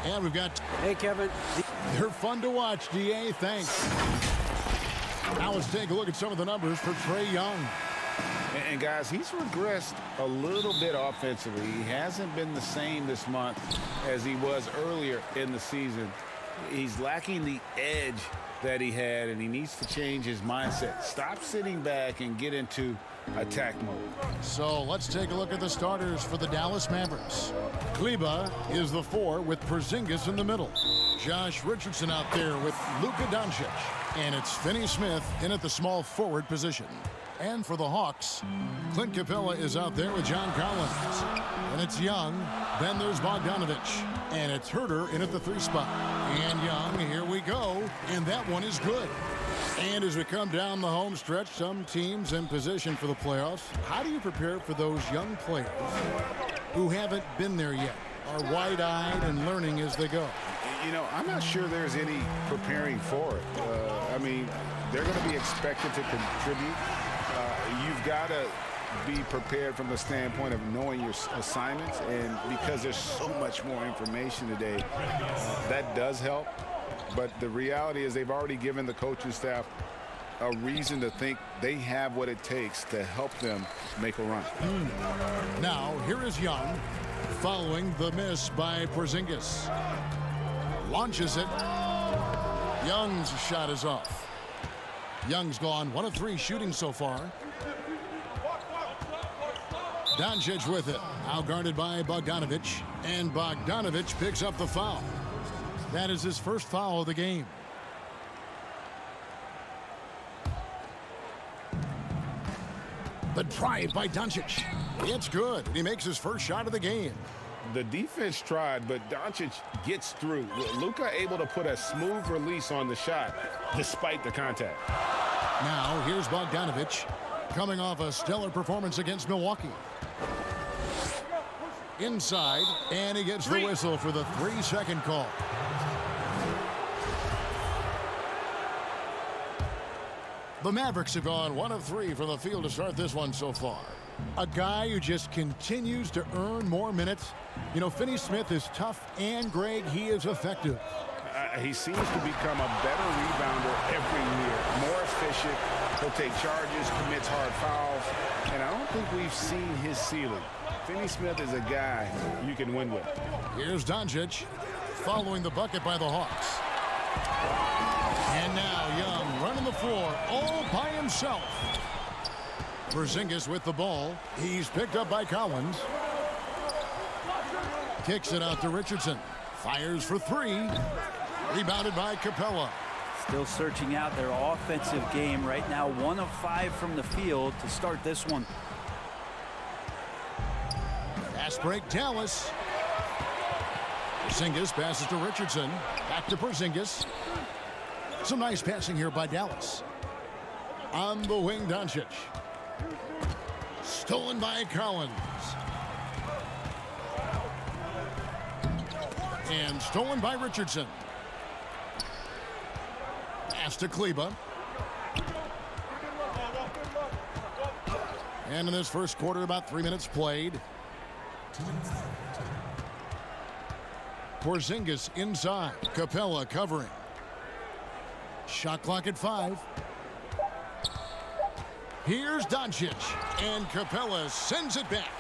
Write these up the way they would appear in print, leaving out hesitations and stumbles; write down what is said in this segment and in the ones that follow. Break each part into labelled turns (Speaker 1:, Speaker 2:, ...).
Speaker 1: And we've got...
Speaker 2: Hey, Kevin.
Speaker 1: They're fun to watch, DA. Thanks. Now let's take a look at some of the numbers for Trae Young.
Speaker 3: And guys, he's regressed a little bit offensively. He hasn't been the same this month as he was earlier in the season. He's lacking the edge that he had, and he needs to change his mindset. Stop sitting back and get into attack mode.
Speaker 1: So let's take a look at the starters for the Dallas Mavericks. Kleba is the 4 with Porzingis in the middle. Josh Richardson out there with Luka Doncic. And it's Finney Smith in at the small forward position. And for the Hawks, Clint Capella is out there with John Collins. And it's Young. Then there's Bogdanovich. And it's Herter in at the 3 spot. And Young, here we go. And that one is good. And as we come down the home stretch, some teams in position for the playoffs. How do you prepare for those young players who haven't been there yet, are wide-eyed and learning as they go?
Speaker 3: You know, I'm not sure there's any preparing for it. I mean, they're going to be expected to contribute. You've got to be prepared from the standpoint of knowing your assignments, and because there's so much more information today, that does help. But the reality is they've already given the coaching staff a reason to think they have what it takes to help them make a run.
Speaker 1: Now, here is Young following the miss by Porzingis. Launches it. Young's shot is off. Young's gone 1 of 3 shooting so far. Doncic with it. Now guarded by Bogdanovich. And Bogdanovich picks up the foul. That is his first foul of the game. The drive by Doncic. It's good. He makes his first shot of the game.
Speaker 3: The defense tried, but Doncic gets through. Luka able to put a smooth release on the shot despite the contact.
Speaker 1: Now here's Bogdanovich coming off a stellar performance against Milwaukee. Inside, and he gets the whistle for the 3-second call. The Mavericks have gone 1 of 3 from the field to start this one so far. A guy who just continues to earn more minutes. You know, Finney Smith is tough, and Greg, he is effective.
Speaker 3: He seems to become a better rebounder every year, more efficient. He'll take charges, commits hard fouls, and I don't think we've seen his ceiling. Finney Smith is a guy you can win with.
Speaker 1: Here's Doncic following the bucket by the Hawks. And now Young running the floor all by himself. Porzingis with the ball. He's picked up by Collins. Kicks it out to Richardson. Fires for 3. Rebounded by Capella.
Speaker 2: Still searching out their offensive game right now. 1 of 5 from the field to start this one.
Speaker 1: Fast break, Dallas. Porzingis passes to Richardson. Back to Porzingis. Some nice passing here by Dallas. On the wing, Doncic. Stolen by Collins. And stolen by Richardson. Pass to Kleba. And in this first quarter, about 3 minutes played. Porzingis inside. Capella covering. Shot clock at 5. Here's Doncic. And Capella sends it back.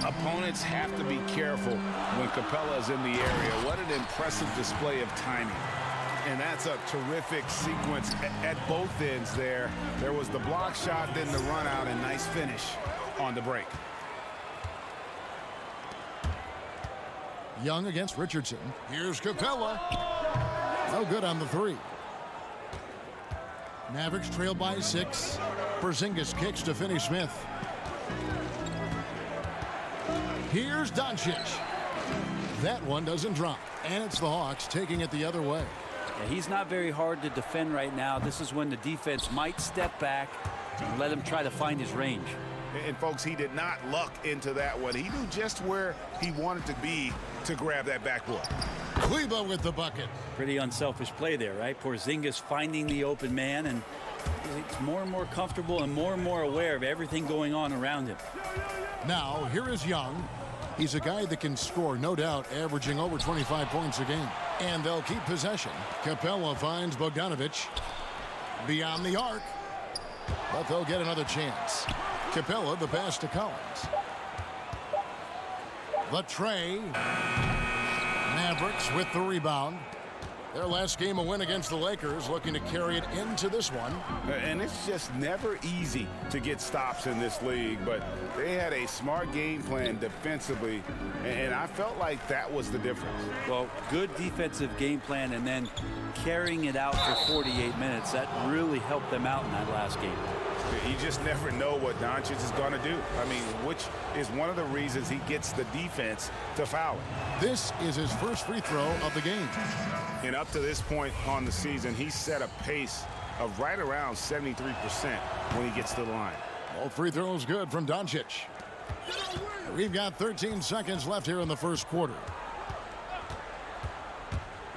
Speaker 3: Opponents have to be careful when Capella is in the area. What an impressive display of timing. And that's a terrific sequence at both ends there. There was the block shot, then the run out, and nice finish on the break.
Speaker 1: Young against Richardson. Here's Capella. No good on the 3. Mavericks trail by 6. Porzingis kicks to Finney Smith. Here's Doncic. That one doesn't drop. And it's the Hawks taking it the other way.
Speaker 2: Yeah, he's not very hard to defend right now. This is when the defense might step back and let him try to find his range.
Speaker 3: And folks, he did not luck into that one. He knew just where he wanted to be to grab that backboard.
Speaker 1: Kleba with the bucket.
Speaker 2: Pretty unselfish play there, right? Porzingis finding the open man, and he's more and more comfortable and more aware of everything going on around him.
Speaker 1: Now, here is Young. He's a guy that can score, no doubt, averaging over 25 points a game. And they'll keep possession. Capella finds Bogdanovic beyond the arc, but they'll get another chance. Capella, the pass to Collins. The tray. Mavericks with the rebound. Their last game, a win against the Lakers, looking to carry it into this one.
Speaker 3: And it's just never easy to get stops in this league, but they had a smart game plan defensively, and I felt like that was the difference.
Speaker 2: Well, good defensive game plan and then carrying it out for 48 minutes. That really helped them out in that last game.
Speaker 3: You just never know what Doncic is going to do. I mean, which is one of the reasons he gets the defense to foul him.
Speaker 1: This is his first free throw of the game.
Speaker 3: And up to this point on the season, he's set a pace of right around 73% when he gets to the line.
Speaker 1: All free throws good from Doncic. We've got 13 seconds left here in the first quarter.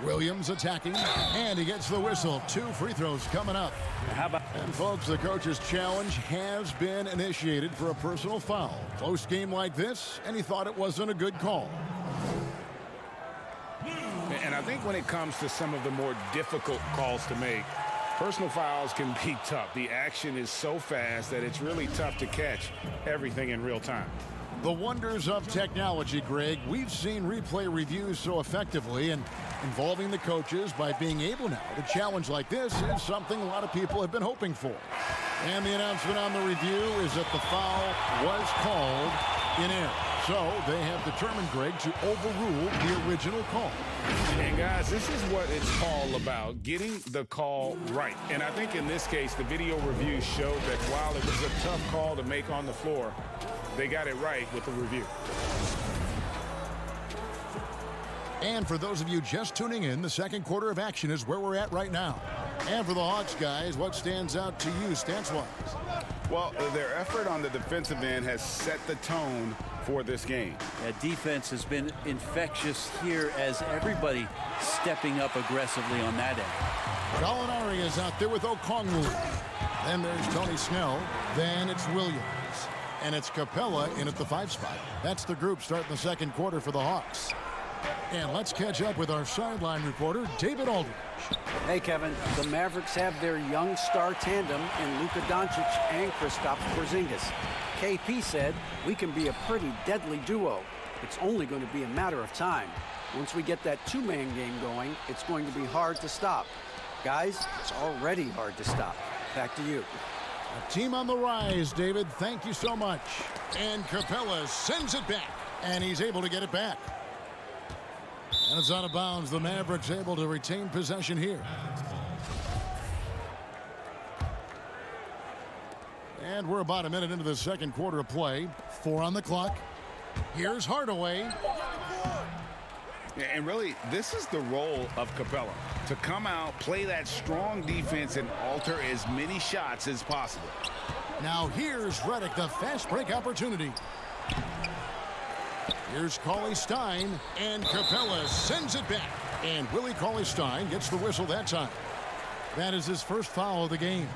Speaker 1: Williams attacking, and he gets the whistle. 2 free throws coming up.
Speaker 2: How about...
Speaker 1: And folks, the coach's challenge has been initiated for a personal foul. Close game like this, and he thought it wasn't a good call.
Speaker 3: And I think when it comes to some of the more difficult calls to make, personal fouls can be tough. The action is so fast that it's really tough to catch everything in real time.
Speaker 1: The wonders of technology, Greg. We've seen replay reviews so effectively, and involving the coaches by being able now to challenge like this is something a lot of people have been hoping for. And the announcement on the review is that the foul was called in error. So they have determined, Greg, to overrule the original call.
Speaker 3: And guys, this is what it's all about, getting the call right. And I think in this case, the video review showed that while it was a tough call to make on the floor, they got it right with the review.
Speaker 1: And for those of you just tuning in, the second quarter of action is where we're at right now. And for the Hawks, guys, what stands out to you stance-wise?
Speaker 3: Well, their effort on the defensive end has set the tone for this game.
Speaker 2: Defense has been infectious here as everybody stepping up aggressively on that end.
Speaker 1: Gallinari is out there with Okongwu. Then there's Tony Snell. Then it's Williams. And it's Capella in at the 5 spot. That's the group starting the second quarter for the Hawks. And let's catch up with our sideline reporter, David Aldridge.
Speaker 4: Hey, Kevin. The Mavericks have their young star tandem in Luka Doncic and Kristaps Porzingis. KP said, we can be a pretty deadly duo. It's only going to be a matter of time. Once we get that two-man game going, it's going to be hard to stop. Guys, it's already hard to stop. Back to you.
Speaker 1: A team on the rise, David. Thank you so much. And Capella sends it back, and he's able to get it back. And it's out of bounds. The Mavericks able to retain possession here. And we're about a minute into the second quarter of play. 4 on the clock. Here's Hardaway.
Speaker 3: And really, this is the role of Capella, to come out, play that strong defense, and alter as many shots as possible.
Speaker 1: Now here's Redick, the fast break opportunity. Here's Cauley-Stein, and Capella sends it back. And Willie Cauley-Stein gets the whistle that time. That is his first foul of the game.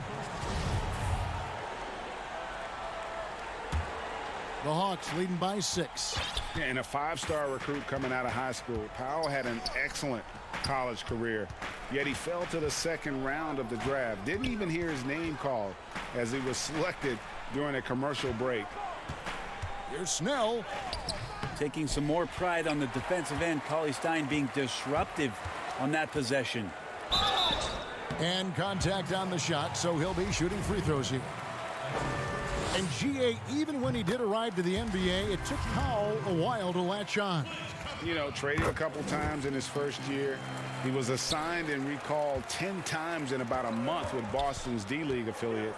Speaker 1: The Hawks leading by 6.
Speaker 3: And a 5-star recruit coming out of high school. Powell had an excellent college career, yet he fell to the second round of the draft. Didn't even hear his name called as he was selected during a commercial break.
Speaker 1: Here's Snell.
Speaker 2: Taking some more pride on the defensive end. Cauley-Stein being disruptive on that possession.
Speaker 1: And contact on the shot, so he'll be shooting free throws here. And GA, even when he did arrive to the NBA, it took Powell a while to latch on.
Speaker 3: You know, traded a couple times in his first year. He was assigned and recalled 10 times in about a month with Boston's D-League affiliate.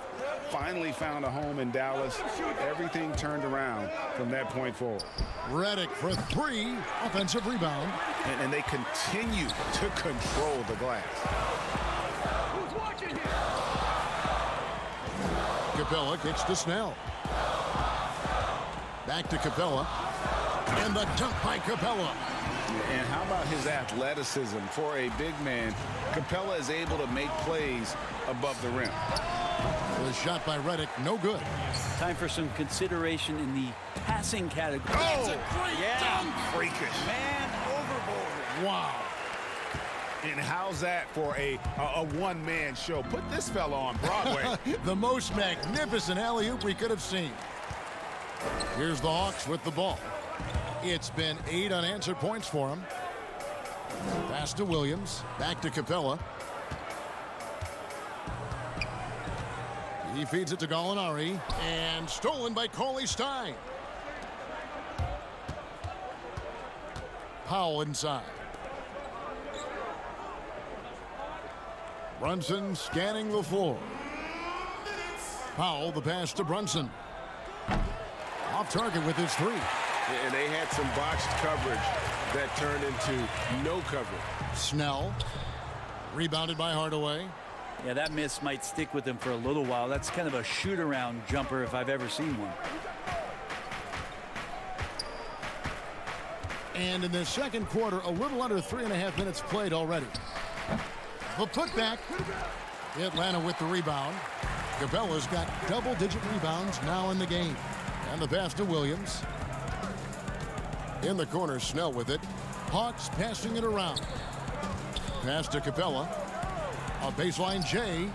Speaker 3: Finally found a home in Dallas. Everything turned around from that point forward.
Speaker 1: Redick for 3, offensive rebound.
Speaker 3: And they continue to control the glass.
Speaker 1: Capella kicks to Snell. Back to Capella. And the dunk by Capella.
Speaker 3: And how about his athleticism? For a big man, Capella is able to make plays above the rim.
Speaker 1: The shot by Reddick, no good.
Speaker 2: Time for some consideration in the passing category.
Speaker 1: That's a great dunk.
Speaker 3: Freakish.
Speaker 2: Man overboard.
Speaker 1: Wow.
Speaker 3: And how's that for a one-man show? Put this fella on Broadway.
Speaker 1: The most magnificent alley-oop we could have seen. Here's the Hawks with the ball. It's been 8 unanswered points for him. Pass to Williams. Back to Capella. He feeds it to Gallinari. And stolen by Cauley Stein. Powell inside. Brunson scanning the floor. Powell, the pass to Brunson. Off target with his 3.
Speaker 3: And they had some botched coverage that turned into no coverage.
Speaker 1: Snell. Rebounded by Hardaway.
Speaker 2: Yeah, that miss might stick with him for a little while. That's kind of a shoot-around jumper if I've ever seen one.
Speaker 1: And in the second quarter, a little under 3.5 minutes played already. The putback. Atlanta with the rebound. Capella's got double-digit rebounds now in the game. And the pass to Williams. In the corner, Snell with it. Hawks passing it around. Pass to Capella. A baseline J.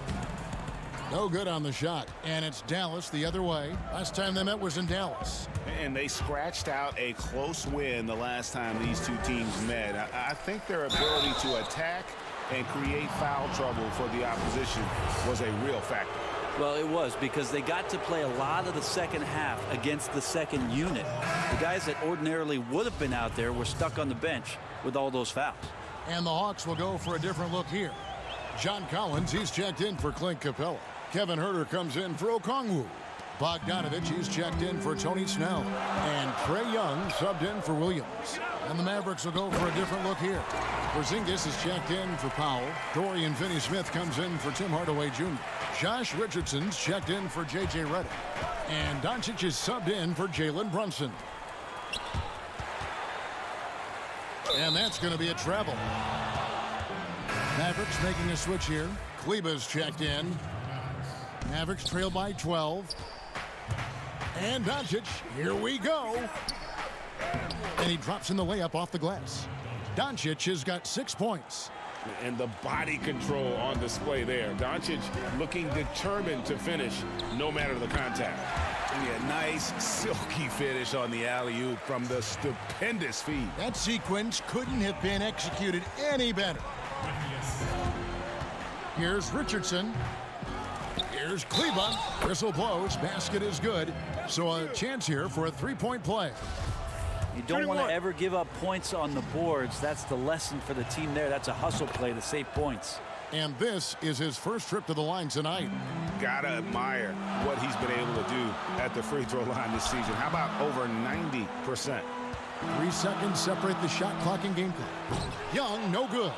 Speaker 1: No good on the shot. And it's Dallas the other way. Last time they met was in Dallas.
Speaker 3: And they scratched out a close win the last time these two teams met. I think their ability to attack and create foul trouble for the opposition was a real factor.
Speaker 2: Well, it was, because they got to play a lot of the second half against the second unit. The guys that ordinarily would have been out there were stuck on the bench with all those fouls.
Speaker 1: And the Hawks will go for a different look here. John Collins, he's checked in for Clint Capella. Kevin Huerter comes in for Okongwu. Bogdanovich, he's checked in for Tony Snell. And Trae Young subbed in for Williams. And the Mavericks will go for a different look here. Porzingis is checked in for Powell. Dorian Finney-Smith comes in for Tim Hardaway Jr. Josh Richardson's checked in for J.J. Redick. And Doncic is subbed in for Jalen Brunson. And that's going to be a travel. Mavericks making a switch here. Kleba's checked in. Mavericks trail by 12. And Doncic, here we go. And he drops in the layup off the glass. Doncic has got 6 points.
Speaker 3: And the body control on display there. Doncic looking determined to finish no matter the contact. Yeah, nice silky finish on the alley-oop from the stupendous feed.
Speaker 1: That sequence couldn't have been executed any better. Here's Richardson. Here's Kleba. Whistle blows. Basket is good. So a chance here for a three-point play.
Speaker 2: You don't want to ever give up points on the boards. That's the lesson for the team there. That's a hustle play to save points.
Speaker 1: And this is his first trip to the line tonight.
Speaker 3: Gotta admire what he's been able to do at the free throw line this season. How about over 90%?
Speaker 1: 3 seconds separate the shot clock and game clock. Young, no good.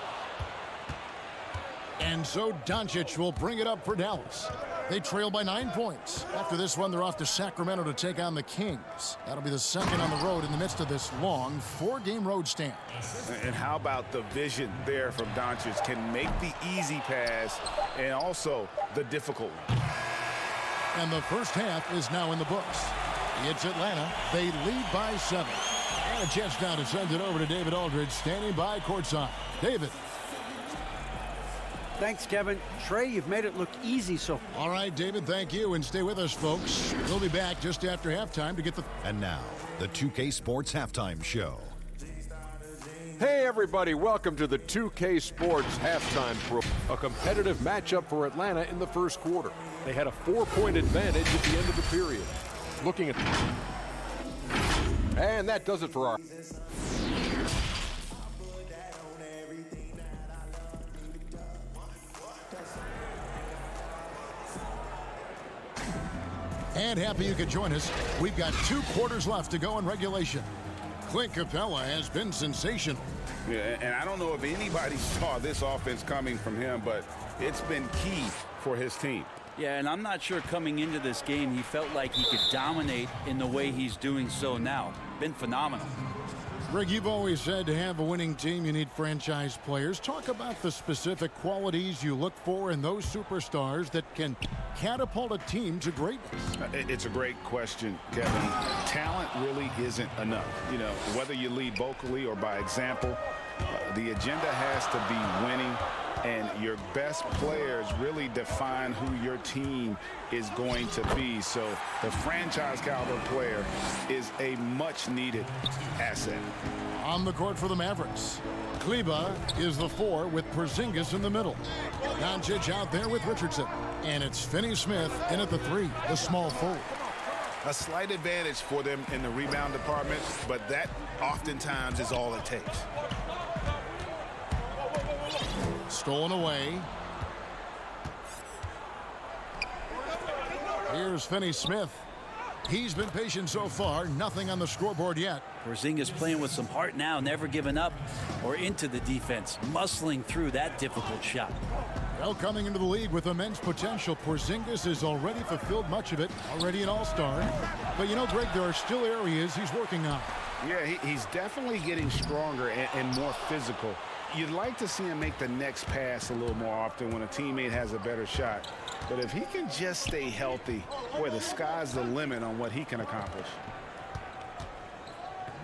Speaker 1: And so Doncic will bring it up for Dallas. They trail by 9 points. After this one, they're off to Sacramento to take on the Kings. That'll be the second on the road in the midst of this long 4-game road stand.
Speaker 3: And how about the vision there from Doncic? Can make the easy pass and also the difficult one.
Speaker 1: And the first half is now in the books. It's Atlanta. They lead by 7. And a chance now to send it over to David Aldridge, standing by courtside. David.
Speaker 4: Thanks, Kevin. Trae, you've made it look easy so.
Speaker 1: All right, David, thank you. And stay with us, folks. We'll be back just after halftime to get the...
Speaker 5: And now, the 2K Sports Halftime Show.
Speaker 6: Hey, everybody. Welcome to the 2K Sports Halftime Show. A competitive matchup for Atlanta in the first quarter. They had a 4-point advantage at the end of the period. Looking at... And that does it for our...
Speaker 1: And happy you could join us. We've got 2 quarters left to go in regulation. Clint Capella has been sensational.
Speaker 3: Yeah, and I don't know if anybody saw this offense coming from him, but it's been key for his team.
Speaker 2: Yeah, and I'm not sure coming into this game he felt like he could dominate in the way he's doing so now. Been phenomenal.
Speaker 1: Greg, you've always said to have a winning team, you need franchise players. Talk about the specific qualities you look for in those superstars that can catapult a team to greatness.
Speaker 3: It's a great question, Kevin. Talent really isn't enough. You know, whether you lead vocally or by example, the agenda has to be winning, and your best players really define who your team is going to be. So the franchise caliber player is a much needed asset.
Speaker 1: On the court for the Mavericks, Kleba is the 4 with Porzingis in the middle. Doncic out there with Richardson. And it's Finney-Smith in at the 3, the small forward.
Speaker 3: A slight advantage for them in the rebound department, but that oftentimes is all it takes.
Speaker 1: Stolen away. Here's Finney-Smith. He's been patient so far. Nothing on the scoreboard yet.
Speaker 2: Porzingis playing with some heart now, never giving up or into the defense, muscling through that difficult shot.
Speaker 1: Well, coming into the league with immense potential, Porzingis has already fulfilled much of it, already an all-star. But you know, Greg, there are still areas he's working on.
Speaker 3: Yeah, he's definitely getting stronger and more physical. You'd like to see him make the next pass a little more often when a teammate has a better shot. But if he can just stay healthy, boy, the sky's the limit on what he can accomplish.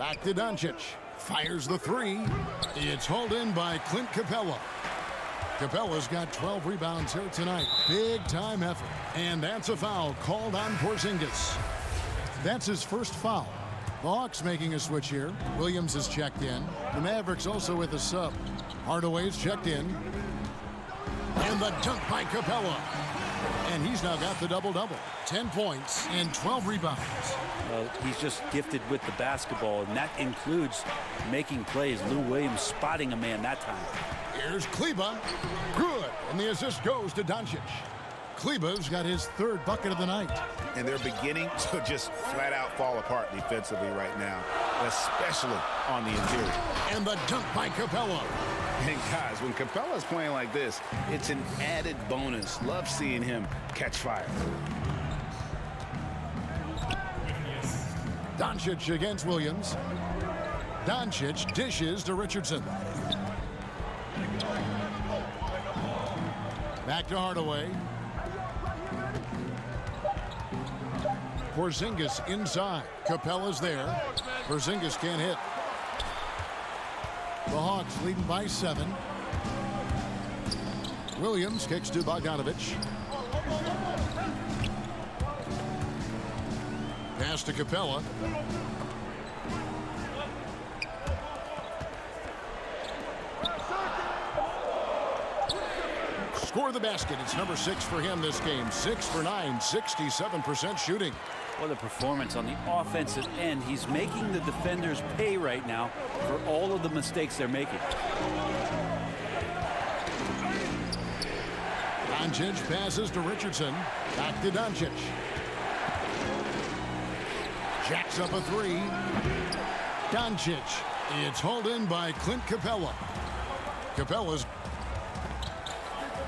Speaker 1: Back to Doncic. Fires the 3. It's hauled in by Clint Capella. Capella's got 12 rebounds here tonight. Big-time effort. And that's a foul called on Porzingis. That's his first foul. The Hawks making a switch here. Williams is checked in. The Mavericks also with a sub. Hardaway's checked in. And the dunk by Capella. And he's now got the double-double. 10 points and 12 rebounds.
Speaker 2: Well, he's just gifted with the basketball, and that includes making plays. Lou Williams spotting a man that time.
Speaker 1: Here's Kleba. Good. And the assist goes to Doncic. Kleba's got his 3rd bucket of the night.
Speaker 3: And they're beginning to just flat out fall apart defensively right now, especially on the interior.
Speaker 1: And the dunk by Capella.
Speaker 3: And guys, when Capella's playing like this, it's an added bonus. Love seeing him catch fire.
Speaker 1: Doncic against Williams. Doncic dishes to Richardson. Back to Hardaway. Porzingis inside. Capella's there. Porzingis can't hit. The Hawks leading by 7. Williams kicks to Bogdanovich. Pass to Capella. Score the basket. It's number 6 for him this game. 6 for 9, 67% shooting.
Speaker 2: What a performance on the offensive end. He's making the defenders pay right now for all of the mistakes they're making.
Speaker 1: Doncic passes to Richardson. Back to Doncic. Jacks up a 3. Doncic. It's hauled in by Clint Capella. Capella's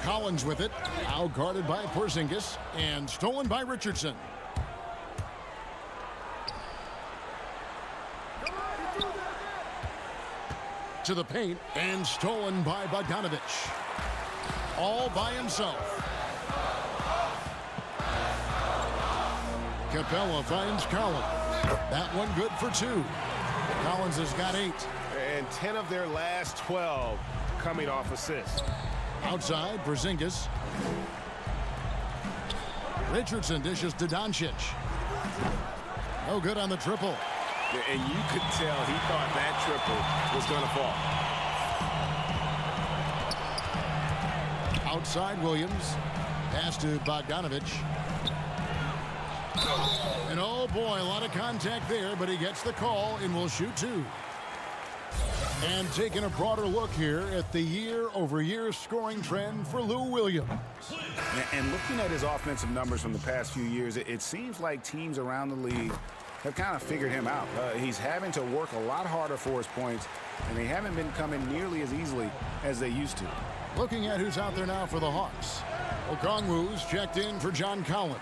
Speaker 1: Collins with it. Now guarded by Porzingis and stolen by Richardson. To the paint and stolen by Bogdanovich. All by himself. Capella finds Collins. That one good for 2. Collins has got 8.
Speaker 3: And 10 of their last 12 coming off assists.
Speaker 1: Outside, Porzingis. Richardson dishes to Doncic. No good on the triple.
Speaker 3: And you could tell he thought that triple was going to fall.
Speaker 1: Outside, Williams. Pass to Bogdanovich. And oh boy, a lot of contact there, but he gets the call and will shoot 2. And taking a broader look here at the year-over-year scoring trend for Lou Williams.
Speaker 3: And looking at his offensive numbers from the past few years, it seems like teams around the league have kind of figured him out. He's having to work a lot harder for his points, and they haven't been coming nearly as easily as they used to.
Speaker 1: Looking at who's out there now for the Hawks. Okongwu's checked in for John Collins.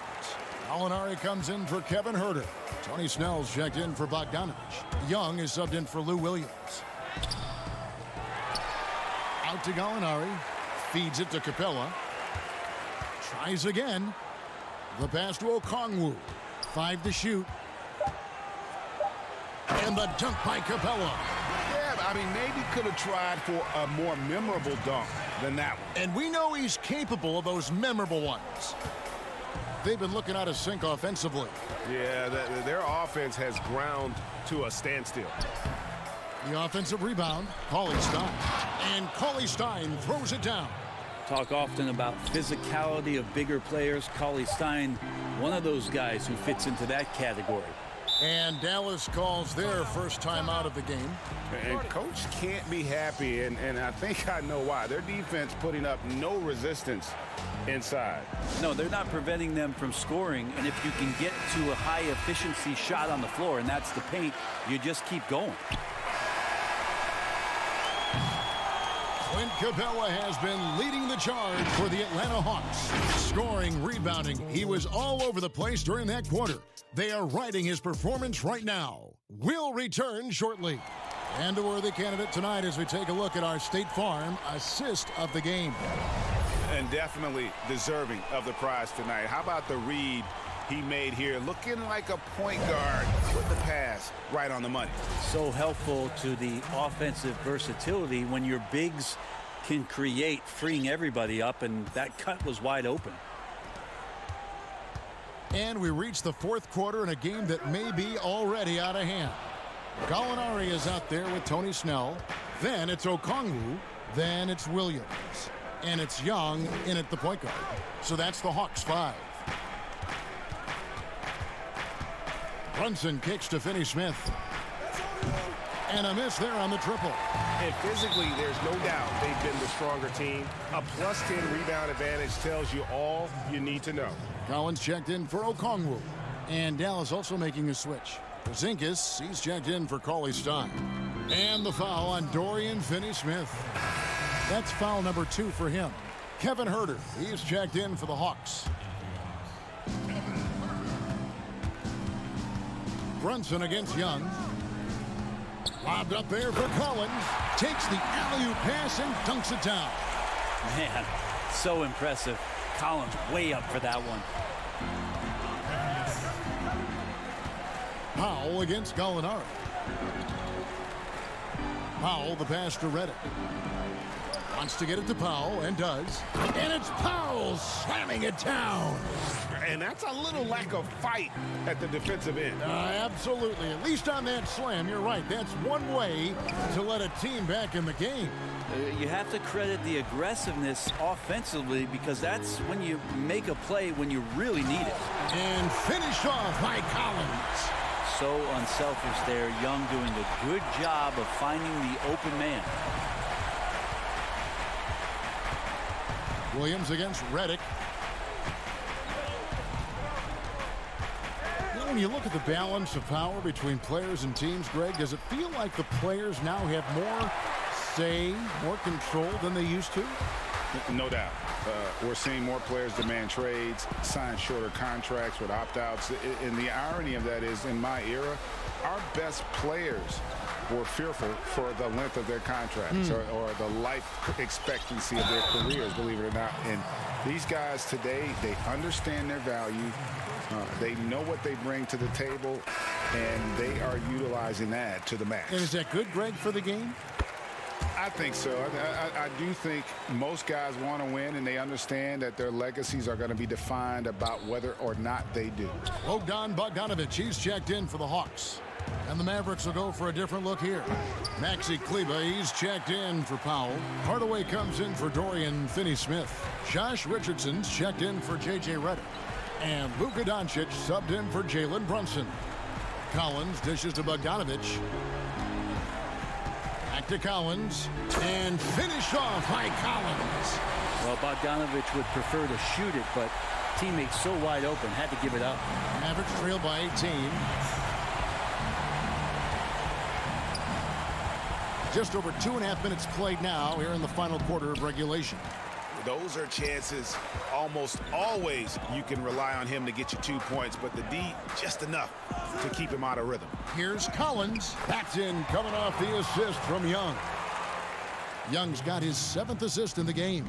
Speaker 1: Gallinari comes in for Kevin Herter. Tony Snell's checked in for Bogdanovich. Young is subbed in for Lou Williams. Out to Gallinari. Feeds it to Capella. Tries again. The pass to Okongwu. 5 to shoot. And the dunk by Capella.
Speaker 3: Yeah, I mean, maybe could have tried for a more memorable dunk than that one.
Speaker 1: And we know he's capable of those memorable ones. They've been looking out of sync offensively.
Speaker 7: Yeah, their offense has ground to a standstill.
Speaker 1: The offensive rebound, Cauley Stein. And Cauley Stein throws it down.
Speaker 2: Talk often about physicality of bigger players. Cauley Stein, one of those guys who fits into that category.
Speaker 1: And Dallas calls their first time out of the game.
Speaker 3: And coach can't be happy, and I think I know why. Their defense putting up no resistance inside.
Speaker 2: No, they're not preventing them from scoring, and if you can get to a high-efficiency shot on the floor, and that's the paint, you just keep going.
Speaker 1: Clint Capella has been leading the charge for the Atlanta Hawks. Scoring, rebounding, he was all over the place during that quarter. They are riding his performance right now. We'll return shortly. And a worthy candidate tonight as we take a look at our State Farm assist of the game.
Speaker 3: And definitely deserving of the prize tonight. How about the read he made here? Looking like a point guard with the pass right on the money.
Speaker 2: So helpful to the offensive versatility when your bigs can create, freeing everybody up, and that cut was wide open.
Speaker 1: And we reach the fourth quarter in a game that may be already out of hand. Gallinari is out there with Tony Snell. Then it's Okongwu. Then it's Williams. And it's Young in at the point guard. So that's the Hawks 5. Brunson kicks to Finney-Smith. And a miss there on the triple.
Speaker 7: And physically, there's no doubt they've been the stronger team. A +10 rebound advantage tells you all you need to know.
Speaker 1: Collins checked in for Okongwu. And Dallas also making a switch. Porzingis, he's checked in for Cauley Stein. And the foul on Dorian Finney-Smith. That's foul number 2 for him. Kevin Herter, he's checked in for the Hawks. Brunson against Young. Lobbed up there for Collins. Takes the alley-oop pass and dunks it down.
Speaker 2: Man, so impressive. Collins way up for that one.
Speaker 1: Powell against Gallinari. Powell, the pass to Redick. Wants to get it to Powell, and does. And it's Powell slamming it down.
Speaker 3: And that's a little lack of fight at the defensive end.
Speaker 1: Absolutely. At least on that slam, you're right. That's one way to let a team back in the game.
Speaker 2: You have to credit the aggressiveness offensively, because that's when you make a play when you really need it.
Speaker 1: And finished off by Collins.
Speaker 2: So unselfish there. Young doing a good job of finding the open man.
Speaker 1: Williams against Redick. When you look at the balance of power between players and teams, Greg, does it feel like the players now have more say, more control than they used to?
Speaker 3: No doubt. We're seeing more players demand trades, sign shorter contracts with opt-outs. And the irony of that is, in my era, our best players were fearful for the length of their contracts or the life expectancy of their careers, believe it or not. And these guys today, they understand their value. They know what they bring to the table, and they are utilizing that to the max.
Speaker 1: And is that good, Greg, for the game?
Speaker 3: I think so. I do think most guys want to win, and they understand that their legacies are going to be defined about whether or not they do.
Speaker 1: Bogdan Bogdanovich, he's checked in for the Hawks. And the Mavericks will go for a different look here. Maxi Kleber, he's checked in for Powell. Hardaway comes in for Dorian Finney-Smith. Josh Richardson's checked in for J.J. Redick. And Luka Doncic subbed in for Jalen Brunson. Collins dishes to Bogdanovich. Back to Collins. And finished off by Collins.
Speaker 2: Well, Bogdanovich would prefer to shoot it, but teammates so wide open, had to give it up.
Speaker 1: Mavericks trail by 18. Just over 2.5 minutes played now here in the final quarter of regulation.
Speaker 3: those are chances almost always you can rely on him to get you 2 points, but the D just enough to keep him out of rhythm.
Speaker 1: Here's Collins. That's in, coming off the assist from Young. Young's got his 7th assist in the game.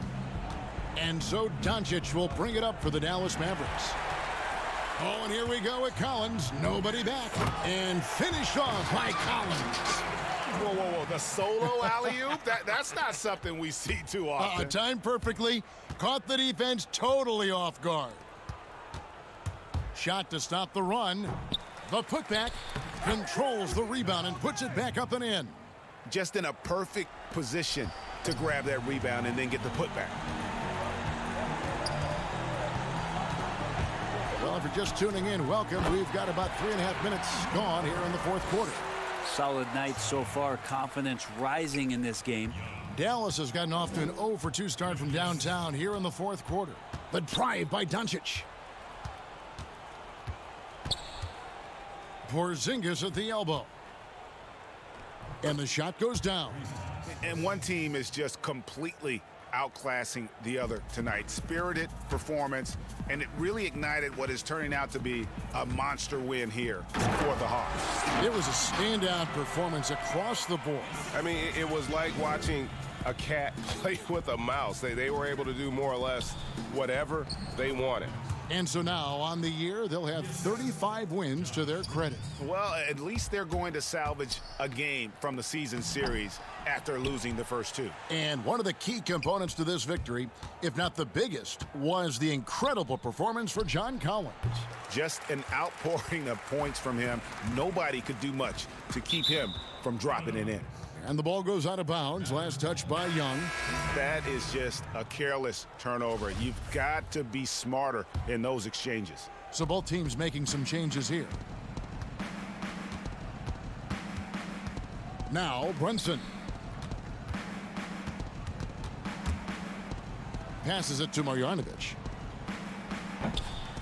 Speaker 1: And so Doncic will bring it up for the Dallas Mavericks. Oh, and here we go with Collins. Nobody back. And finished off by Collins.
Speaker 3: Whoa, whoa, whoa. The solo alley-oop? That's not something we see too often.
Speaker 1: Timed perfectly. Caught the defense totally off guard. Shot to stop the run. The putback controls the rebound and puts it back up and in.
Speaker 3: Just in a perfect position to grab that rebound and then get the putback.
Speaker 1: Well, if you're just tuning in, welcome. We've got about 3.5 minutes gone here in the 4th quarter.
Speaker 2: Solid night so far. Confidence rising in this game.
Speaker 1: Dallas has gotten off to an 0 for 2 start from downtown here in the 4th quarter. The drive by Doncic. Porzingis at the elbow. And the shot goes down.
Speaker 3: And one team is just completely outclassing the other tonight. Spirited performance, and it really ignited what is turning out to be a monster win here for the Hawks.
Speaker 1: It was a standout performance across the board.
Speaker 7: I mean, it was like watching a cat play with a mouse. They were able to do more or less whatever they wanted.
Speaker 1: And so now on the year, they'll have 35 wins to their credit.
Speaker 3: Well, at least they're going to salvage a game from the season series after losing the first 2.
Speaker 1: And one of the key components to this victory, if not the biggest, was the incredible performance for John Collins.
Speaker 3: Just an outpouring of points from him. Nobody could do much to keep him from dropping it in.
Speaker 1: And the ball goes out of bounds. Last touch by Young.
Speaker 3: That is just a careless turnover. You've got to be smarter in those exchanges.
Speaker 1: So both teams making some changes here. Now Brunson. Passes it to Marjanovic.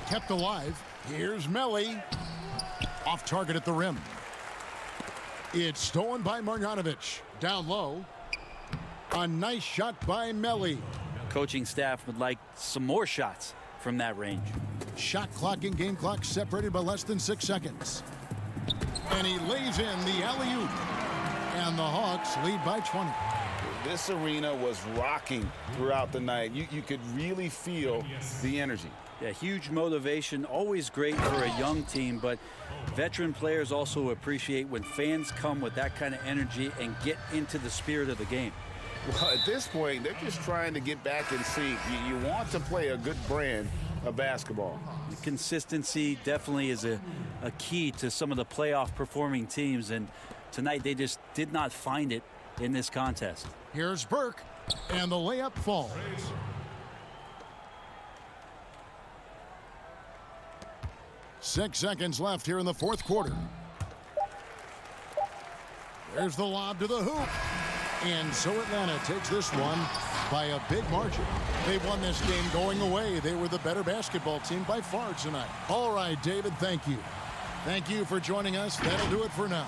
Speaker 1: Kept alive. Here's Melli. Off target at the rim. It's stolen by Marjanovic. Down low. A nice shot by Melli.
Speaker 2: Coaching staff would like some more shots from that range.
Speaker 1: Shot clock and game clock separated by less than 6 seconds. And he lays in the alley-oop. And the Hawks lead by 20.
Speaker 3: This arena was rocking throughout the night. You could really feel the energy.
Speaker 2: Yeah, huge motivation, always great for a young team, but veteran players also appreciate when fans come with that kind of energy and get into the spirit of the game.
Speaker 3: Well, at this point, they're just trying to get back in sync. You want to play a good brand of basketball.
Speaker 2: The consistency definitely is a key to some of the playoff performing teams, and tonight they just did not find it in this contest.
Speaker 1: Here's Burke, and the layup falls. Six seconds left here in the 4th quarter. There's the lob to the hoop. And so Atlanta takes this one by a big margin. They won this game going away. They were the better basketball team by far tonight. All right, David, thank you. Thank you for joining us. That'll do it for now.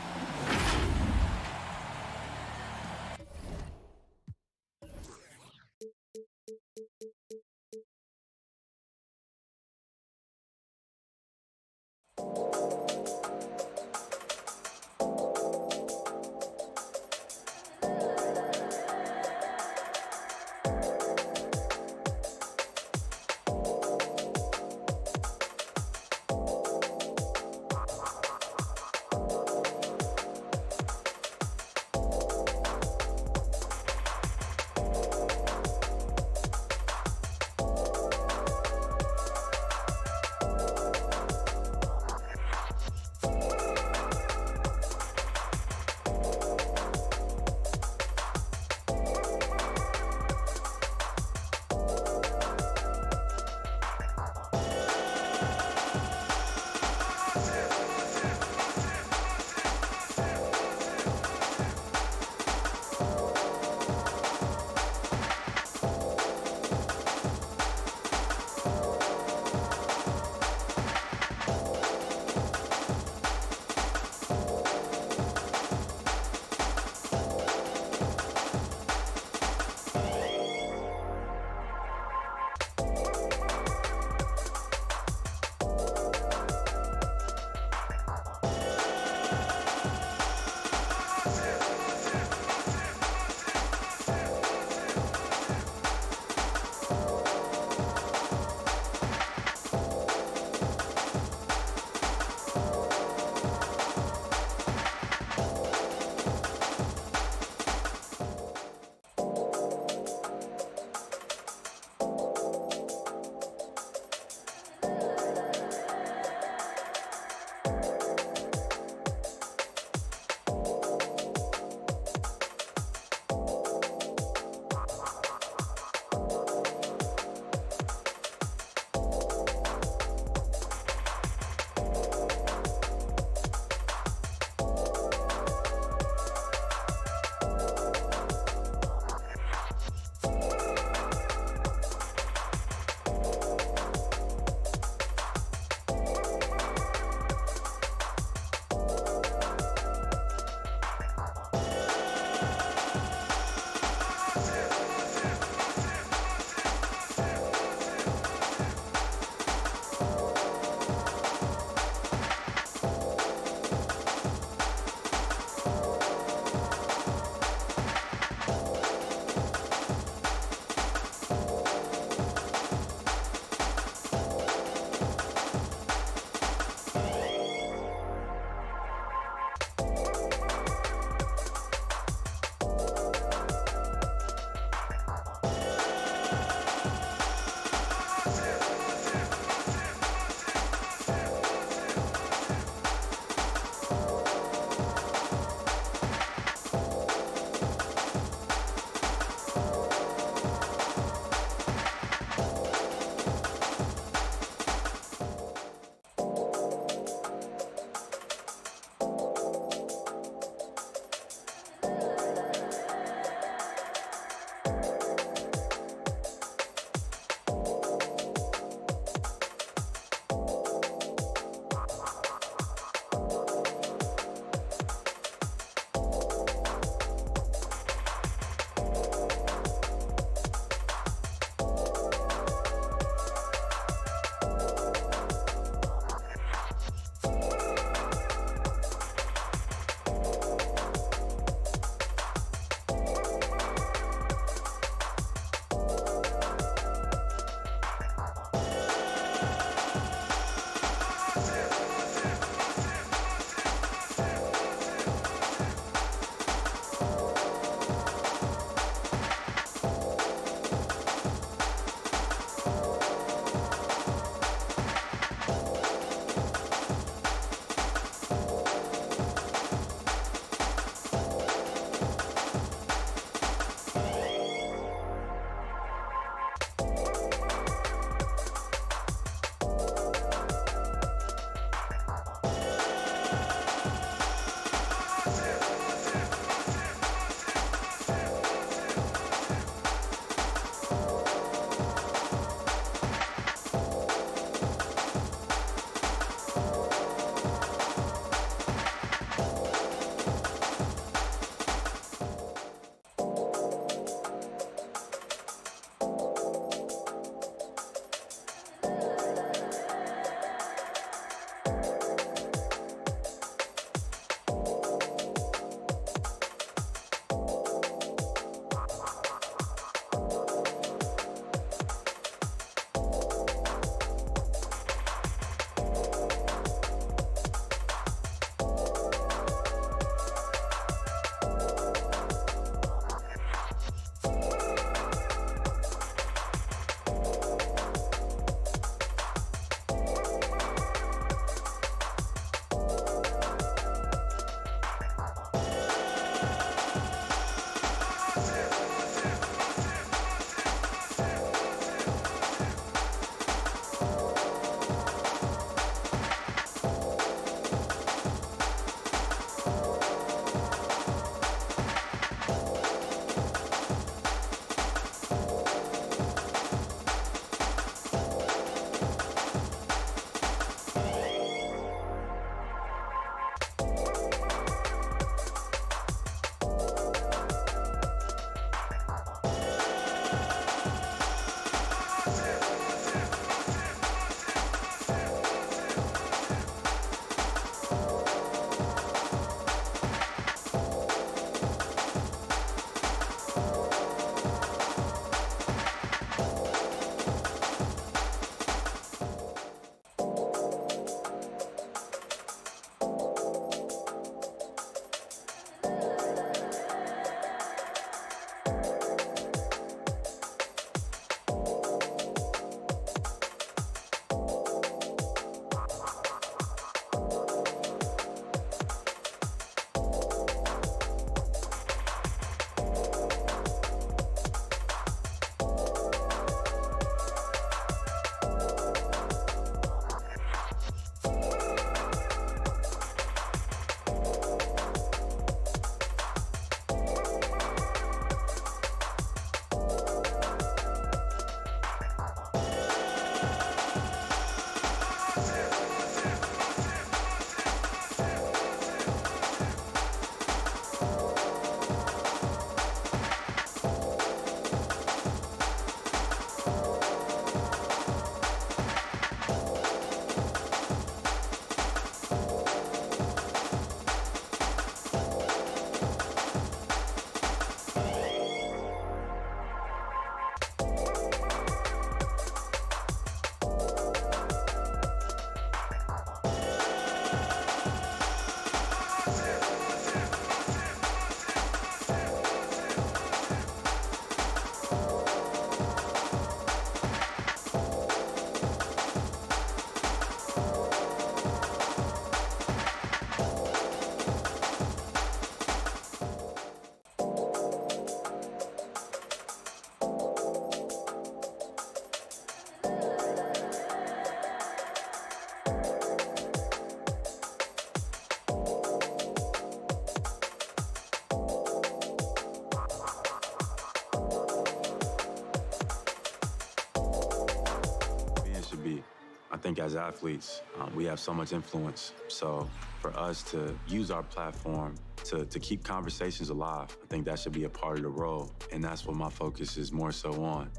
Speaker 8: think as athletes, we have so much influence. So for us to use our platform to keep conversations alive, I think that should be a part of the role. And that's what my focus is more so on.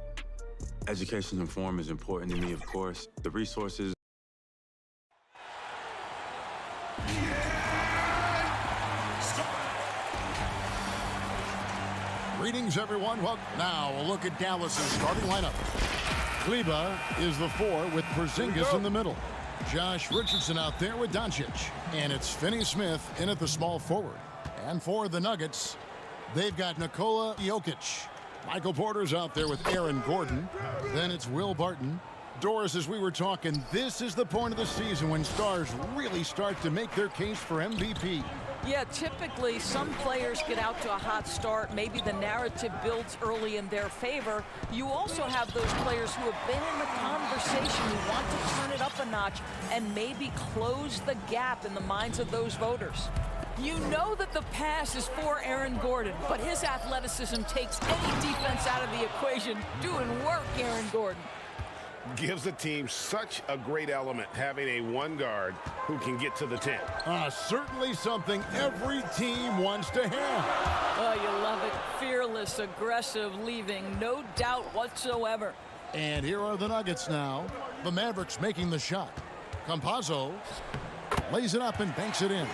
Speaker 8: Education and form is important to me, of course. The resources.
Speaker 1: Greetings, everyone. Well, now a look at Dallas's starting lineup. Kleba is the 4 with Porzingis in the middle. Josh Richardson out there with Doncic. And it's Finney-Smith in at the small forward. And for the Nuggets, they've got Nikola Jokic. Michael Porter's out there with Aaron Gordon. Then it's Will Barton. Doris, as we were talking, this is the point of the season when stars really start to make their case for MVP.
Speaker 9: Yeah, typically some players get out to a hot start. Maybe the narrative builds early in their favor. You also have those players who have been in the conversation who want to turn it up a notch and maybe close the gap in the minds of those voters. You know that the pass is for Aaron Gordon, but his athleticism takes any defense out of the equation. Doing work, Aaron Gordon.
Speaker 7: Gives the team such a great element having a one guard who can get to the 10.
Speaker 1: Certainly something every team wants to have.
Speaker 9: Oh, you love it. Fearless, aggressive, leaving no doubt whatsoever.
Speaker 1: And here are the Nuggets now. The Mavericks making the shot. Campazzo lays it up and banks it in.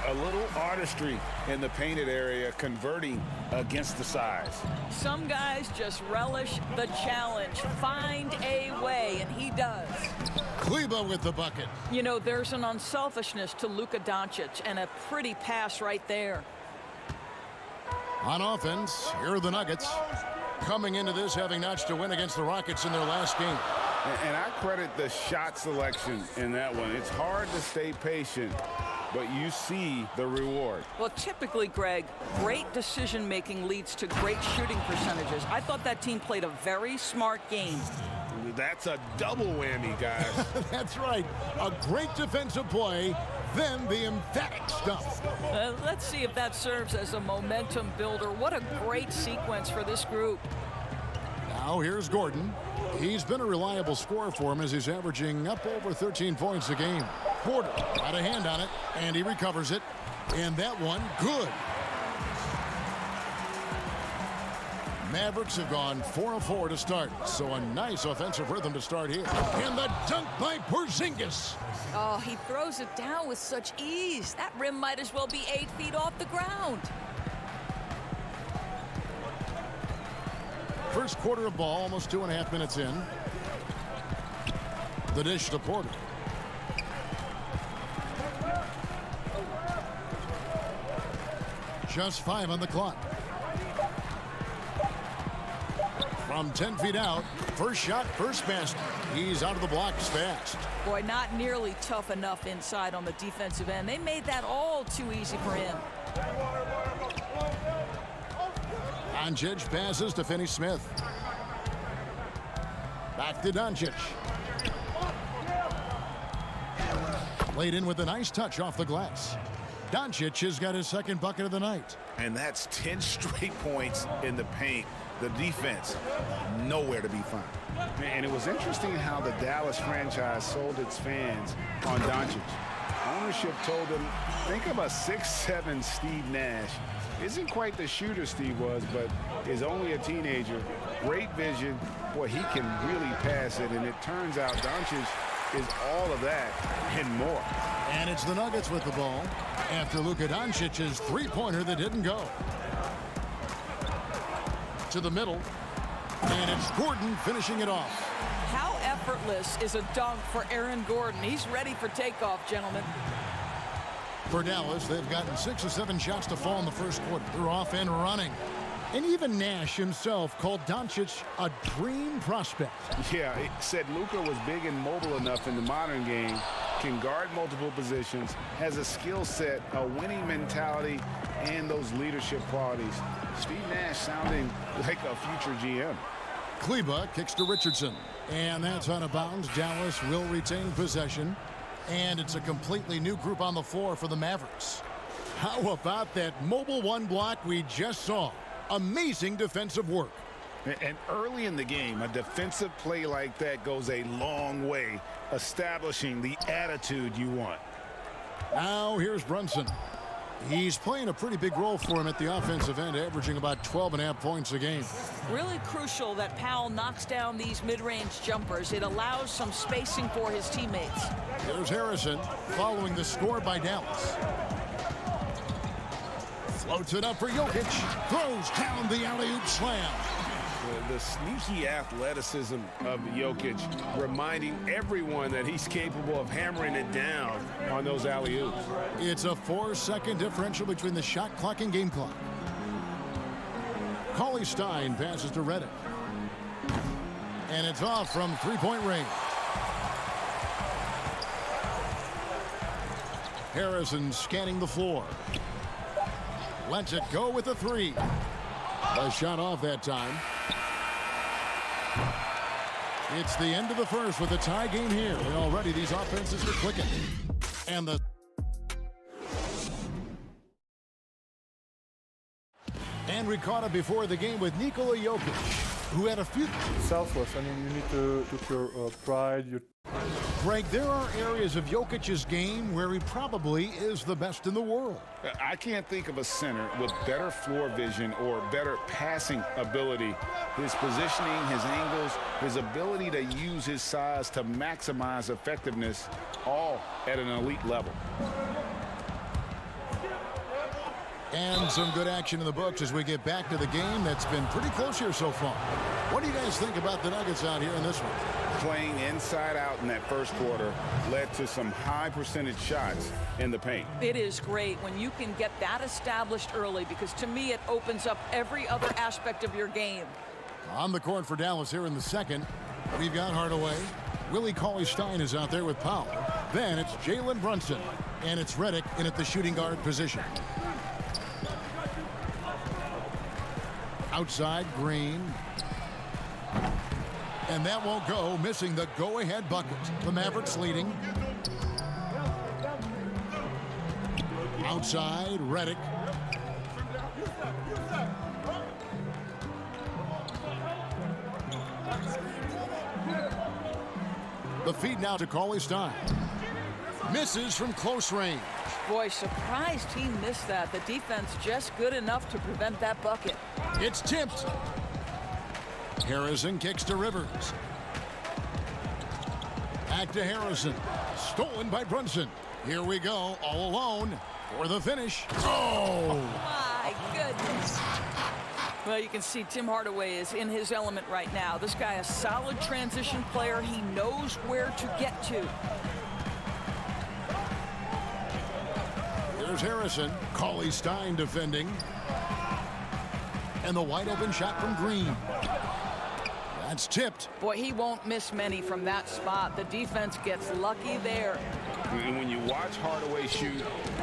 Speaker 3: A little artistry in the painted area, converting against the size.
Speaker 9: Some guys just relish the challenge. Find a way, and he does.
Speaker 1: Kleba with the bucket.
Speaker 9: You know, there's an unselfishness to Luka Doncic, and a pretty pass right there.
Speaker 1: On offense, here are the Nuggets. Coming into this, having notched a win against the Rockets in their last game.
Speaker 3: And I credit the shot selection in that one. It's hard to stay patient, but you see the reward.
Speaker 9: Well, typically, Greg, great decision-making leads to great shooting percentages. I thought that team played a very smart game.
Speaker 3: That's a double whammy, guys.
Speaker 1: That's right. A great defensive play, then the emphatic stuff.
Speaker 9: Let's see if that serves as a momentum builder. What a great sequence for this group.
Speaker 1: Now here's Gordon. He's been a reliable scorer for him as he's averaging up over 13 points a game. Porter got a hand on it, and he recovers it. And that one, good. Mavericks have gone 4 of 4 to start, so a nice offensive rhythm to start here. And the dunk by Porzingis.
Speaker 9: Oh, he throws it down with such ease. That rim might as well be 8 feet off the ground.
Speaker 1: First quarter of ball, almost 2.5 minutes in. The dish to Porter. Just 5 on the clock. From 10 feet out, first shot, first basket. He's out of the blocks fast.
Speaker 9: Boy, not nearly tough enough inside on the defensive end. They made that all too easy for him.
Speaker 1: Doncic passes to Finney-Smith. Back to Doncic. Laid in with a nice touch off the glass. Doncic has got his second bucket of the night.
Speaker 3: And that's 10 straight points in the paint. The defense, nowhere to be found. And it was interesting how the Dallas franchise sold its fans on Doncic. Ownership told them, think of a 6'7" Steve Nash. Isn't quite the shooter Steve was, but is only a teenager. Great vision. Boy, he can really pass it. And it turns out Doncic is all of that and more.
Speaker 1: And it's the Nuggets with the ball after Luka Doncic's three-pointer that didn't go. To the middle, and it's Gordon finishing it off.
Speaker 9: How effortless is a dunk for Aaron Gordon? He's ready for takeoff, gentlemen.
Speaker 1: For Dallas, they've gotten 6 or 7 shots to fall in the first quarter. They're off and running. And even Nash himself called Doncic a dream prospect.
Speaker 3: Yeah, it said Luka was big and mobile enough in the modern game, can guard multiple positions, has a skill set, a winning mentality, and those leadership qualities. Steve Nash sounding like a future GM.
Speaker 1: Kleba kicks to Richardson. And that's out of bounds. Dallas will retain possession. And it's a completely new group on the floor for the Mavericks. How about that mobile one block we just saw? Amazing defensive work.
Speaker 3: And early in the game, a defensive play like that goes a long way, establishing the attitude you want.
Speaker 1: Now here's Brunson. He's playing a pretty big role for him at the offensive end, averaging about 12.5 points a game.
Speaker 9: Really crucial that Powell knocks down these mid-range jumpers. It allows some spacing for his teammates.
Speaker 1: Here's Harrison following the score by Dallas. Floats it up for Jokic. Throws down the alley-oop slam.
Speaker 3: The sneaky athleticism of Jokic, reminding everyone that he's capable of hammering it down on those alley-oops.
Speaker 1: It's a 4-second differential between the shot clock and game clock. Cauley Stein passes to Redick. And it's off from three-point range. Harrison scanning the floor. Lets it go with a three. A shot off that time. It's the end of the first with a tie game here. And already these offenses are clicking. And we caught it before the game with Nikola Jokic, who had a few...
Speaker 10: Selfless. I mean, you need to put your pride,
Speaker 1: Greg, there are areas of Jokic's game where he probably is the best in the world.
Speaker 3: I can't think of a center with better floor vision or better passing ability. His positioning, his angles, his ability to use his size to maximize effectiveness, all at an elite level.
Speaker 1: And some good action in the books as we get back to the game that's been pretty close here so far. What do you guys think about the Nuggets out here in this one?
Speaker 3: Playing inside out in that first quarter led to some high percentage shots in the paint.
Speaker 9: It is great when you can get that established early, because to me it opens up every other aspect of your game.
Speaker 1: On the court for Dallas here in the second, we've got Hardaway. Willie Cauley-Stein is out there with Powell. Then it's Jalen Brunson, and it's Redick in at the shooting guard position. Outside, Green. And that won't go, missing the go-ahead bucket. The Mavericks leading. Outside, Redick. The feed now to Cauley-Stein. Misses from close range.
Speaker 9: Boy, surprised he missed that. The defense just good enough to prevent that bucket.
Speaker 1: It's tipped. Harrison kicks to Rivers. Back to Harrison. Stolen by Brunson. Here we go, all alone for the finish. Oh!
Speaker 9: My goodness. Well, you can see Tim Hardaway is in his element right now. This guy, a solid transition player. He knows where to get to.
Speaker 1: Here's Harrison. Cauley-Stein defending. And the wide open shot from Green. That's tipped.
Speaker 9: Boy, he won't miss many from that spot. The defense gets lucky there.
Speaker 3: And when you watch Hardaway shoot,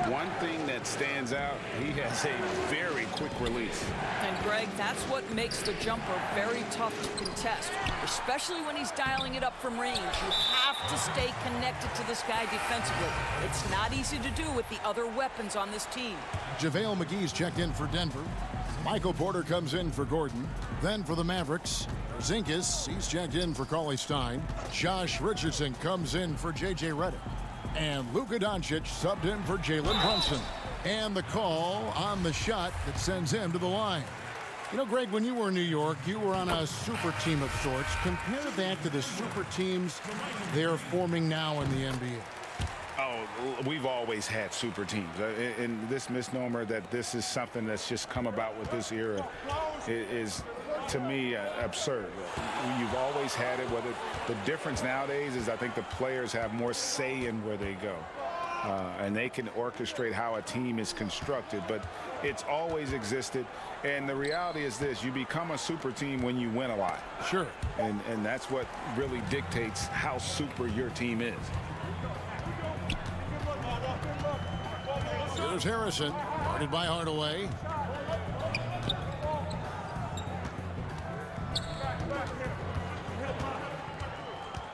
Speaker 3: one thing that stands out, he has a very quick release.
Speaker 9: And Greg, that's what makes the jumper very tough to contest, especially when he's dialing it up from range. You have to stay connected to this guy defensively. It's not easy to do with the other weapons on this team.
Speaker 1: JaVale McGee's checked in for Denver. Michael Porter comes in for Gordon. Then for the Mavericks, Porzingis, he's checked in for Cauley-Stein. Josh Richardson comes in for J.J. Redick. And Luka Doncic subbed in for Jalen Brunson. And the call on the shot that sends him to the line. You know, Greg, when you were in New York, you were on a super team of sorts. Compare that to the super teams they're forming now in the NBA.
Speaker 3: Oh, we've always had super teams. And this misnomer that this is something that's just come about with this era is, to me, absurd. You've always had it. Whether the difference nowadays is I think the players have more say in where they go. And they can orchestrate how a team is constructed. But it's always existed. And the reality is this. You become a super team when you win a lot.
Speaker 1: Sure.
Speaker 3: And that's what really dictates how super your team is.
Speaker 1: Here's Harrison, guarded by Hardaway.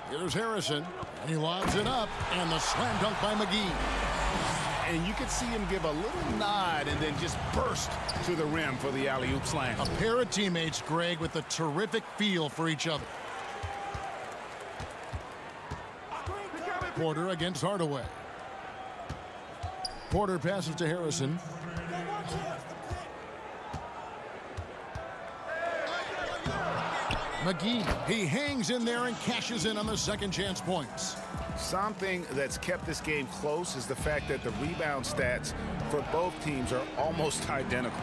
Speaker 1: Here's Harrison, and he lobs it up, and the slam dunk by McGee.
Speaker 3: and you could see him give a little nod and then just burst to the rim for the alley-oop slam.
Speaker 1: A pair of teammates, Greg, with a terrific feel for each other. Porter against Hardaway. Porter passes to Harrison. McGee, he hangs in there and cashes in on the second chance points.
Speaker 3: Something that's kept this game close is the fact that the rebound stats for both teams are almost identical.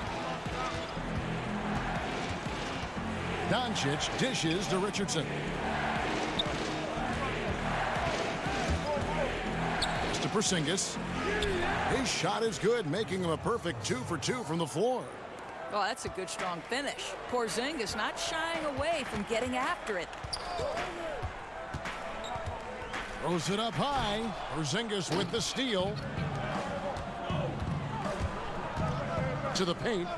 Speaker 1: Doncic dishes to Richardson. It's to Porzingis. His shot is good, making him a perfect 2 for 2 from the floor.
Speaker 9: Well, that's a good, strong finish. Porzingis not shying away from getting after it.
Speaker 1: Throws it up high. Porzingis with the steal. To the paint.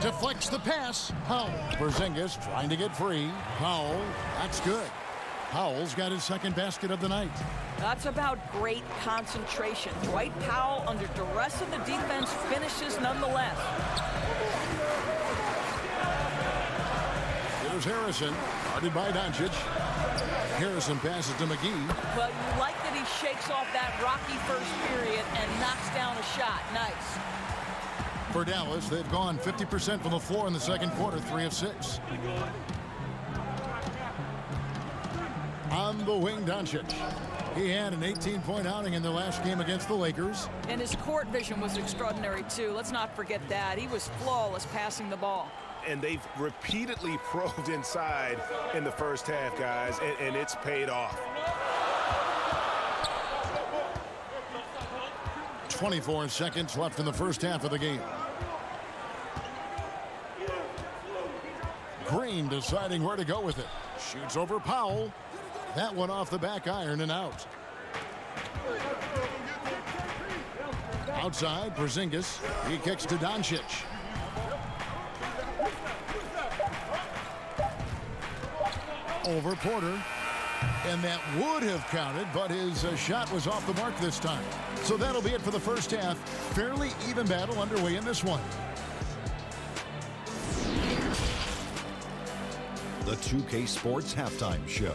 Speaker 1: Deflects the pass. Powell. Porzingis trying to get free. Powell. That's good. Powell's got his second basket of the night.
Speaker 9: That's about great concentration. Dwight Powell, under duress of the defense, finishes nonetheless.
Speaker 1: Here's Harrison, guarded by Doncic. Harrison passes to McGee.
Speaker 9: But you like that he shakes off that rocky first period and knocks down a shot. Nice.
Speaker 1: For Dallas, they've gone 50% from the floor in the second quarter, 3 of 6. On the wing, Doncic. He had an 18-point outing in their last game against the Lakers.
Speaker 9: And his court vision was extraordinary, too. Let's not forget that. He was flawless passing the ball.
Speaker 7: And they've repeatedly probed inside in the first half, guys, and it's paid off.
Speaker 1: 24 seconds left in the first half of the game. Green deciding where to go with it. Shoots over Powell. That one off the back iron and out. Outside, Porzingis. He kicks to Doncic. Over Porter. And that would have counted, but his shot was off the mark this time. So that'll be it for the first half. Fairly even battle underway in this one.
Speaker 5: The 2K Sports Halftime Show.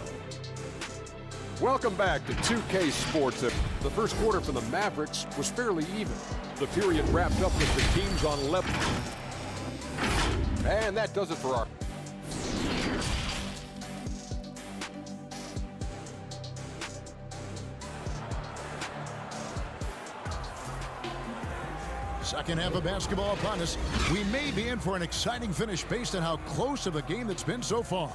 Speaker 6: Welcome back to 2K Sports. The first quarter for the Mavericks was fairly even. The period wrapped up with the teams on level. And that does it for our
Speaker 1: second half of basketball upon us. We may be in for an exciting finish based on how close of a game that's been so far.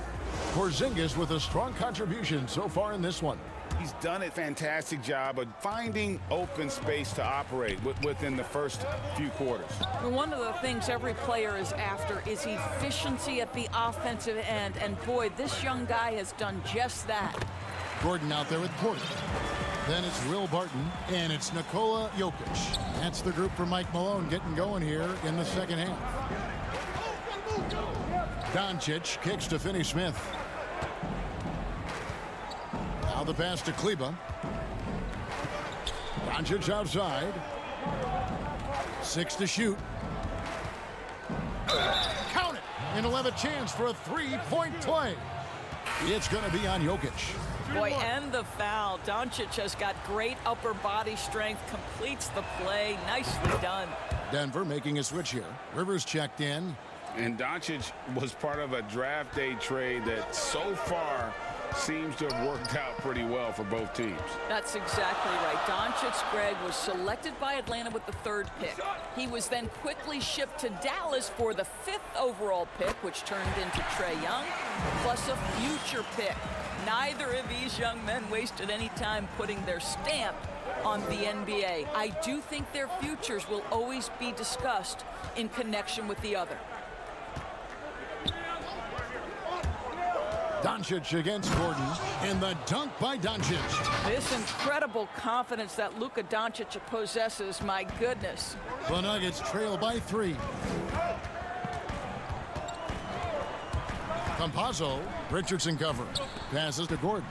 Speaker 1: Porzingis with a strong contribution so far in this one.
Speaker 3: He's done a fantastic job of finding open space to operate within the first few quarters.
Speaker 9: One of the things every player is after is efficiency at the offensive end. And boy, this young guy has done just that.
Speaker 1: Gordon out there with Porter. Then it's Will Barton, and it's Nikola Jokic. That's the group for Mike Malone getting going here in the second half. Doncic kicks to Finney-Smith. Now the pass to Kleber. Doncic outside. 6 to shoot. Count it! And he'll have a chance for a three-point play. It's going to be on Jokic.
Speaker 9: Boy, and the foul. Doncic has got great upper body strength, completes the play. Nicely done.
Speaker 1: Denver making a switch here. Rivers checked in.
Speaker 3: And Doncic was part of a draft day trade that so far seems to have worked out pretty well for both teams.
Speaker 9: That's exactly right. Doncic, Greg, was selected by Atlanta with the 3rd pick. He was then quickly shipped to Dallas for the 5th overall pick, which turned into Trae Young, plus a future pick. Neither of these young men wasted any time putting their stamp on the NBA. I do think their futures will always be discussed in connection with the other.
Speaker 1: Doncic against Gordon, and the dunk by Doncic.
Speaker 9: This incredible confidence that Luka Doncic possesses, my goodness.
Speaker 1: The Nuggets trail by 3. Campazzo, Richardson cover. Passes to Gordon.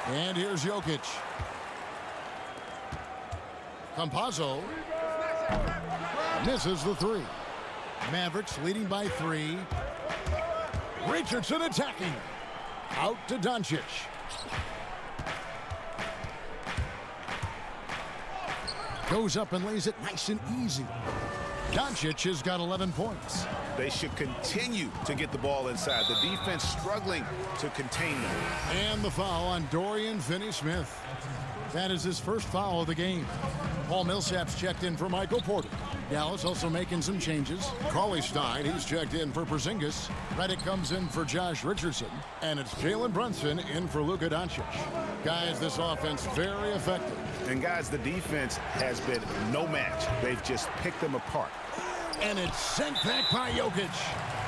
Speaker 1: And here's Jokic. Campazzo misses the three. Mavericks leading by 3. Richardson attacking. Out to Doncic. Goes up and lays it nice and easy. Doncic has got 11 points.
Speaker 3: They should continue to get the ball inside. The defense struggling to contain them.
Speaker 1: And the foul on Dorian Finney-Smith. That is his first foul of the game. Paul Millsap's checked in for Michael Porter. Dallas also making some changes. Cauley Stein, he's checked in for Porzingis. Redick comes in for Josh Richardson. And it's Jalen Brunson in for Luka Doncic. Guys, this offense very effective.
Speaker 3: And guys, the defense has been no match. They've just picked them apart.
Speaker 1: And it's sent back by Jokic.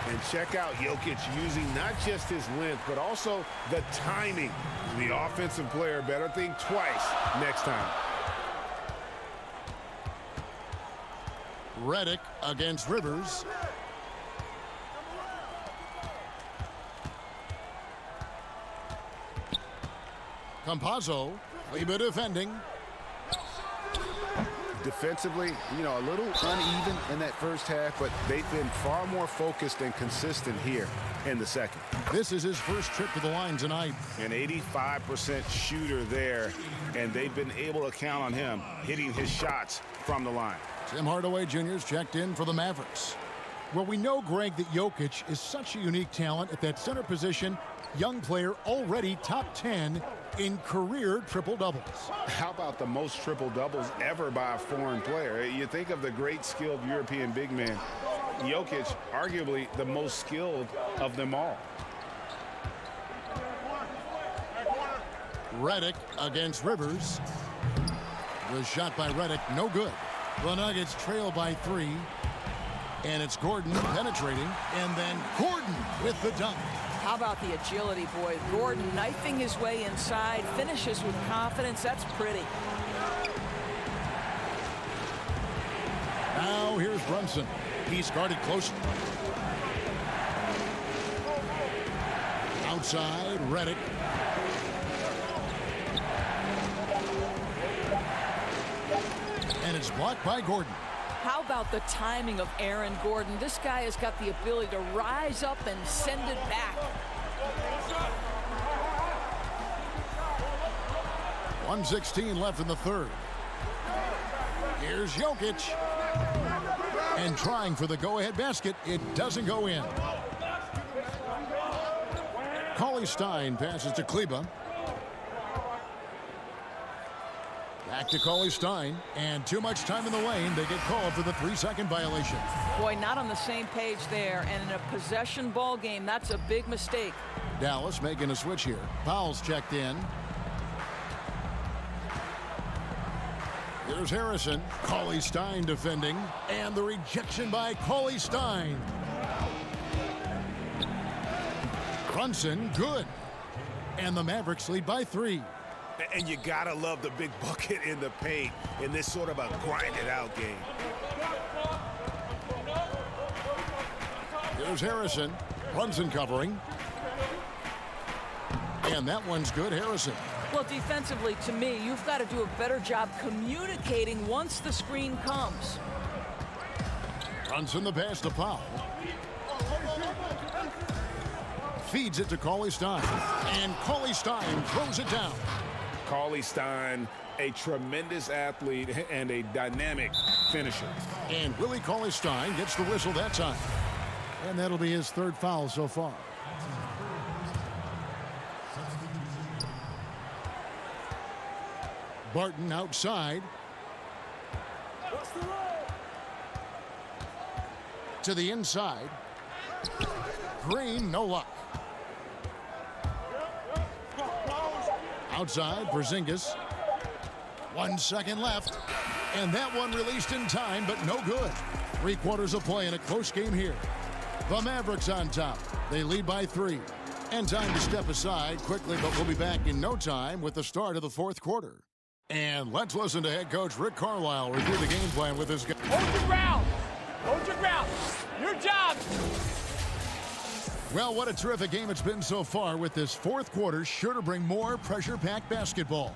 Speaker 3: And check out Jokic using not just his length, but also the timing. The offensive player better think twice next time.
Speaker 1: Redick against Rivers. Campazzo, Kleber defending.
Speaker 3: Defensively, you know, a little uneven in that first half, but they've been far more focused and consistent here in the second.
Speaker 1: This is his first trip to the line tonight.
Speaker 3: An 85% shooter there, and they've been able to count on him hitting his shots from the line.
Speaker 1: Tim Hardaway Jr.'s checked in for the Mavericks. Well, we know, Greg, that Jokic is such a unique talent at that center position. Young player, already top 10 in career triple-doubles.
Speaker 3: How about the most triple-doubles ever by a foreign player? You think of the great skilled European big man. Jokic, arguably the most skilled of them all.
Speaker 1: Redick against Rivers. The shot by Redick, no good. The Nuggets trail by 3. And it's Gordon penetrating. And then Gordon with the dunk.
Speaker 9: How about the agility, boy? Gordon knifing his way inside, finishes with confidence. That's pretty.
Speaker 1: Now here's Brunson. He's guarded closely. Outside, Redick. And it's blocked by Gordon.
Speaker 9: How about the timing of Aaron Gordon? This guy has got the ability to rise up and send it back.
Speaker 1: 1:16 left in the third. Here's Jokic. And trying for the go-ahead basket. It doesn't go in. Cauley Stein passes to Kleber. Back to Cauley Stein, and too much time in the lane. They get called for the 3-second violation.
Speaker 9: Boy, not on the same page there, and in a possession ball game, that's a big mistake.
Speaker 1: Dallas making a switch here. Fouls checked in. Here's Harrison. Cauley Stein defending, and the rejection by Cauley Stein. Brunson, good. And the Mavericks lead by 3.
Speaker 3: And you gotta love the big bucket in the paint in this sort of a grinded-out game.
Speaker 1: Here's Harrison. Brunson covering. And that one's good, Harrison.
Speaker 9: Well, defensively, to me, you've got to do a better job communicating once the screen comes.
Speaker 1: Brunson the pass to Powell. Feeds it to Cauley Stein. And Cauley Stein throws it down.
Speaker 3: Cauley Stein, a tremendous athlete and a dynamic finisher.
Speaker 1: And Willie Cauley Stein gets the whistle that time. And that'll be his third foul so far. Barton outside. To the inside. Green, no luck. Outside, Porzingis. 1 second left. And that one released in time, but no good. 3/4 of play in a close game here. The Mavericks on top. They lead by 3. And time to step aside quickly, but we'll be back in no time with the start of the 4th quarter. And let's listen to head coach Rick Carlisle review the game plan with his guys.
Speaker 11: Hold your ground. Hold your ground. Your job.
Speaker 1: Well, what a terrific game it's been so far, with this 4th quarter sure to bring more pressure-packed basketball.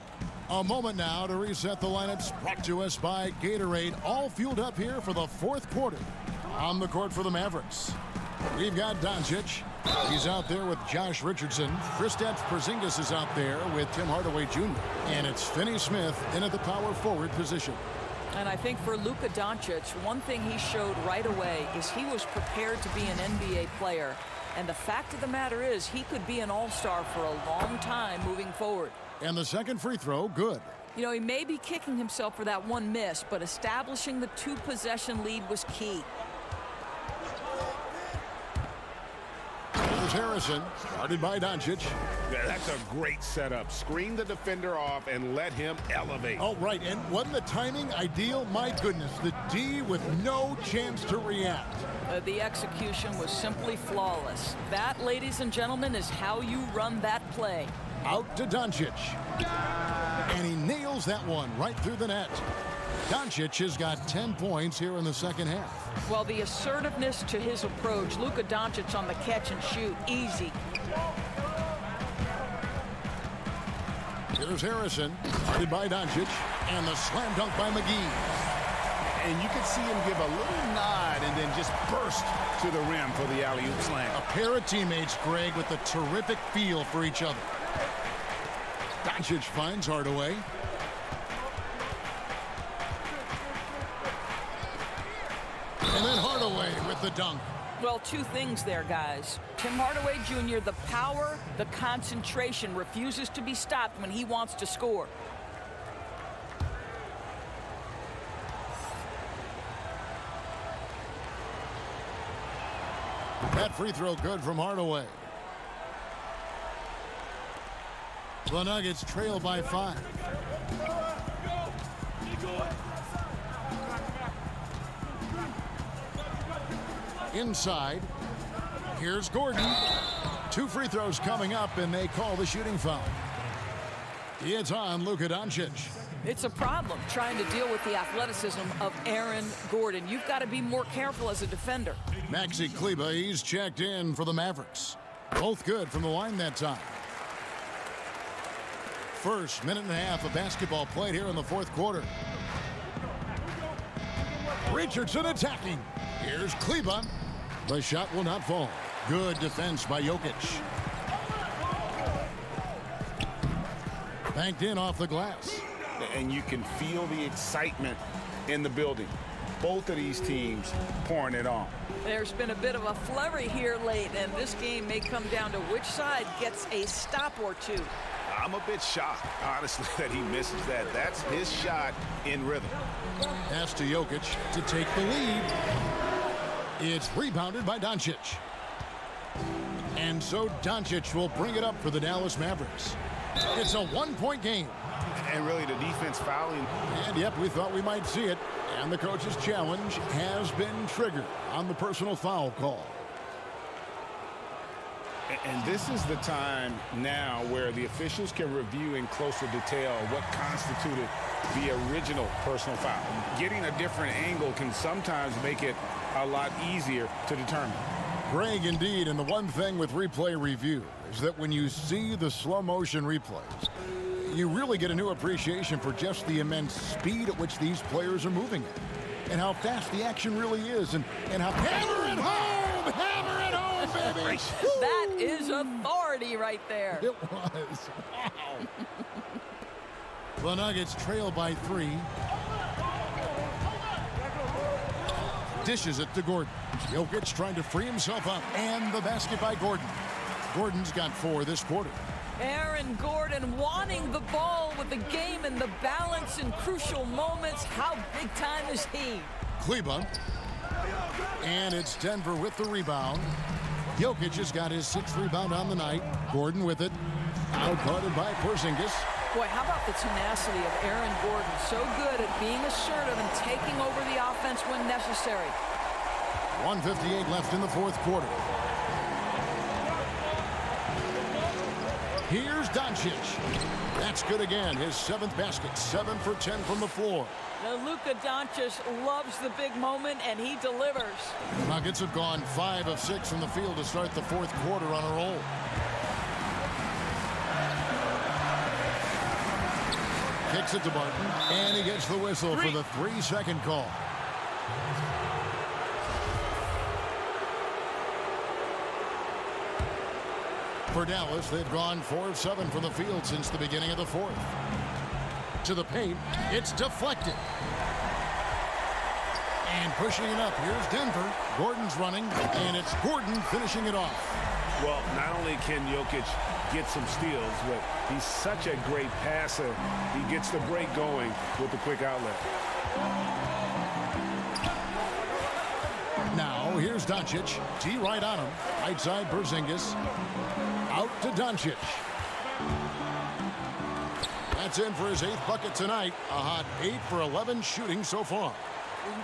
Speaker 1: A moment now to reset the lineups, brought to us by Gatorade, all fueled up here for the fourth quarter. On the court for the Mavericks, we've got Doncic. He's out there with Josh Richardson. Kristaps Porzingis is out there with Tim Hardaway Jr. And it's Finney-Smith in at the power forward position.
Speaker 9: And I think for Luka Doncic, one thing he showed right away is he was prepared to be an NBA player. And the fact of the matter is he could be an all-star for a long time moving forward.
Speaker 1: And the second free throw, good.
Speaker 9: You know, he may be kicking himself for that one miss, but establishing the two-possession lead was key.
Speaker 1: Here's Harrison, guarded by Doncic.
Speaker 7: Yeah, that's a great setup. Screen the defender off and let him elevate.
Speaker 1: Oh, right, and wasn't the timing ideal? My goodness, the D with no chance to react.
Speaker 9: The execution was simply flawless. That, ladies and gentlemen, is how you run that play.
Speaker 1: Out to Doncic. And he nails that one right through the net. Doncic has got 10 points here in the second half.
Speaker 9: Well, the assertiveness to his approach, Luka Doncic on the catch and shoot, easy.
Speaker 1: Here's Harrison, guarded by Doncic, and the slam dunk by McGee.
Speaker 3: And you can see him give a little nod and then just burst to the rim for the alley-oop slam.
Speaker 1: A pair of teammates, Greg, with a terrific feel for each other. Doncic finds Hardaway. And then Hardaway with the dunk.
Speaker 9: Well, two things there, guys. Tim Hardaway Jr., the power, the concentration, refuses to be stopped when he wants to score.
Speaker 1: That free throw good from Hardaway. The Nuggets trail by 5. Inside, here's Gordon. 2 free throws coming up, and they call the shooting foul. It's on Luka Doncic.
Speaker 9: It's a problem trying to deal with the athleticism of Aaron Gordon. You've got to be more careful as a defender.
Speaker 1: Maxi Kleber, he's checked in for the Mavericks. Both good from the line that time. First minute and a half of basketball played here in the fourth quarter. Richardson attacking. Here's Kleber. The shot will not fall. Good defense by Jokic. Banked in off the glass.
Speaker 3: And you can feel the excitement in the building. Both of these teams pouring it on.
Speaker 9: There's been a bit of a flurry here late, and this game may come down to which side gets a stop or two.
Speaker 3: I'm a bit shocked, honestly, that he misses that. That's his shot in rhythm.
Speaker 1: Pass to Jokic to take the lead. It's rebounded by Doncic. And so Doncic will bring it up for the Dallas Mavericks. It's a 1-point game.
Speaker 3: And really the defense fouling.
Speaker 1: And yep, we thought we might see it. And the coach's challenge has been triggered on the personal foul call.
Speaker 3: And this is the time now where the officials can review in closer detail what constituted the original personal foul. Getting a different angle can sometimes make it a lot easier to determine.
Speaker 1: Greg, indeed, and the one thing with replay review is that when you see the slow motion replays, you really get a new appreciation for just the immense speed at which these players are moving at, and how fast the action really is, and how hammer it home! Hammer it home, baby!
Speaker 9: That is authority right there.
Speaker 1: It was. Wow. The Nuggets trail by 3. Dishes it to Gordon. Jokic trying to free himself up, and the basket by Gordon. Gordon's got 4 this quarter.
Speaker 9: Aaron Gordon wanting the ball with the game and the balance in crucial moments. How big time is he?
Speaker 1: Kleber. And it's Denver with the rebound. Jokic has got his 6th rebound on the night. Gordon with it. Outguarded by Porzingis.
Speaker 9: Boy, how about the tenacity of Aaron Gordon? So good at being assertive and taking over the offense when necessary.
Speaker 1: 1:58 left in the fourth quarter. Here's Doncic. That's good again. His 7th basket. 7 for 10 from the floor.
Speaker 9: Now, Luka Doncic loves the big moment, and he delivers.
Speaker 1: Nuggets have gone 5 of 6 from the field to start the fourth quarter on a roll. Kicks it to Barton, and he gets the whistle for the 3-second call. For Dallas, they've gone 4 of 7 from the field since the beginning of the fourth. To the paint, it's deflected. And pushing it up, here's Denver. Gordon's running, and it's Gordon finishing it off.
Speaker 7: Well, not only can Jokic get some steals, but he's such a great passer. He gets the break going with the quick outlet.
Speaker 1: Now, here's Doncic. T right on him. Right side, Porzingis. Out to Doncic. That's in for his 8th bucket tonight. A hot 8 for 11 shooting so far.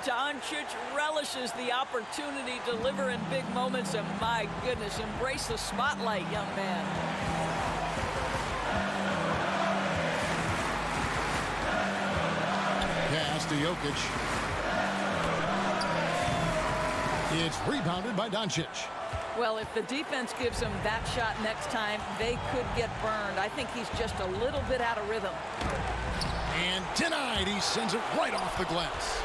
Speaker 9: Doncic relishes the opportunity to deliver in big moments, and my goodness, embrace the spotlight, young man.
Speaker 1: Pass to Jokic. It's rebounded by Doncic.
Speaker 9: Well, if the defense gives him that shot next time, they could get burned. I think he's just a little bit out of rhythm.
Speaker 1: And denied. He sends it right off the glass.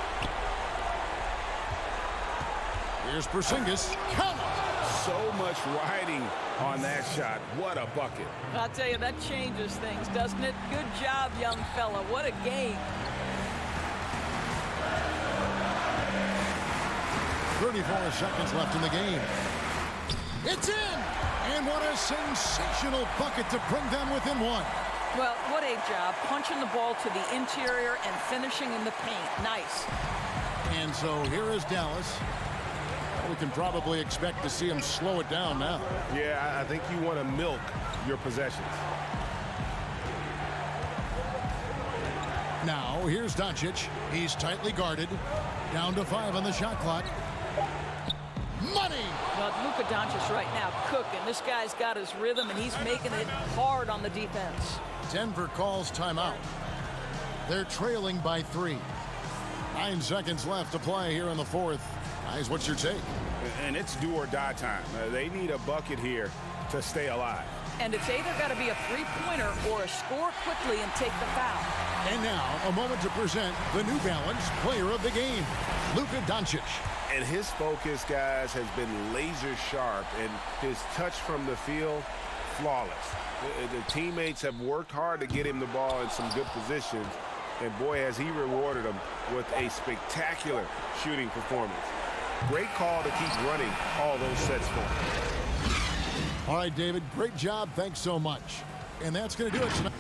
Speaker 1: Here's Porzingis. Count it.
Speaker 7: So much riding on that shot. What a bucket.
Speaker 9: I'll tell you, that changes things, doesn't it? Good job, young fella. What a game.
Speaker 1: 34 seconds left in the game. It's in! And what a sensational bucket to bring them within one.
Speaker 9: Well, what a job. Punching the ball to the interior and finishing in the paint. Nice.
Speaker 1: And so here is Dallas. We can probably expect to see him slow it down now.
Speaker 7: Yeah, I think you want to milk your possessions.
Speaker 1: Now, here's Doncic. He's tightly guarded. Down to 5 on the shot clock. Money!
Speaker 9: Well, Luka Doncic right now cooking. This guy's got his rhythm, and he's making it hard on the defense.
Speaker 1: Denver calls timeout. They're trailing by 3. 9 seconds left to play here in the fourth. Guys, what's your take?
Speaker 7: And it's do or die time. They need a bucket here to stay alive.
Speaker 9: And it's either got to be a three-pointer or a score quickly and take the foul.
Speaker 1: And now, a moment to present the New Balance Player of the Game, Luka Doncic.
Speaker 7: And his focus, guys, has been laser sharp, and his touch from the field, flawless. The teammates have worked hard to get him the ball in some good positions, and boy, has he rewarded them with a spectacular shooting performance. Great call to keep running all those sets for him.
Speaker 1: All right, David, great job. Thanks so much. And that's going to do it tonight.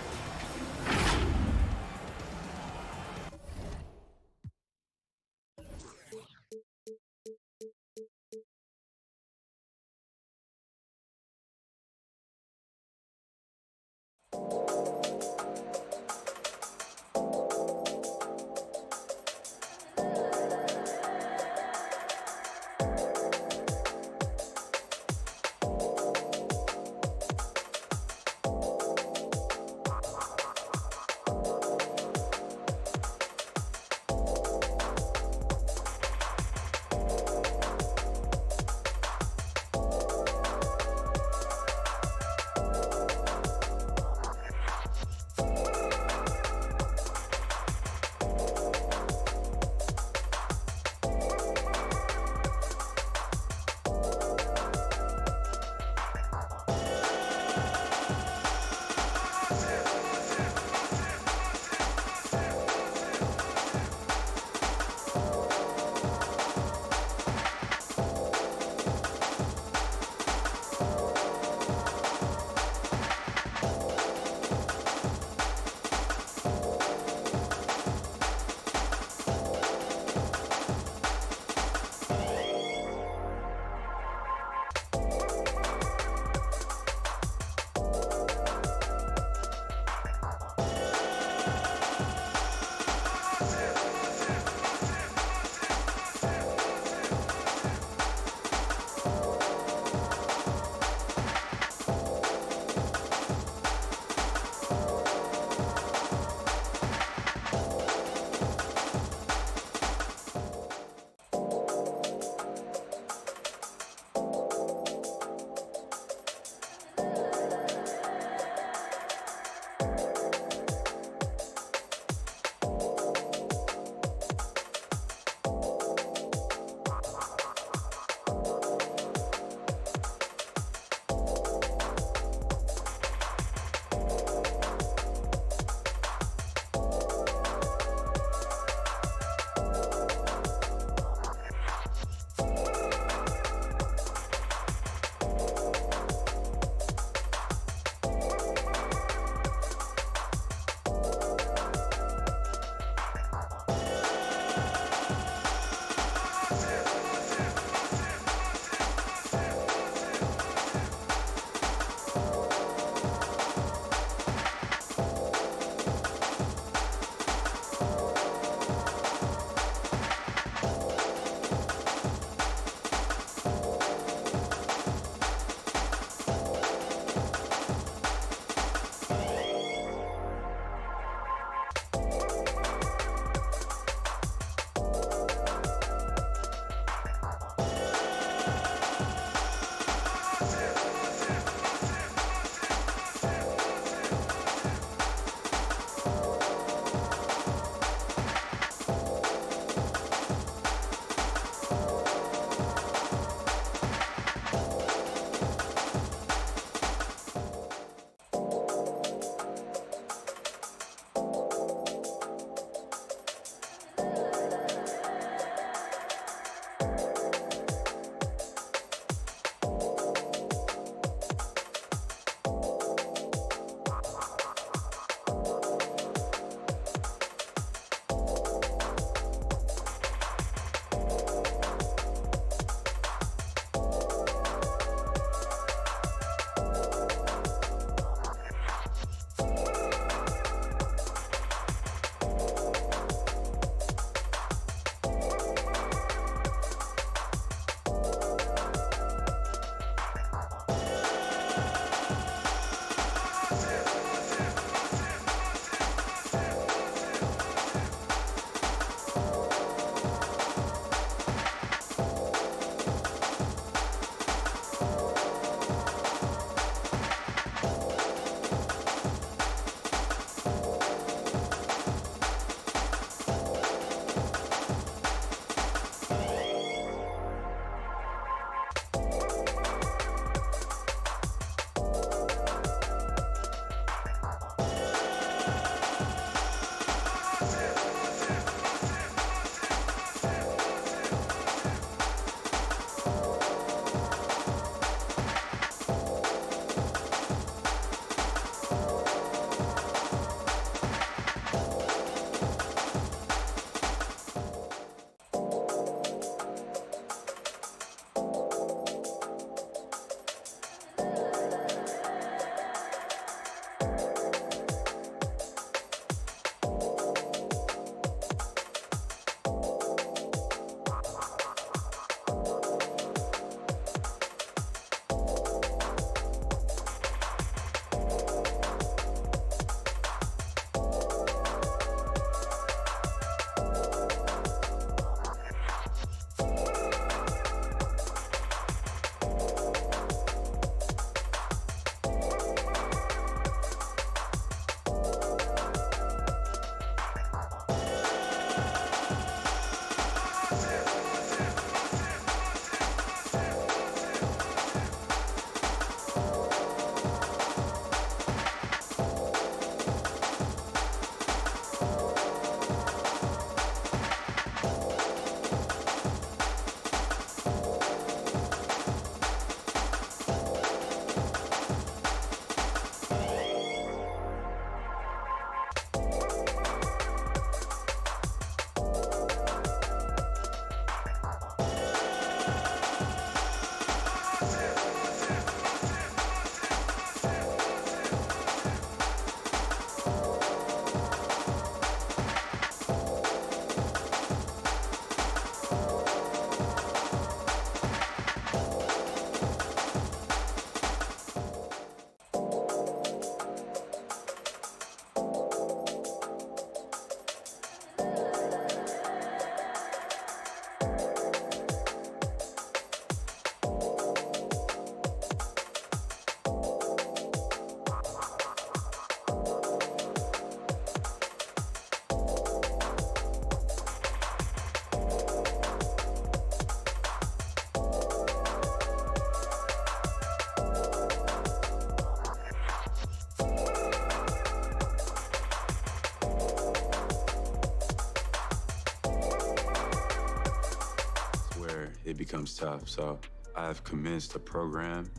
Speaker 8: it becomes tough. So I have commenced a program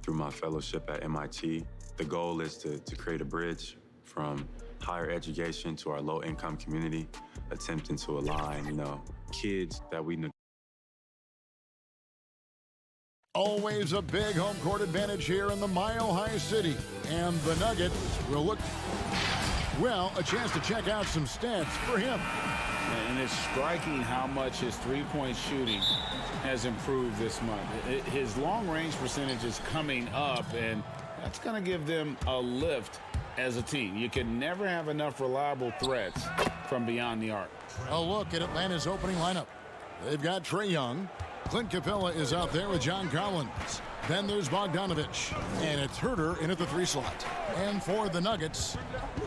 Speaker 8: through my fellowship at MIT. The goal is to create a bridge from higher education to our low-income community, attempting to align, kids that we know.
Speaker 1: Always a big home court advantage here in the Mile High City. And the Nuggets will look, well, a chance to check out some stats for him.
Speaker 3: And it's striking how much his three-point shooting has improved this month. His long-range percentage is coming up, and that's going to give them a lift as a team. You can never have enough reliable threats from beyond the arc.
Speaker 1: A look at Atlanta's opening lineup. They've got Trae Young. Clint Capella is out there with John Collins. Then there's Bogdanovich. And it's Herter in at the 3 slot. And for the Nuggets,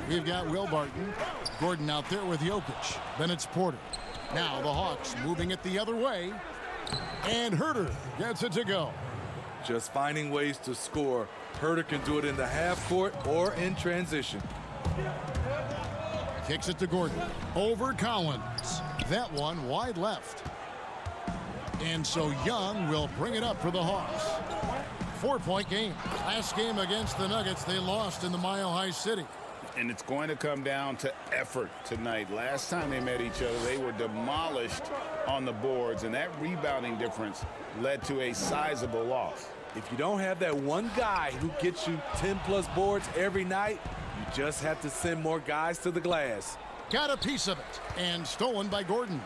Speaker 1: we've got Will Barton. Gordon out there with Jokic. Then it's Porter. Now the Hawks moving it the other way. And Herter gets it to go.
Speaker 12: Just finding ways to score. Herter can do it in the half court or in transition.
Speaker 1: Kicks it to Gordon. Over Collins. That one wide left. And so Young will bring it up for the Hawks. 4-point game. Last game against the Nuggets, they lost in the Mile High City.
Speaker 3: And it's going to come down to effort tonight. Last time they met each other, they were demolished on the boards, and that rebounding difference led to a sizable loss.
Speaker 12: If you don't have that one guy who gets you 10-plus boards every night, you just have to send more guys to the glass.
Speaker 1: Got a piece of it, and stolen by Gordon.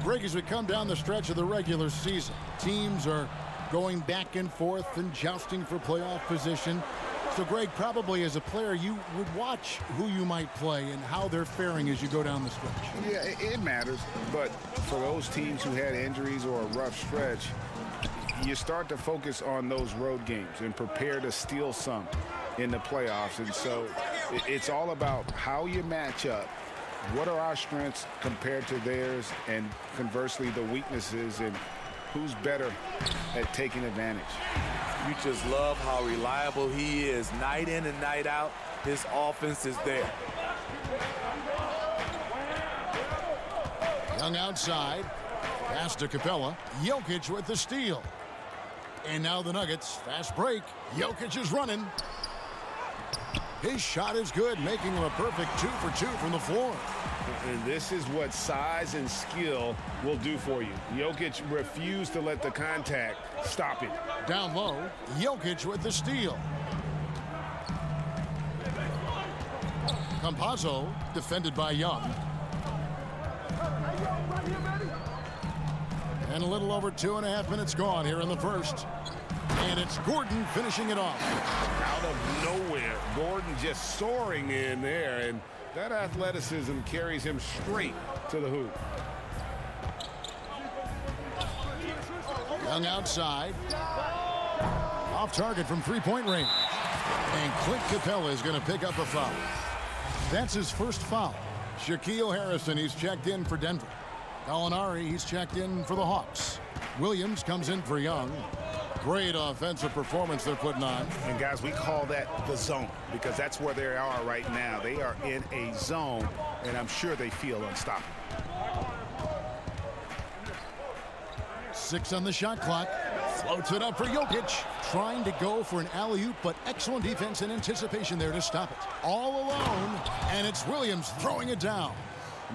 Speaker 1: Greg, as we come down the stretch of the regular season, teams are going back and forth and jousting for playoff position. So, Greg, probably as a player, you would watch who you might play and how they're faring as you go down the stretch.
Speaker 3: Yeah, it matters. But for those teams who had injuries or a rough stretch, you start to focus on those road games and prepare to steal some in the playoffs. And so it's all about how you match up. What are our strengths compared to theirs, and conversely the weaknesses, and who's better at taking advantage?
Speaker 12: You just love how reliable he is. Night in and night out, his offense is there.
Speaker 1: Young outside. Pass to Capella. Jokic with the steal. And now the Nuggets. Fast break. Jokic is running. His shot is good, making him a perfect 2 for 2 from the floor.
Speaker 3: And this is what size and skill will do for you. Jokic refused to let the contact stop it.
Speaker 1: Down low, Jokic with the steal. Campazzo defended by Young. And a little over 2.5 minutes gone here in the first. And it's Gordon finishing it off.
Speaker 3: Out of nowhere, Gordon just soaring in there, and that athleticism carries him straight to the hoop.
Speaker 1: Young outside. Off target from 3-point range. And Clint Capella is going to pick up a foul. That's his first foul. Shaquille Harrison, he's checked in for Denver. Gallinari, he's checked in for the Hawks. Williams comes in for Young. Great offensive performance they're putting on.
Speaker 3: And guys, we call that the zone because that's where they are right now. They are in a zone, and I'm sure they feel unstoppable.
Speaker 1: 6 on the shot clock. Floats it up for Jokic. Trying to go for an alley-oop, but excellent defense and anticipation there to stop it. All alone, and it's Williams throwing it down.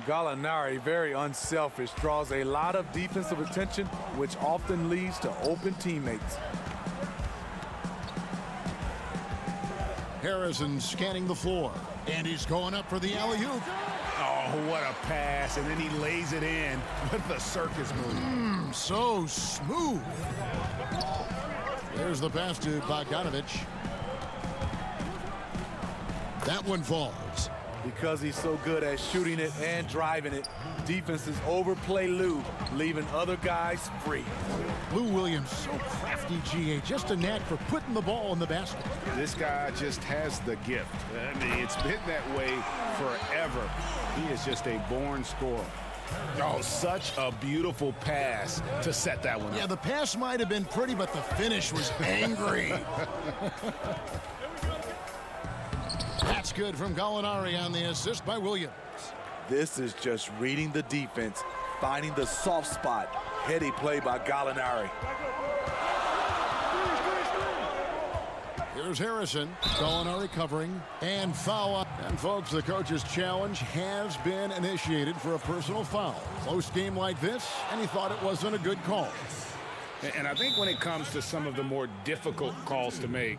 Speaker 12: Gallinari, very unselfish, draws a lot of defensive attention, which often leads to open teammates.
Speaker 1: Harrison scanning the floor, and he's going up for the alley-oop.
Speaker 3: Oh, what a pass, and then he lays it in with the circus move.
Speaker 1: So smooth. There's the pass to Bogdanovich. That one falls.
Speaker 12: Because he's so good at shooting it and driving it, defenses overplay Lou, leaving other guys free.
Speaker 1: Lou Williams, so crafty, GA. Just a knack for putting the ball in the basket.
Speaker 3: This guy just has the gift. I mean, it's been that way forever. He is just a born scorer. Oh, such a beautiful pass to set that one up.
Speaker 1: Yeah, the pass might have been pretty, but the finish was angry. That's good from Gallinari on the assist by Williams.
Speaker 12: This is just reading the defense, finding the soft spot. Heady play by Gallinari.
Speaker 1: Here's Harrison. Gallinari covering and foul. And folks, the coach's challenge has been initiated for a personal foul. Close game like this, and he thought it wasn't a good call.
Speaker 3: And I think when it comes to some of the more difficult calls to make,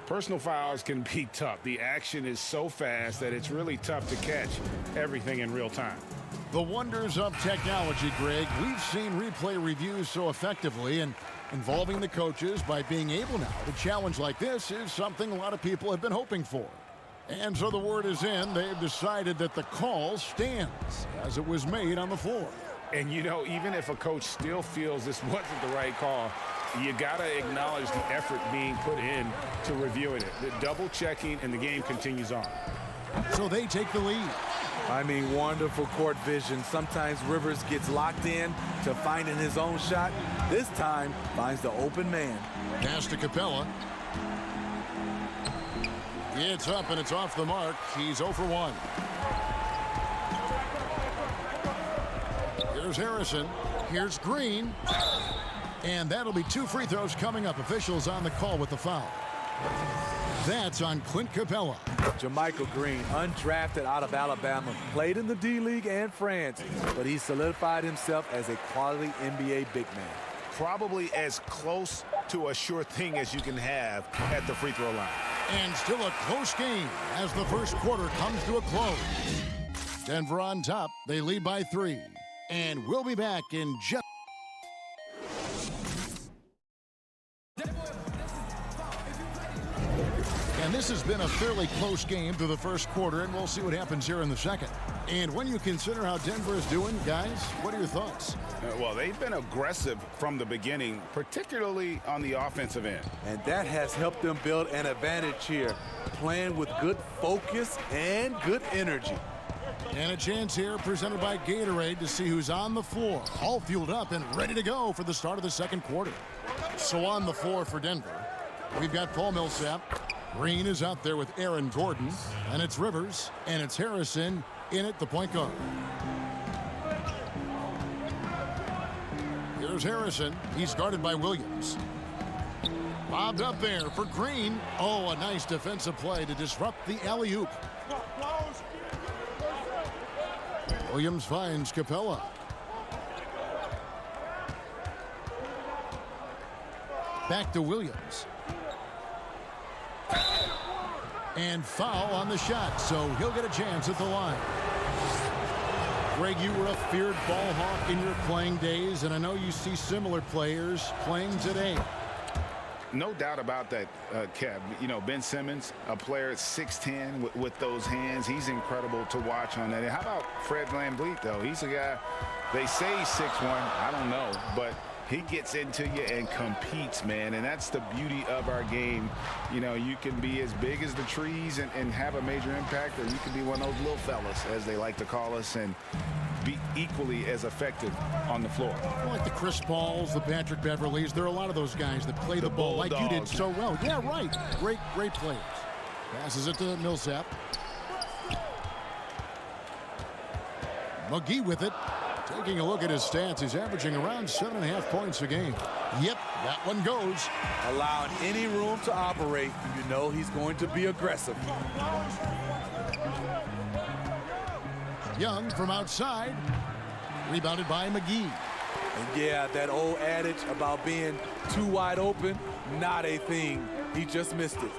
Speaker 3: personal fouls can be tough. The action is so fast that it's really tough to catch everything in real time.
Speaker 1: The wonders of technology, Greg. We've seen replay reviews so effectively, and involving the coaches by being able now to challenge like this is something a lot of people have been hoping for. And so the word is in. They've decided that the call stands as it was made on the floor.
Speaker 3: And, you know, even if a coach still feels this wasn't the right call, you got to acknowledge the effort being put in to reviewing it. The double checking, and the game continues on.
Speaker 1: So they take the lead.
Speaker 12: I mean, wonderful court vision. Sometimes Rivers gets locked in to finding his own shot. This time, finds the open man.
Speaker 1: Pass to Capella. It's up, and it's off the mark. He's 0 for 1. Here's Harrison. Here's Green. And that'll be 2 free throws coming up. Officials on the call with the foul. That's on Clint Capella.
Speaker 12: Jermichael Green, undrafted out of Alabama, played in the D-League and France, but he solidified himself as a quality NBA big man.
Speaker 3: Probably as close to a sure thing as you can have at the free throw line.
Speaker 1: And still a close game as the first quarter comes to a close. Denver on top. They lead by 3. And we'll be back in just... And this has been a fairly close game through the first quarter, and we'll see what happens here in the second. And when you consider how Denver is doing, guys, what are your thoughts?
Speaker 3: Well, they've been aggressive from the beginning, particularly on the offensive end.
Speaker 12: And that has helped them build an advantage here, playing with good focus and good energy.
Speaker 1: And a chance here presented by Gatorade to see who's on the floor, all fueled up and ready to go for the start of the second quarter. So on the floor for Denver, we've got Paul Millsap. Green is out there with Aaron Gordon, and it's Rivers, and it's Harrison in at the point guard. Here's Harrison. He's guarded by Williams. Bobbed up there for Green. Oh, a nice defensive play to disrupt the alley-oop. Williams finds Capella. Back to Williams. And foul on the shot, so he'll get a chance at the line. Greg, you were a feared ball hawk in your playing days, and I know you see similar players playing today.
Speaker 3: No doubt about that, Kev. You know, Ben Simmons, a player at 6'10" with those hands. He's incredible to watch on that. And how about Fred VanVleet, though? He's a guy, they say he's 6'1". I don't know, but he gets into you and competes, man, and that's the beauty of our game. You know, you can be as big as the trees and have a major impact, or you can be one of those little fellas, as they like to call us, and be equally as effective on the floor.
Speaker 1: Like the Chris Pauls, the Patrick Beverleys, there are a lot of those guys that play the ball like you did so well. Yeah, right. Great players. Passes it to Millsap. McGee with it. Taking a look at his stats, he's averaging around 7.5 points a game. Yep, that one goes.
Speaker 12: Allowing any room to operate, you know he's going to be aggressive.
Speaker 1: Young from outside. Rebounded by McGee.
Speaker 12: And yeah, that old adage about being too wide open, not a thing. He just missed it.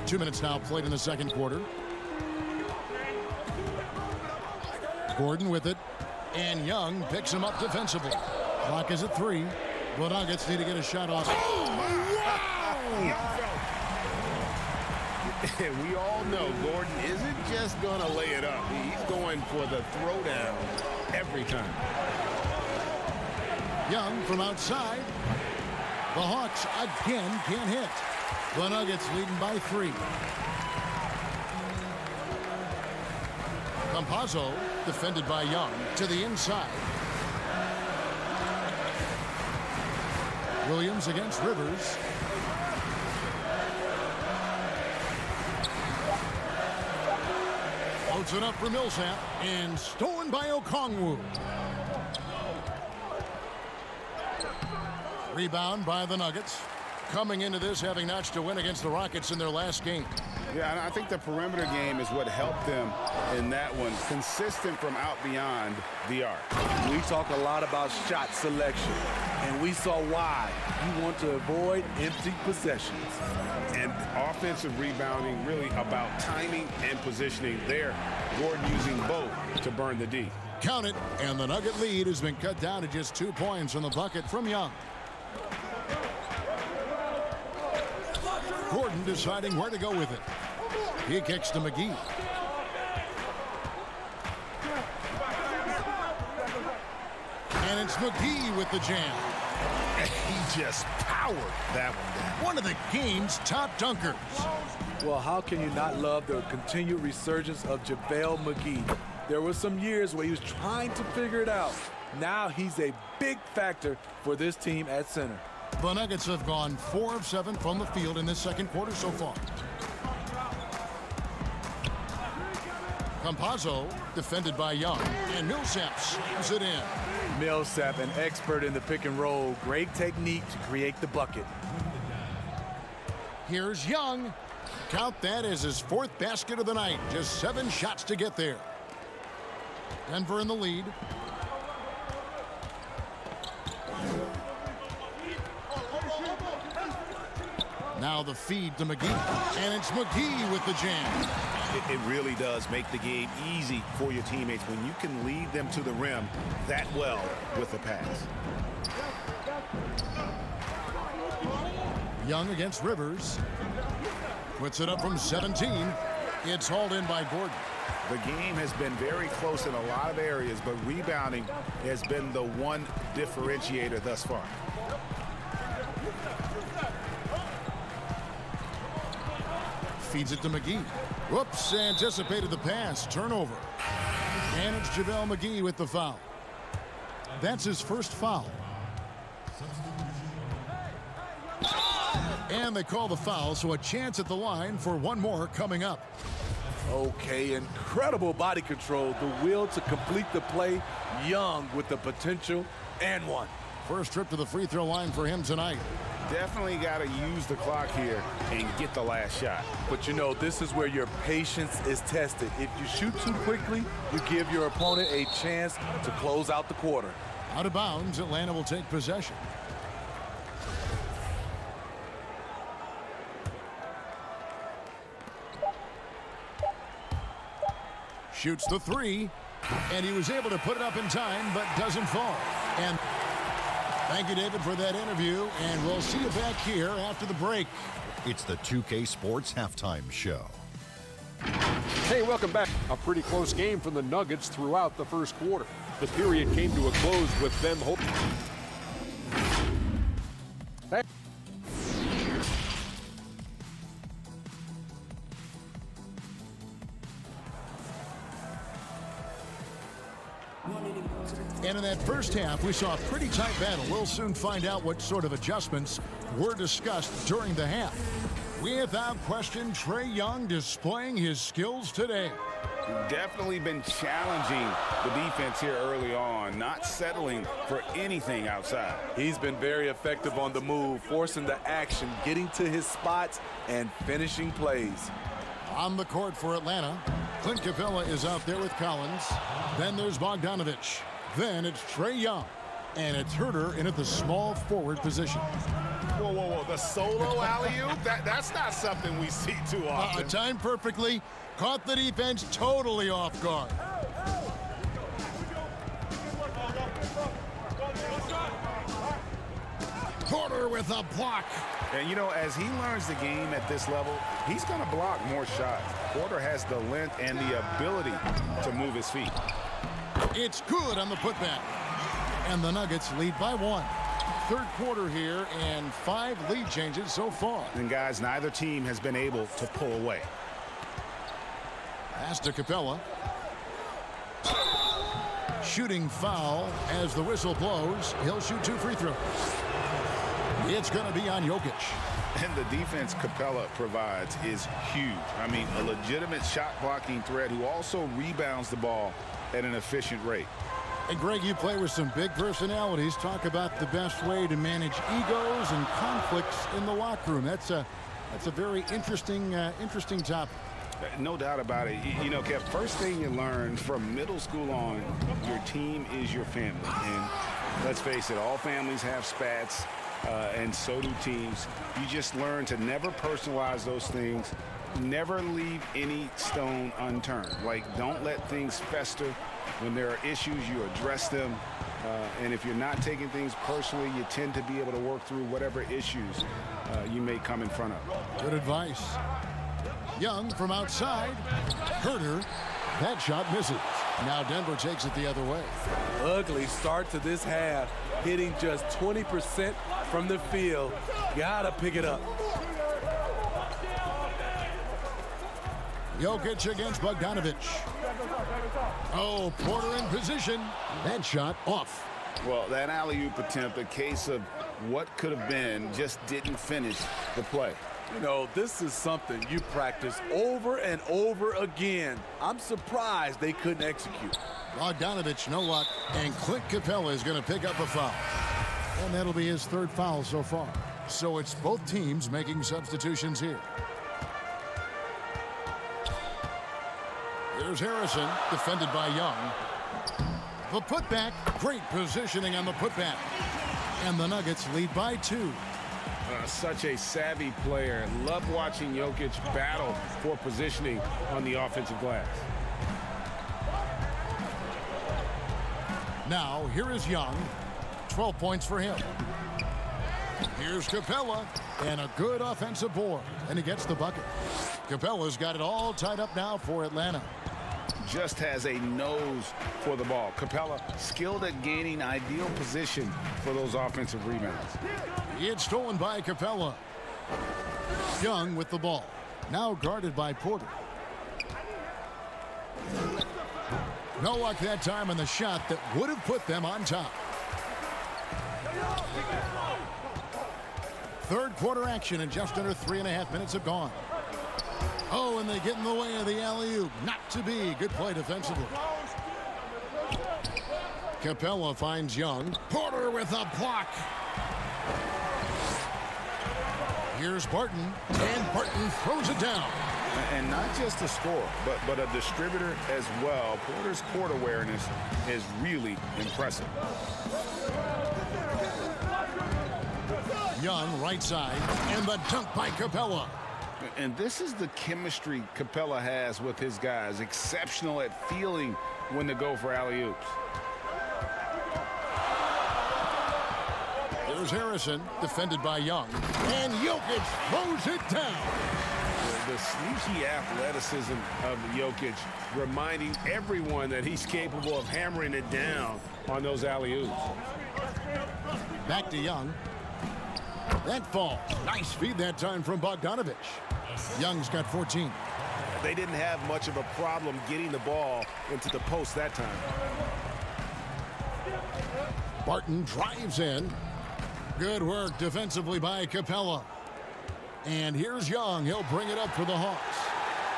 Speaker 1: 2 minutes now played in the second quarter. Gordon with it, and Young picks him up defensively. Clock is at 3. The Nuggets need to get a shot off.
Speaker 3: We all know Gordon isn't just going to lay it up. He's going for the throwdown every time.
Speaker 1: Young from outside. The Hawks again can't hit. The Nuggets leading by 3. Campazzo defended by Young to the inside. Williams against Rivers. Puts it up for Millsap and stolen by Okongwu. Rebound by the Nuggets. Coming into this having notched a win against the Rockets in their last game.
Speaker 3: Yeah, and I think the perimeter game is what helped them in that one. Consistent from out beyond the arc.
Speaker 12: We talk a lot about shot selection, and we saw why. You want to avoid empty possessions.
Speaker 3: And offensive rebounding really about timing and positioning there. Gordon using both to burn the D.
Speaker 1: Count it, and the Nugget lead has been cut down to just 2 points on the bucket from Young. Gordon deciding where to go with it. He kicks to McGee. And it's McGee with the jam.
Speaker 3: He just powered that one down.
Speaker 1: One of the game's top dunkers.
Speaker 12: Well, how can you not love the continued resurgence of JaVale McGee? There were some years where he was trying to figure it out. Now he's a big factor for this team at center.
Speaker 1: The Nuggets have gone 4 of 7 from the field in this second quarter so far. Campazzo defended by Young, and Millsap slams it in.
Speaker 12: Millsap, an expert in the pick and roll. Great technique to create the bucket.
Speaker 1: Here's Young. Count that as his 4th basket of the night. Just 7 shots to get there. Denver in the lead. Now the feed to McGee, and it's McGee with the jam.
Speaker 3: It really does make the game easy for your teammates when you can lead them to the rim that well with the pass.
Speaker 1: Young against Rivers. Puts it up from 17. It's hauled in by Gordon.
Speaker 3: The game has been very close in a lot of areas, but rebounding has been the one differentiator thus far.
Speaker 1: Feeds it to McGee. Whoops, anticipated the pass. Turnover. And it's JaVale McGee with the foul. That's his first foul. And they call the foul, so a chance at the line for one more coming up.
Speaker 12: Okay, incredible body control. The will to complete the play. Young with the potential and one.
Speaker 1: First trip to the free throw line for him tonight.
Speaker 3: Definitely got to use the clock here and get the last shot.
Speaker 12: But you know, this is where your patience is tested. If you shoot too quickly, you give your opponent a chance to close out the quarter.
Speaker 1: Out of bounds, Atlanta will take possession. Shoots the 3, and he was able to put it up in time, but doesn't fall. And thank you, David, for that interview, and we'll see you back here after the break.
Speaker 5: It's the 2K Sports Halftime Show.
Speaker 6: Hey, welcome back. A pretty close game from the Nuggets throughout the first quarter. The period came to a close with them hoping.
Speaker 1: And in that first half, we saw a pretty tight battle. We'll soon find out what sort of adjustments were discussed during the half. Without question, Trae Young displaying his skills today.
Speaker 3: Definitely been challenging the defense here early on, not settling for anything outside.
Speaker 12: He's been very effective on the move, forcing the action, getting to his spots, and finishing plays.
Speaker 1: On the court for Atlanta, Clint Capella is out there with Collins. Then there's Bogdanovich. Then it's Trae Young. And it's Herter in at the small forward position.
Speaker 3: Whoa, whoa, whoa. The solo alley-oop? That's not something we see too often.
Speaker 1: Timed perfectly. Caught the defense totally off guard. Porter with a block.
Speaker 3: And, you know, as he learns the game at this level, he's going to block more shots. Porter has the length and the ability to move his feet.
Speaker 1: It's good on the putback. And the Nuggets lead by 1. Third quarter here and 5 lead changes so far.
Speaker 3: And, guys, neither team has been able to pull away.
Speaker 1: Pass to Capella. Shooting foul as the whistle blows. He'll shoot 2 free throws. It's going to be on Jokic.
Speaker 3: And the defense Capella provides is huge. I mean, a legitimate shot blocking threat who also rebounds the ball at an efficient rate.
Speaker 1: And Greg, you play with some big personalities. Talk about the best way to manage egos and conflicts in the locker room. That's a very interesting topic.
Speaker 3: No doubt about it. You know, Kev, first thing you learn from middle school on, your team is your family. And let's face it, all families have spats, and so do teams. You just learn to never personalize those things. Never leave any stone unturned. Like, don't let things fester. When there are issues, you address them. And if you're not taking things personally, you tend to be able to work through whatever issues you may come in front of.
Speaker 1: Good advice. Young from outside. Herter. That shot misses. Now Denver takes it the other way.
Speaker 12: Ugly start to this half. Hitting just 20% from the field. Gotta pick it up.
Speaker 1: Jokic against Bogdanovic. Oh, Porter in position. That shot off.
Speaker 3: Well, that alley-oop attempt, a case of what could have been, just didn't finish the play.
Speaker 12: You know, this is something you practice over and over again. I'm surprised they couldn't execute.
Speaker 1: Bogdanovic, no luck, and Clint Capella is going to pick up a foul. And that'll be his third foul so far. So it's both teams making substitutions here. Here's Harrison, defended by Young. The putback, great positioning on the putback. And the Nuggets lead by 2.
Speaker 7: Such a savvy player. Love watching Jokic battle for positioning on the offensive glass.
Speaker 1: Now, here is Young. 12 points for him. Here's Capella, and a good offensive board, and he gets the bucket. Capella's got it all tied up now for Atlanta.
Speaker 3: Just has a nose for the ball. Capella skilled at gaining ideal position for those offensive rebounds.
Speaker 1: It's stolen by Capella. Young with the ball. Now guarded by Porter. No luck that time on the shot that would have put them on top. Third quarter action, and just under 3.5 minutes have gone. Oh, and they get in the way of the alley-oop. Not to be. Good play defensively. Capella finds Young. Porter with a block. Here's Barton, and Barton throws it down.
Speaker 3: And not just a scorer, but a distributor as well. Porter's court awareness is really impressive.
Speaker 1: Young, right side, and the dunk by Capella.
Speaker 3: And this is the chemistry Capella has with his guys. Exceptional at feeling when to go for alley-oops.
Speaker 1: There's Harrison, defended by Young. And Jokic throws it down.
Speaker 7: The sneaky athleticism of Jokic, reminding everyone that he's capable of hammering it down on those alley-oops.
Speaker 1: Back to Young. That falls. Nice feed that time from Bogdanovic. Young's got 14.
Speaker 7: They didn't have much of a problem getting the ball into the post that time.
Speaker 1: Barton drives in. Good work defensively by Capella. And here's Young. He'll bring it up for the Hawks.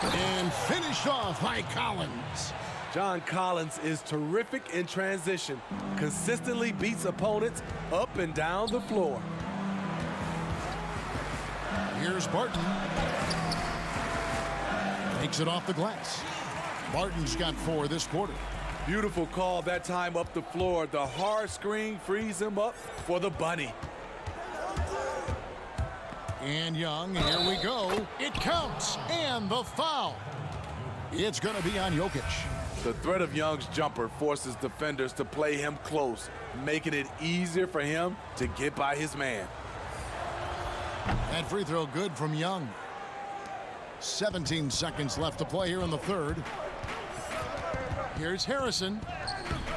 Speaker 1: And finished off by Collins.
Speaker 12: John Collins is terrific in transition. Consistently beats opponents up and down the floor.
Speaker 1: Here's Barton. Takes it off the glass. Barton's got 4 this quarter.
Speaker 12: Beautiful call that time up the floor. The hard screen frees him up for the bunny.
Speaker 1: And Young, here we go. It counts, and the foul. It's going to be on Jokic.
Speaker 12: The threat of Young's jumper forces defenders to play him close, making it easier for him to get by his man.
Speaker 1: That free throw good from Young. 17 seconds left to play here in the third. Here's Harrison,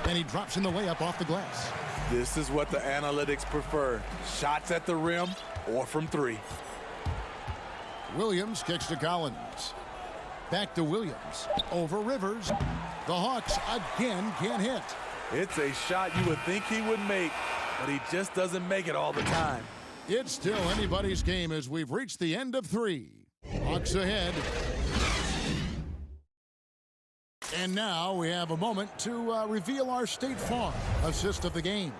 Speaker 1: and he drops in the layup off the glass.
Speaker 12: This is what the analytics prefer. Shots at the rim or from 3.
Speaker 1: Williams kicks to Collins. Back to Williams. Over Rivers. The Hawks again can't hit.
Speaker 12: It's a shot you would think he would make, but he just doesn't make it all the time.
Speaker 1: It's still anybody's game as we've reached the end of 3. Hawks ahead. And now we have a moment to reveal our State Farm assist of the game.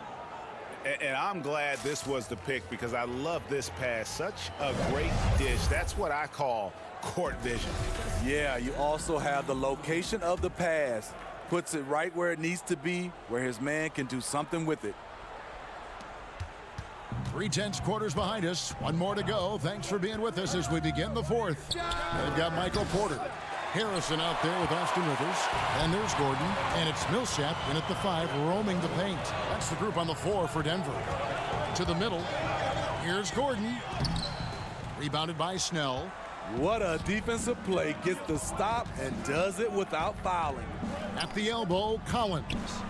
Speaker 3: And I'm glad this was the pick because I love this pass. Such a great dish. That's what I call court vision.
Speaker 12: Yeah, you also have the location of the pass. Puts it right where it needs to be, where his man can do something with it.
Speaker 1: 3/10 quarters behind us. One more to go. Thanks for being with us as we begin the 4th. They've got Michael Porter. Harrison out there with Austin Rivers. And there's Gordon. And it's Millsap in at the 5, roaming the paint. That's the group on the floor for Denver. To the middle. Here's Gordon. Rebounded by Snell.
Speaker 12: What a defensive play. Gets the stop and does it without fouling.
Speaker 1: At the elbow, Collins.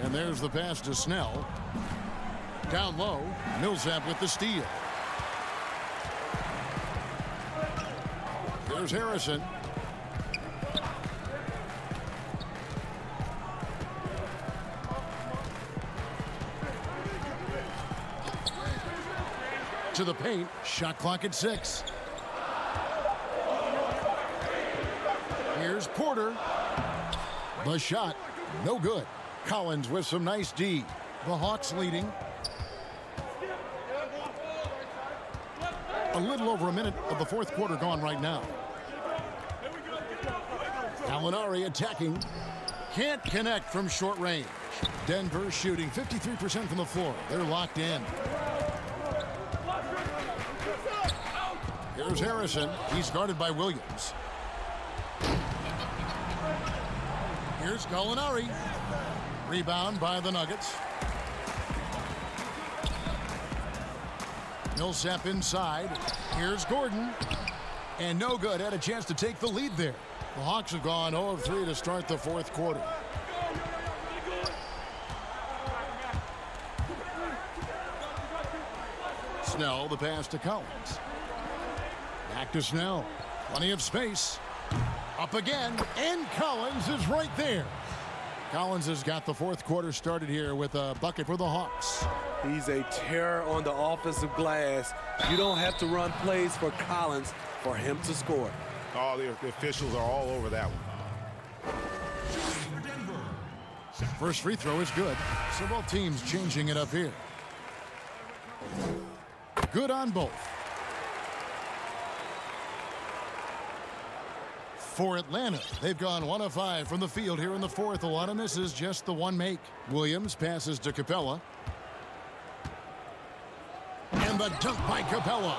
Speaker 1: And there's the pass to Snell. Down low, Millsap with the steal. There's Harrison. To the paint, shot clock at 6. Here's Porter. The shot, no good. Collins with some nice D. The Hawks leading. A little over a minute of the 4th quarter gone right now. Gallinari attacking. Can't connect from short range. Denver shooting 53% from the floor. They're locked in. Here's Harrison. He's guarded by Williams. Here's Gallinari. Rebound by the Nuggets. Millsap inside. Here's Gordon. And no good. Had a chance to take the lead there. The Hawks have gone 0 of 3 to start the 4th quarter. Snell, the pass to Collins. Back to Snell. Plenty of space. Up again. And Collins is right there. Collins has got the 4th quarter started here with a bucket for the Hawks.
Speaker 12: He's a terror on the offensive glass. You don't have to run plays for Collins for him to score.
Speaker 3: Oh, the officials are all over that one.
Speaker 1: First free throw is good. So both teams changing it up here. Good on both. For Atlanta, they've gone 1 of 5 from the field here in the 4th. A lot of misses, just the one make. Williams passes to Capella. And the dunk by Capella.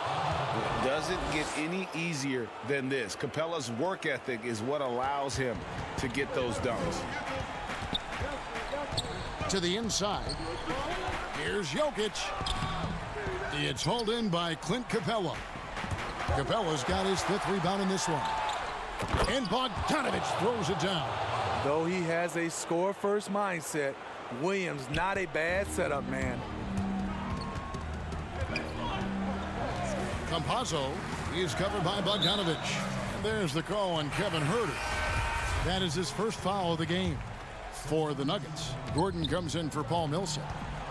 Speaker 3: It doesn't get any easier than this. Capella's work ethic is what allows him to get those dunks.
Speaker 1: To the inside. Here's Jokic. It's hauled in by Clint Capella. Capella's got his 5th rebound in this one. And Bogdanovich throws it down.
Speaker 12: Though he has a score-first mindset, Williams not a bad setup man.
Speaker 1: Campazzo is covered by Bogdanovich. And there's the call on Kevin Huerter. That is his first foul of the game for the Nuggets. Gordon comes in for Paul Millsap.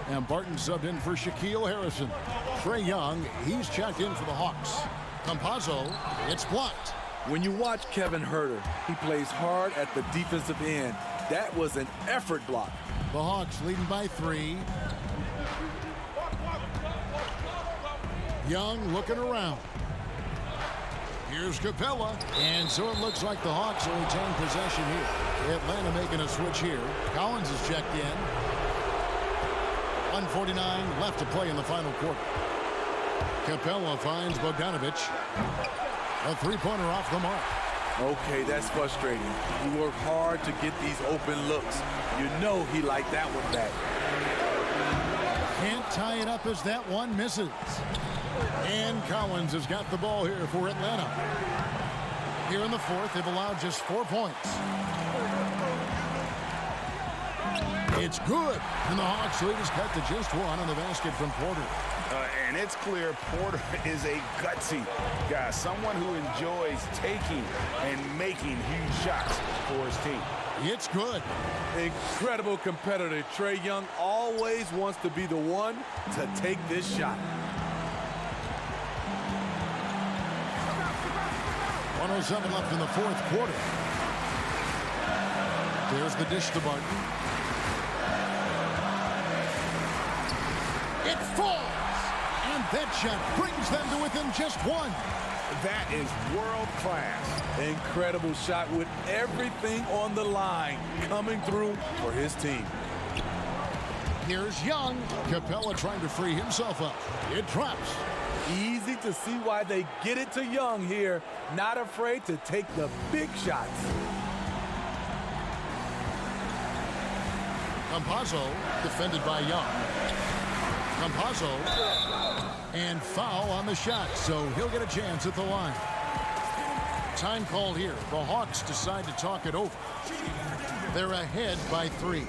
Speaker 1: And Barton subbed in for Shaquille Harrison. Trae Young, he's checked in for the Hawks. Campazzo, it's blocked.
Speaker 12: When you watch Kevin Huerter, he plays hard at the defensive end. That was an effort block.
Speaker 1: The Hawks leading by 3. Young looking around. Here's Capella. And so it looks like the Hawks will retain possession here. Atlanta making a switch here. Collins is checked in. 1:49 left to play in the final quarter. Capella finds Bogdanovich. A three-pointer off the mark.
Speaker 12: Okay, that's frustrating. You work hard to get these open looks. You know he liked that one back.
Speaker 1: Can't tie it up as that one misses. And Collins has got the ball here for Atlanta. Here in the 4th, they've allowed just 4 points. It's good. And the Hawks lead is cut to just 1 on the basket from Porter.
Speaker 7: And it's clear Porter is a gutsy guy, someone who enjoys taking and making huge shots for his team.
Speaker 1: It's good.
Speaker 12: Incredible competitor. Trae Young always wants to be the one to take this shot.
Speaker 1: 1:07 left in the fourth quarter. There's the dish to Barton. It falls! And that shot brings them to within just one.
Speaker 7: That is world class.
Speaker 12: Incredible shot with everything on the line coming through for his team.
Speaker 1: Here's Young. Capella trying to free himself up. It drops.
Speaker 12: Easy to see why they get it to Young here. Not afraid to take the big shots.
Speaker 1: Campazzo defended by Young. Campazzo and foul on the shot, so he'll get a chance at the line. Time called here. The Hawks decide to talk it over. They're ahead by 3.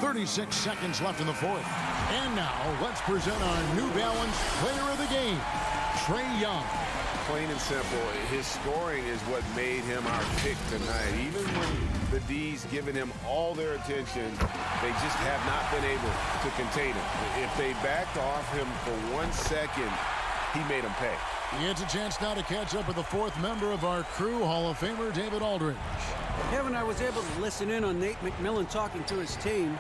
Speaker 1: 36 seconds left in the fourth. And now let's present our New Balance player of the game, Trae Young.
Speaker 7: Plain and simple, his scoring is what made him our pick tonight. Even when the D's giving him all their attention, they just have not been able to contain him. If they backed off him for 1 second, he made them pay.
Speaker 1: He gets a chance now to catch up with the fourth member of our crew, Hall of Famer David Aldridge.
Speaker 4: Kevin, I was able to listen in on Nate McMillan talking to his team.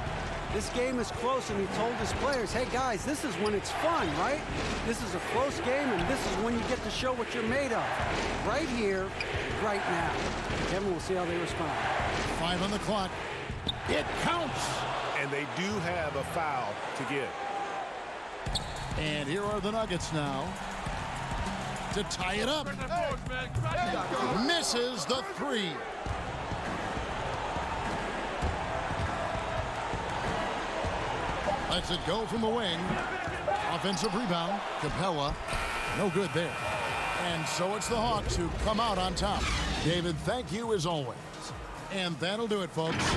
Speaker 4: This game is close, and he told his players, hey, guys, this is when it's fun, right? This is a close game, and this is when you get to show what you're made of. Right here, right now. Kevin, we'll see how they respond.
Speaker 1: 5 on the clock. It counts!
Speaker 7: And they do have a foul to give.
Speaker 1: And here are the Nuggets now to tie it up. Misses the 3. Lets it go from the wing. Offensive rebound. Capella. No good there. And so it's the Hawks who come out on top. David, thank you as always. And that'll do it, folks.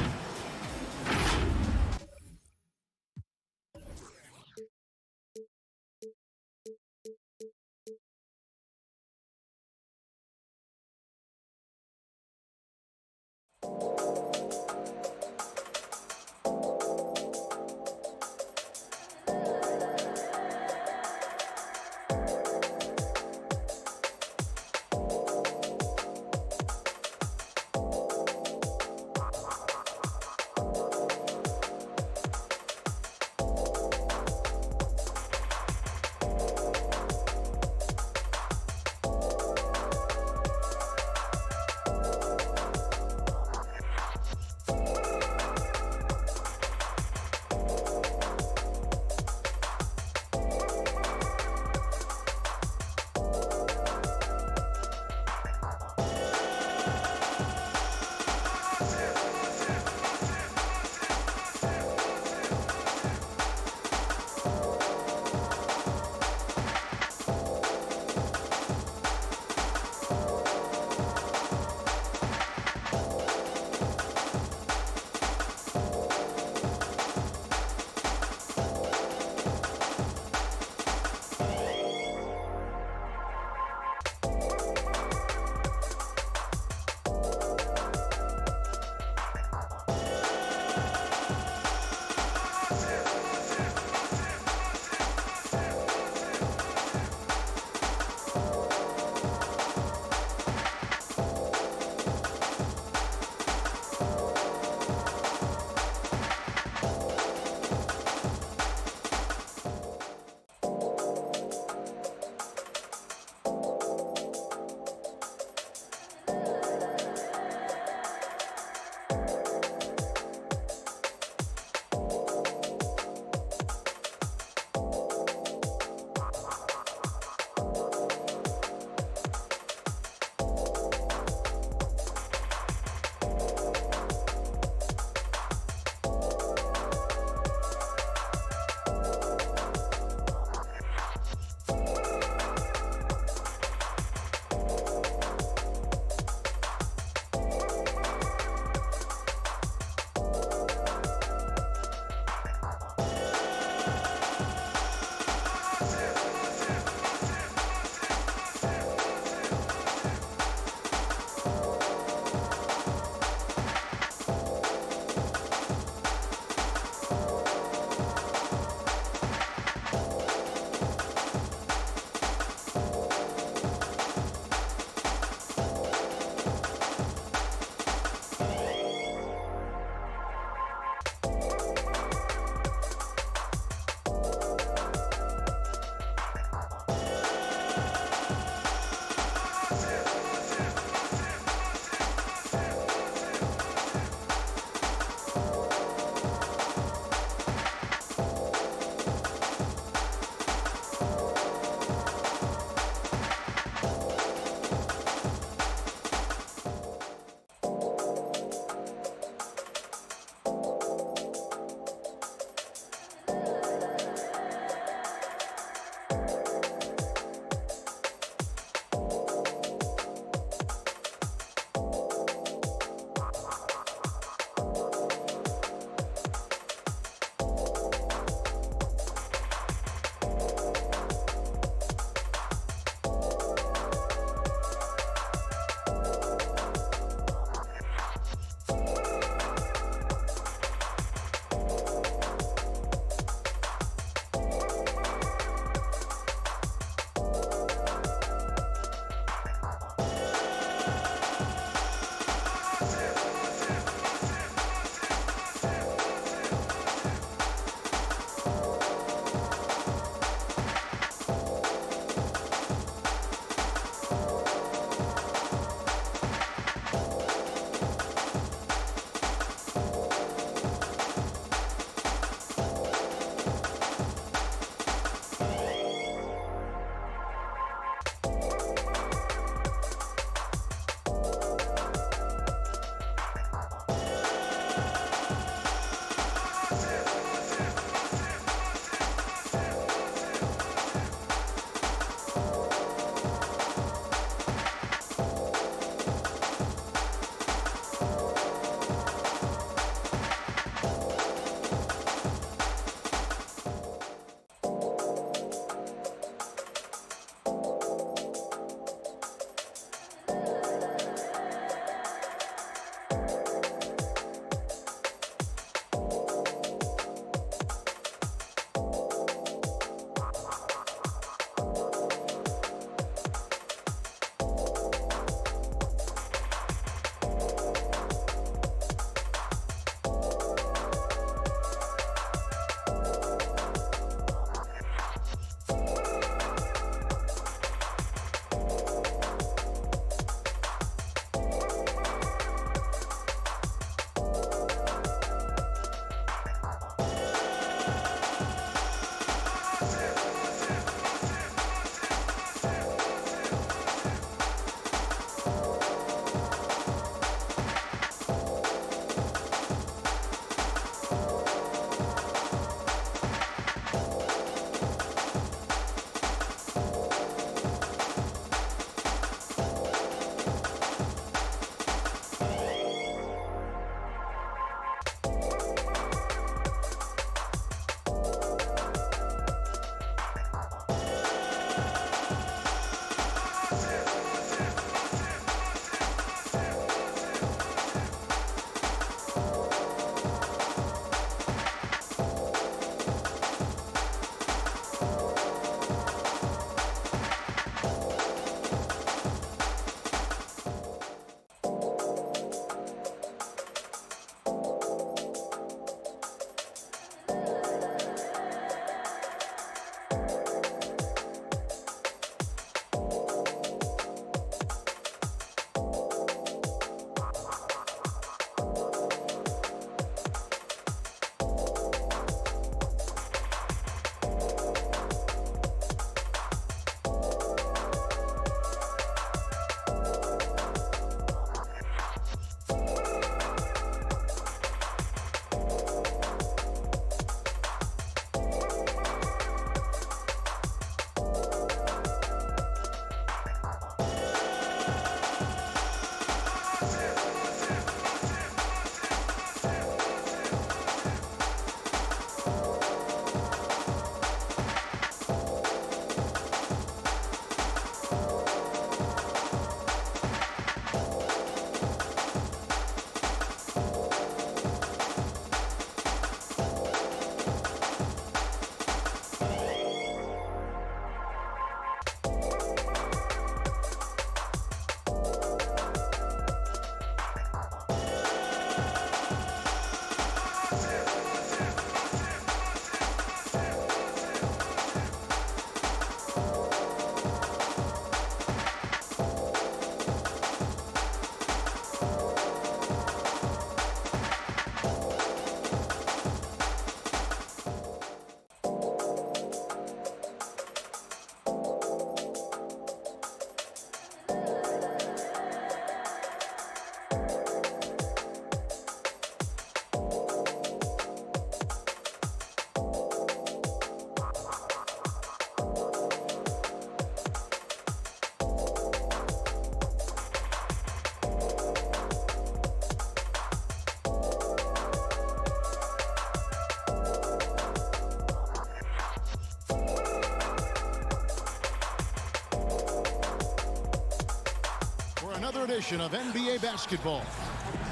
Speaker 1: another edition of NBA basketball.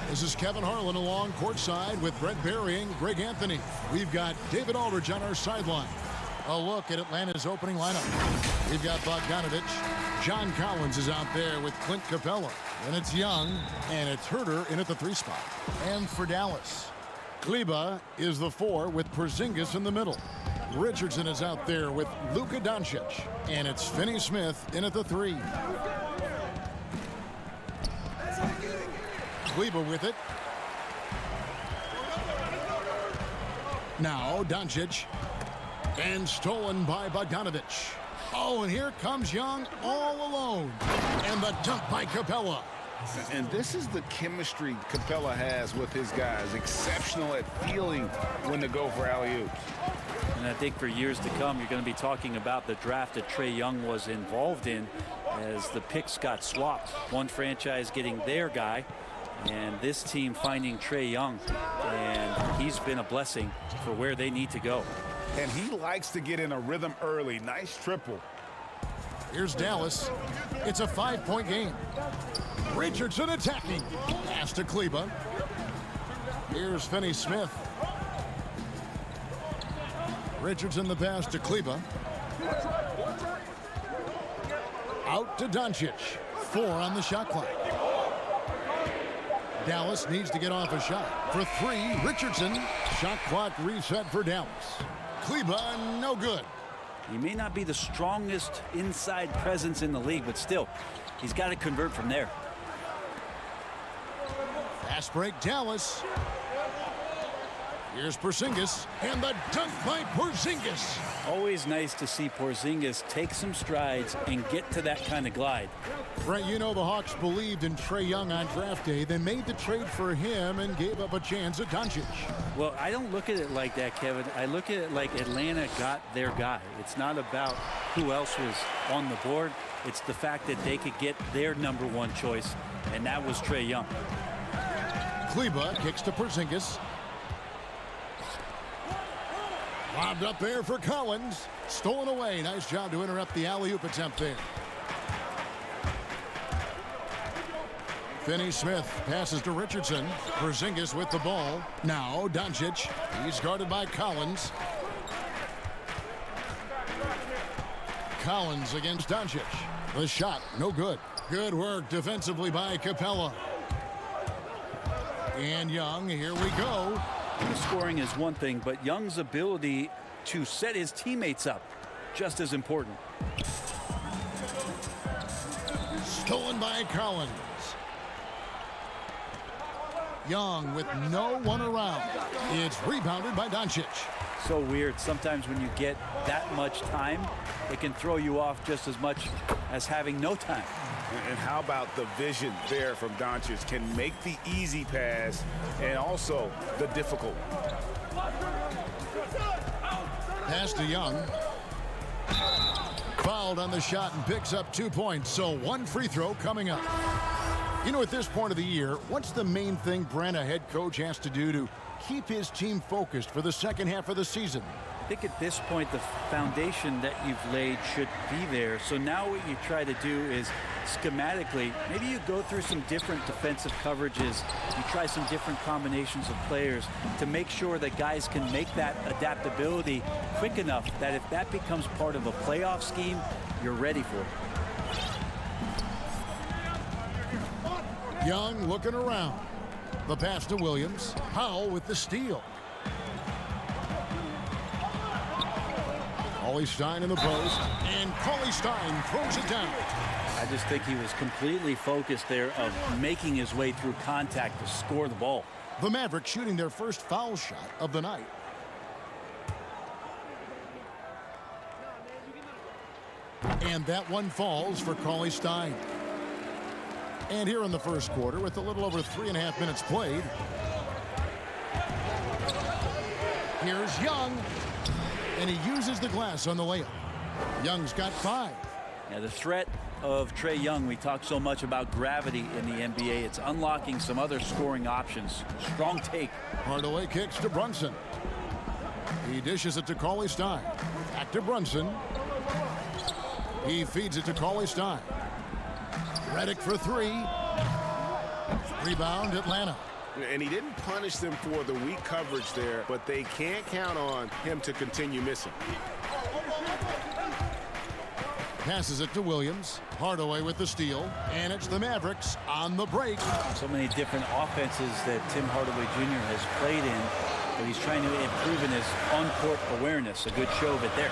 Speaker 1: This is Kevin Harlan along courtside with Brett Berry and Greg Anthony. We've got David Aldridge on our sideline. A look at Atlanta's opening lineup. We've got Bogdanovich. John Collins is out there with Clint Capella. And it's Young, and it's Herter in at the 3 spot. And for Dallas, Kleba is the 4 with Porzingis in the middle. Richardson is out there with Luka Doncic. And it's Finney-Smith in at the 3. Kleba with it. Now Doncic. And stolen by Bogdanovich. Oh, and here comes Young all alone. And the dunk by Capella.
Speaker 3: And this is the chemistry Capella has with his guys. Exceptional at feeling when to go for alley-oops.
Speaker 2: And I think for years to come, you're going to be talking about the draft that Trae Young was involved in as the picks got swapped. One franchise getting their guy, and this team finding Trae Young. And he's been a blessing for where they need to go.
Speaker 3: And he likes to get in a rhythm early. Nice triple.
Speaker 1: Here's Dallas. It's a 5-point game. Richardson attacking. Pass to Kleba. Here's Finney-Smith. Richardson the pass to Kleba. Out to Doncic. 4 on the shot clock. Dallas needs to get off a shot. For 3, Richardson. Shot clock reset for Dallas. Kleba, no good.
Speaker 2: He may not be the strongest inside presence in the league, but still, he's got to convert from there.
Speaker 1: Fast break, Dallas. Here's Porzingis, and the dunk by Porzingis.
Speaker 2: Always nice to see Porzingis take some strides and get to that kind of glide.
Speaker 1: Brent, you know the Hawks believed in Trae Young on draft day. They made the trade for him and gave up a chance at Doncic.
Speaker 2: Well, I don't look at it like that, Kevin. I look at it like Atlanta got their guy. It's not about who else was on the board. It's the fact that they could get their number 1 choice, and that was Trae Young.
Speaker 1: Kleba kicks to Porzingis. Lobbed up there for Collins. Stolen away. Nice job to interrupt the alley-oop attempt there. Finney-Smith passes to Richardson. Porzingis with the ball. Now Doncic. He's guarded by Collins. Collins against Doncic. The shot, no good. Good work defensively by Capella. And Young, here we go.
Speaker 2: Scoring is one thing, but Young's ability to set his teammates up, just as important.
Speaker 1: Stolen by Collins. Young with no one around. It's rebounded by Doncic.
Speaker 2: So weird. Sometimes when you get that much time, it can throw you off just as much as having no time.
Speaker 3: And how about the vision there from Doncic? Can make the easy pass and also the difficult.
Speaker 1: Pass to Young. Fouled on the shot and picks up 2 points. So 1 free throw coming up. You know, at this point of the year, what's the main thing Brent, a head coach, has to do to keep his team focused for the second half of the season?
Speaker 2: I think at this point, the foundation that you've laid should be there. So now what you try to do is schematically, maybe you go through some different defensive coverages. You try some different combinations of players to make sure that guys can make that adaptability quick enough that if that becomes part of a playoff scheme, you're ready for it.
Speaker 1: Young looking around. The pass to Williams. Powell with the steal. Cauley-Stein in the post, and Cauley-Stein throws it down.
Speaker 2: I just think he was completely focused there of making his way through contact to score the ball.
Speaker 1: The Mavericks shooting their first foul shot of the night. And that one falls for Cauley-Stein. And here in the first quarter, with a little over 3.5 minutes played, here's Young. And he uses the glass on the layup. Young's got 5.
Speaker 2: Yeah, the threat of Trae Young, we talk so much about gravity in the NBA. It's unlocking some other scoring options. Strong take.
Speaker 1: Hardaway kicks to Brunson. He dishes it to Cauley-Stein. Back to Brunson. He feeds it to Cauley-Stein. Redick for three. Rebound, Atlanta.
Speaker 7: And he didn't punish them for the weak coverage there, but they can't count on him to continue missing.
Speaker 1: Passes it to Williams. Hardaway with the steal. And it's the Mavericks on the break.
Speaker 2: So many different offenses that Tim Hardaway Jr. has played in, but he's trying to improve in his on-court awareness. A good show of it there.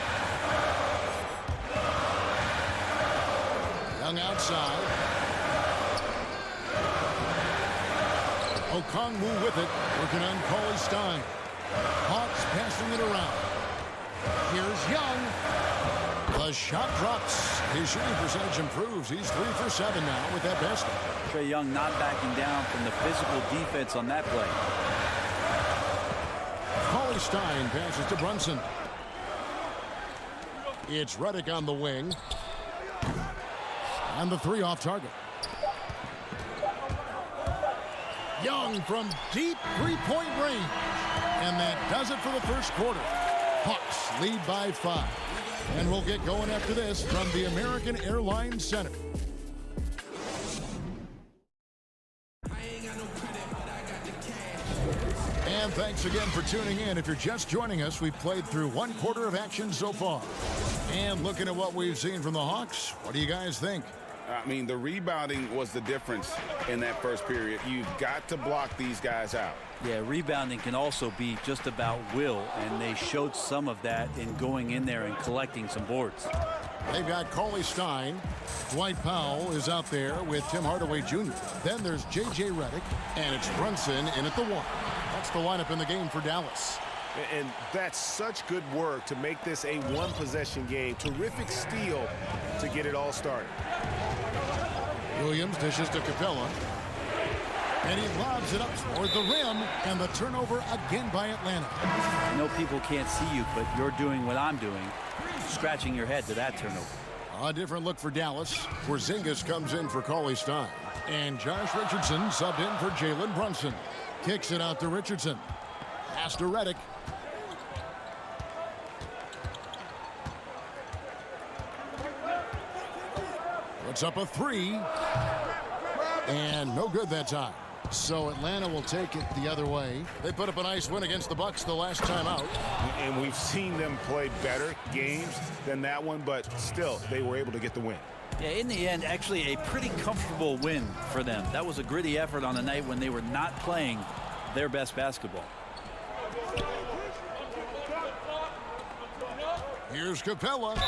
Speaker 1: Young outside. Okongwu with it, working on Cauley Stein. Hawks passing it around. Here's Young. The shot drops. His shooting percentage improves. He's 3 for 7 now with that basket.
Speaker 2: Trae Young not backing down from the physical defense on that play.
Speaker 1: Cauley Stein passes to Brunson. It's Redick on the wing. And the three off target. Young from deep three-point range. And that does it for the first quarter. Hawks lead by 5. And we'll get going after this from the American Airlines Center. And thanks again for tuning in. If you're just joining us, we've played through 1 quarter of action so far. And looking at what we've seen from the Hawks, what do you guys think?
Speaker 7: I mean, the rebounding was the difference in that first period. You've got to block these guys out.
Speaker 2: Yeah, rebounding can also be just about will, and they showed some of that in going in there and collecting some boards.
Speaker 1: They've got Cauley Stein. Dwight Powell is out there with Tim Hardaway Jr. Then there's J.J. Redick, and it's Brunson in at the 1. That's the lineup in the game for Dallas.
Speaker 7: And that's such good work to make this a one-possession game. Terrific steal to get it all started.
Speaker 1: Williams dishes to Capella. And he lobs it up toward the rim, and the turnover again by Atlanta.
Speaker 2: I know people can't see you, but you're doing what I'm doing, scratching your head to that turnover.
Speaker 1: A different look for Dallas. Porzingis comes in for Cauley Stein. And Josh Richardson subbed in for Jalen Brunson. Kicks it out to Richardson. Pass to Redick. Puts up a 3. And no good that time. So Atlanta will take it the other way. They put up a nice win against the Bucks the last time out.
Speaker 7: And we've seen them play better games than that one, but still, they were able to get the win.
Speaker 2: Yeah, in the end, actually a pretty comfortable win for them. That was a gritty effort on a night when they were not playing their best basketball.
Speaker 1: Here's Capella.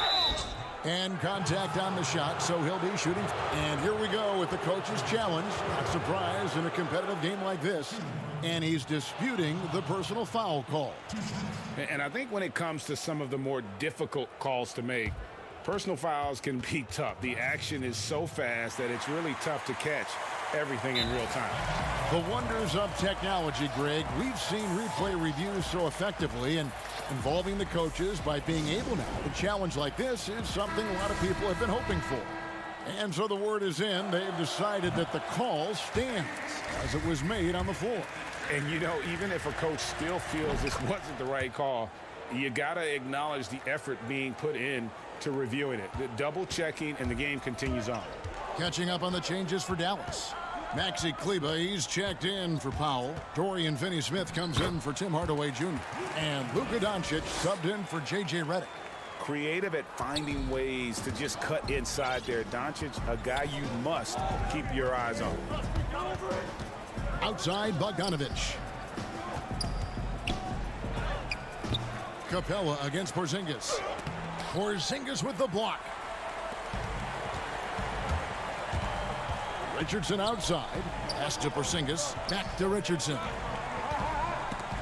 Speaker 1: And contact on the shot, so he'll be shooting. And here we go with the coach's challenge. Not surprised in a competitive game like this. And he's disputing the personal foul call.
Speaker 3: And I think when it comes to some of the more difficult calls to make, personal fouls can be tough. The action is so fast that it's really tough to catch everything in real time.
Speaker 1: The wonders of technology, Greg. We've seen replay reviews so effectively, and involving the coaches by being able now to challenge like this is something a lot of people have been hoping for. And so the word is in. They've decided that the call stands as it was made on the floor.
Speaker 3: And, you know, even if a coach still feels this wasn't the right call, you got to acknowledge the effort being put in to reviewing it. The double checking, and the game continues on.
Speaker 1: Catching up on the changes for Dallas. Maxi Kleber, he's checked in for Powell. Dorian Finney-Smith comes in for Tim Hardaway Jr. And Luka Doncic subbed in for J.J. Redick.
Speaker 7: Creative at finding ways to just cut inside there. Doncic, a guy you must keep your eyes on.
Speaker 1: Outside, Bogdanovic. Capella against Porzingis. Porzingis with the block. Richardson outside. Pass to Porzingis. Back to Richardson.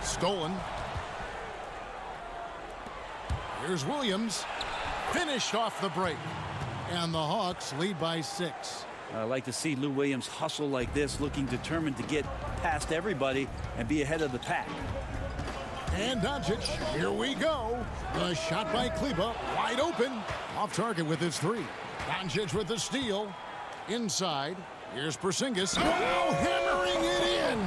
Speaker 1: Stolen. Here's Williams. Finished off the break. And the Hawks lead by 6.
Speaker 2: I like to see Lou Williams hustle like this, looking determined to get past everybody and be ahead of the pack.
Speaker 1: And Doncic, here we go. The shot by Kleber, wide open. Off target with his 3. Doncic with the steal. Inside. Here's Porzingis. Oh, hammering it in.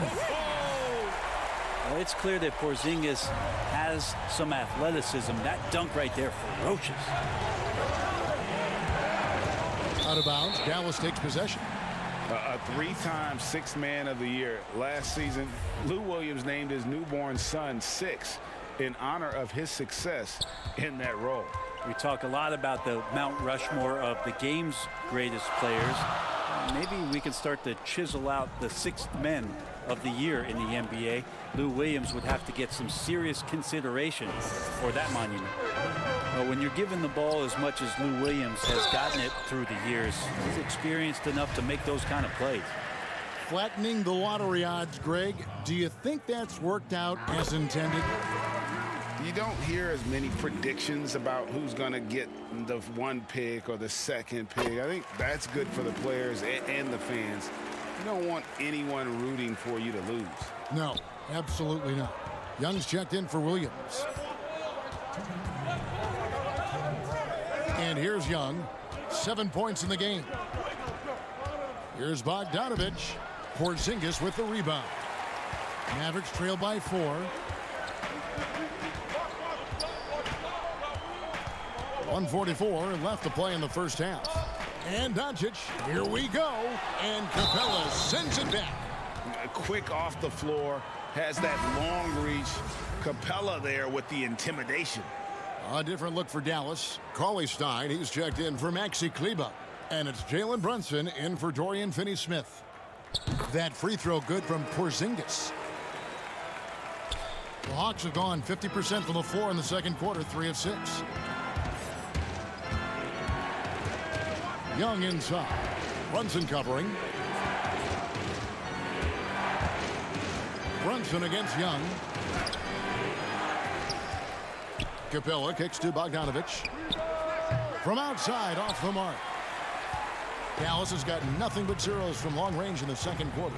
Speaker 2: Well, it's clear that Porzingis has some athleticism. That dunk right there, ferocious.
Speaker 1: Out of bounds. Dallas takes possession.
Speaker 3: A three-time Sixth Man of the Year. Last season, Lou Williams named his newborn son Six in honor of his success in that role.
Speaker 2: We talk a lot about the Mount Rushmore of the game's greatest players. Maybe we can start to chisel out the sixth men of the year in the NBA. Lou Williams would have to get some serious consideration for that monument. Well, when you're given the ball as much as Lou Williams has gotten it through the years, he's experienced enough to make those kind of plays.
Speaker 1: Flattening the lottery odds, Greg. Do you think that's worked out as intended?
Speaker 3: You don't hear as many predictions about who's going to get the one pick or the second pick. I think that's good for the players and the fans. You don't want anyone rooting for you to lose.
Speaker 1: No, absolutely not. Young's checked in for Williams. And here's Young. 7 points in the game. Here's Bogdanovich. Porzingis with the rebound. Mavericks trail by 4. 1:44 left to play in the first half. And Doncic, here we go. And Capella sends it back.
Speaker 3: Quick off the floor, has that long reach. Capella there with the intimidation.
Speaker 1: A different look for Dallas. Cauley-Stein, he's checked in for Maxi Kleber. And it's Jalen Brunson in for Dorian Finney-Smith. That free throw good from Porzingis. The Hawks have gone 50% from the floor in the second quarter, 3 of 6. Young inside. Brunson covering. Brunson against Young. Capella kicks to Bogdanovich. From outside, off the mark. Dallas has got nothing but zeros from long range in the second quarter.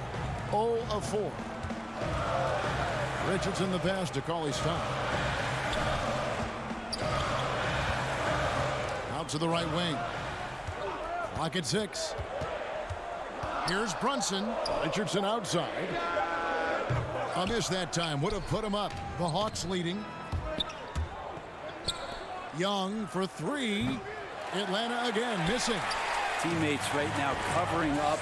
Speaker 1: 0 of 4. Richardson the pass to Cauley-Stein. Out to the right wing. Clock at 6. Here's Brunson. Richardson outside. A miss that time. Would have put him up. The Hawks leading. Young for 3. Atlanta again missing.
Speaker 2: Teammates right now covering up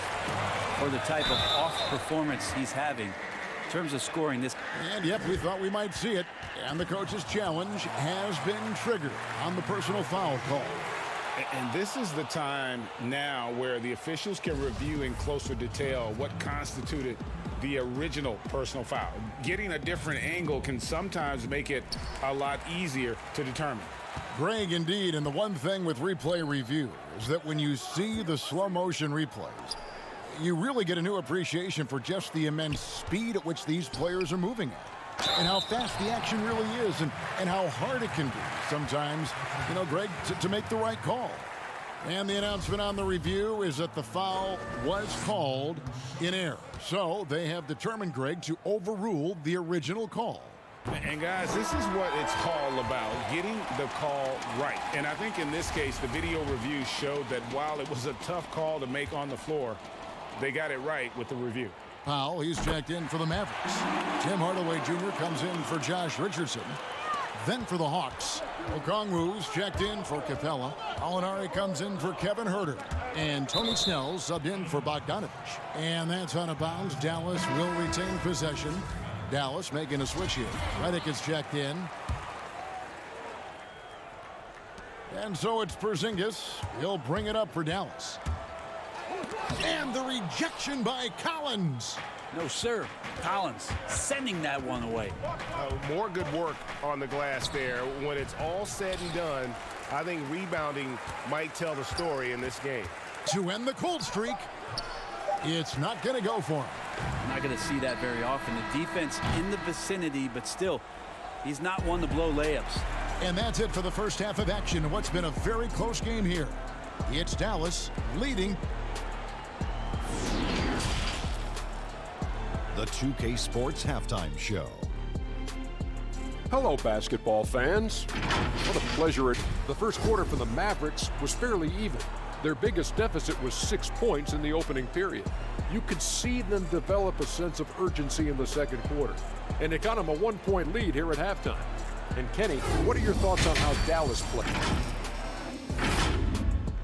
Speaker 2: for the type of off performance he's having in terms of scoring this.
Speaker 1: And yep, we thought we might see it. And the coach's challenge has been triggered on the personal foul call.
Speaker 3: And this is the time now where the officials can review in closer detail what constituted the original personal foul. Getting a different angle can sometimes make it a lot easier to determine.
Speaker 1: Greg, indeed, and the one thing with replay review is that when you see the slow motion replays, you really get a new appreciation for just the immense speed at which these players are moving at. And how fast the action really is, and how hard it can be sometimes, you know, Greg, to make the right call. And the announcement on the review is that the foul was called in error. So they have determined, Greg, to overrule the original call.
Speaker 3: And guys, this is what it's all about, getting the call right. And I think in this case, the video review showed that while it was a tough call to make on the floor, they got it right with the review.
Speaker 1: Powell, he's checked in for the Mavericks. Tim Hardaway Jr. comes in for Josh Richardson. Then for the Hawks, Okongwu's checked in for Capella. Alinari comes in for Kevin Huerter. And Tony Snell subbed in for Bogdanovich. And that's out of bounds. Dallas will retain possession. Dallas making a switch here. Redick is checked in. And so it's Porzingis. He'll bring it up for Dallas. And the rejection by Collins.
Speaker 2: No, sir. Collins sending that one away.
Speaker 7: More good work on the glass there. When it's all said and done, I think rebounding might tell the story in this game.
Speaker 1: To end the cold streak, it's not going to go for him.
Speaker 2: Not going to see that very often. The defense in the vicinity, but still, he's not one to blow layups.
Speaker 1: And that's it for the first half of action. What's been a very close game here. It's Dallas leading.
Speaker 5: The 2K Sports Halftime Show.
Speaker 6: Hello, basketball fans. What a pleasure. The first quarter for the Mavericks was fairly even. Their biggest deficit was 6 points in the opening period. You could see them develop a sense of urgency in the second quarter. And it got them a 1-point lead here at halftime. And Kenny, what are your thoughts on how Dallas played?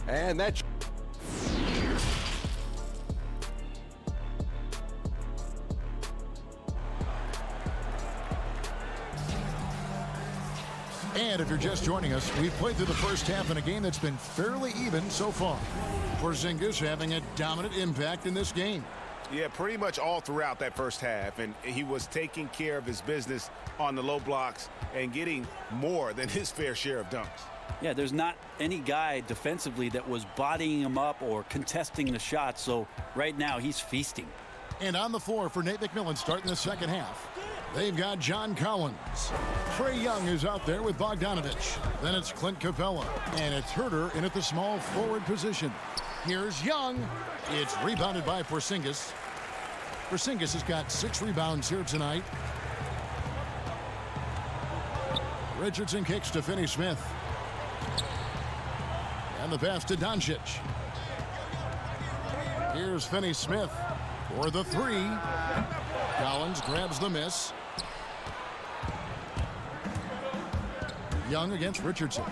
Speaker 6: And that's
Speaker 1: And if you're just joining us, we've played through the first half in a game that's been fairly even so far. Porzingis having a dominant impact in this game.
Speaker 3: Yeah, pretty much all throughout that first half, and he was taking care of his business on the low blocks and getting more than his fair share of dunks.
Speaker 2: Yeah, there's not any guy defensively that was bodying him up or contesting the shot, so right now he's feasting.
Speaker 1: And on the floor for Nate McMillan starting the second half, they've got John Collins. Trae Young is out there with Bogdanovich. Then it's Clint Capella, and it's Herter in at the small forward position. Here's Young. It's rebounded by Porzingis. Porzingis has got 6 rebounds here tonight. Richardson kicks to Finney-Smith. And the pass to Doncic. Here's Finney-Smith for the 3. Collins grabs the miss. Young against Richardson.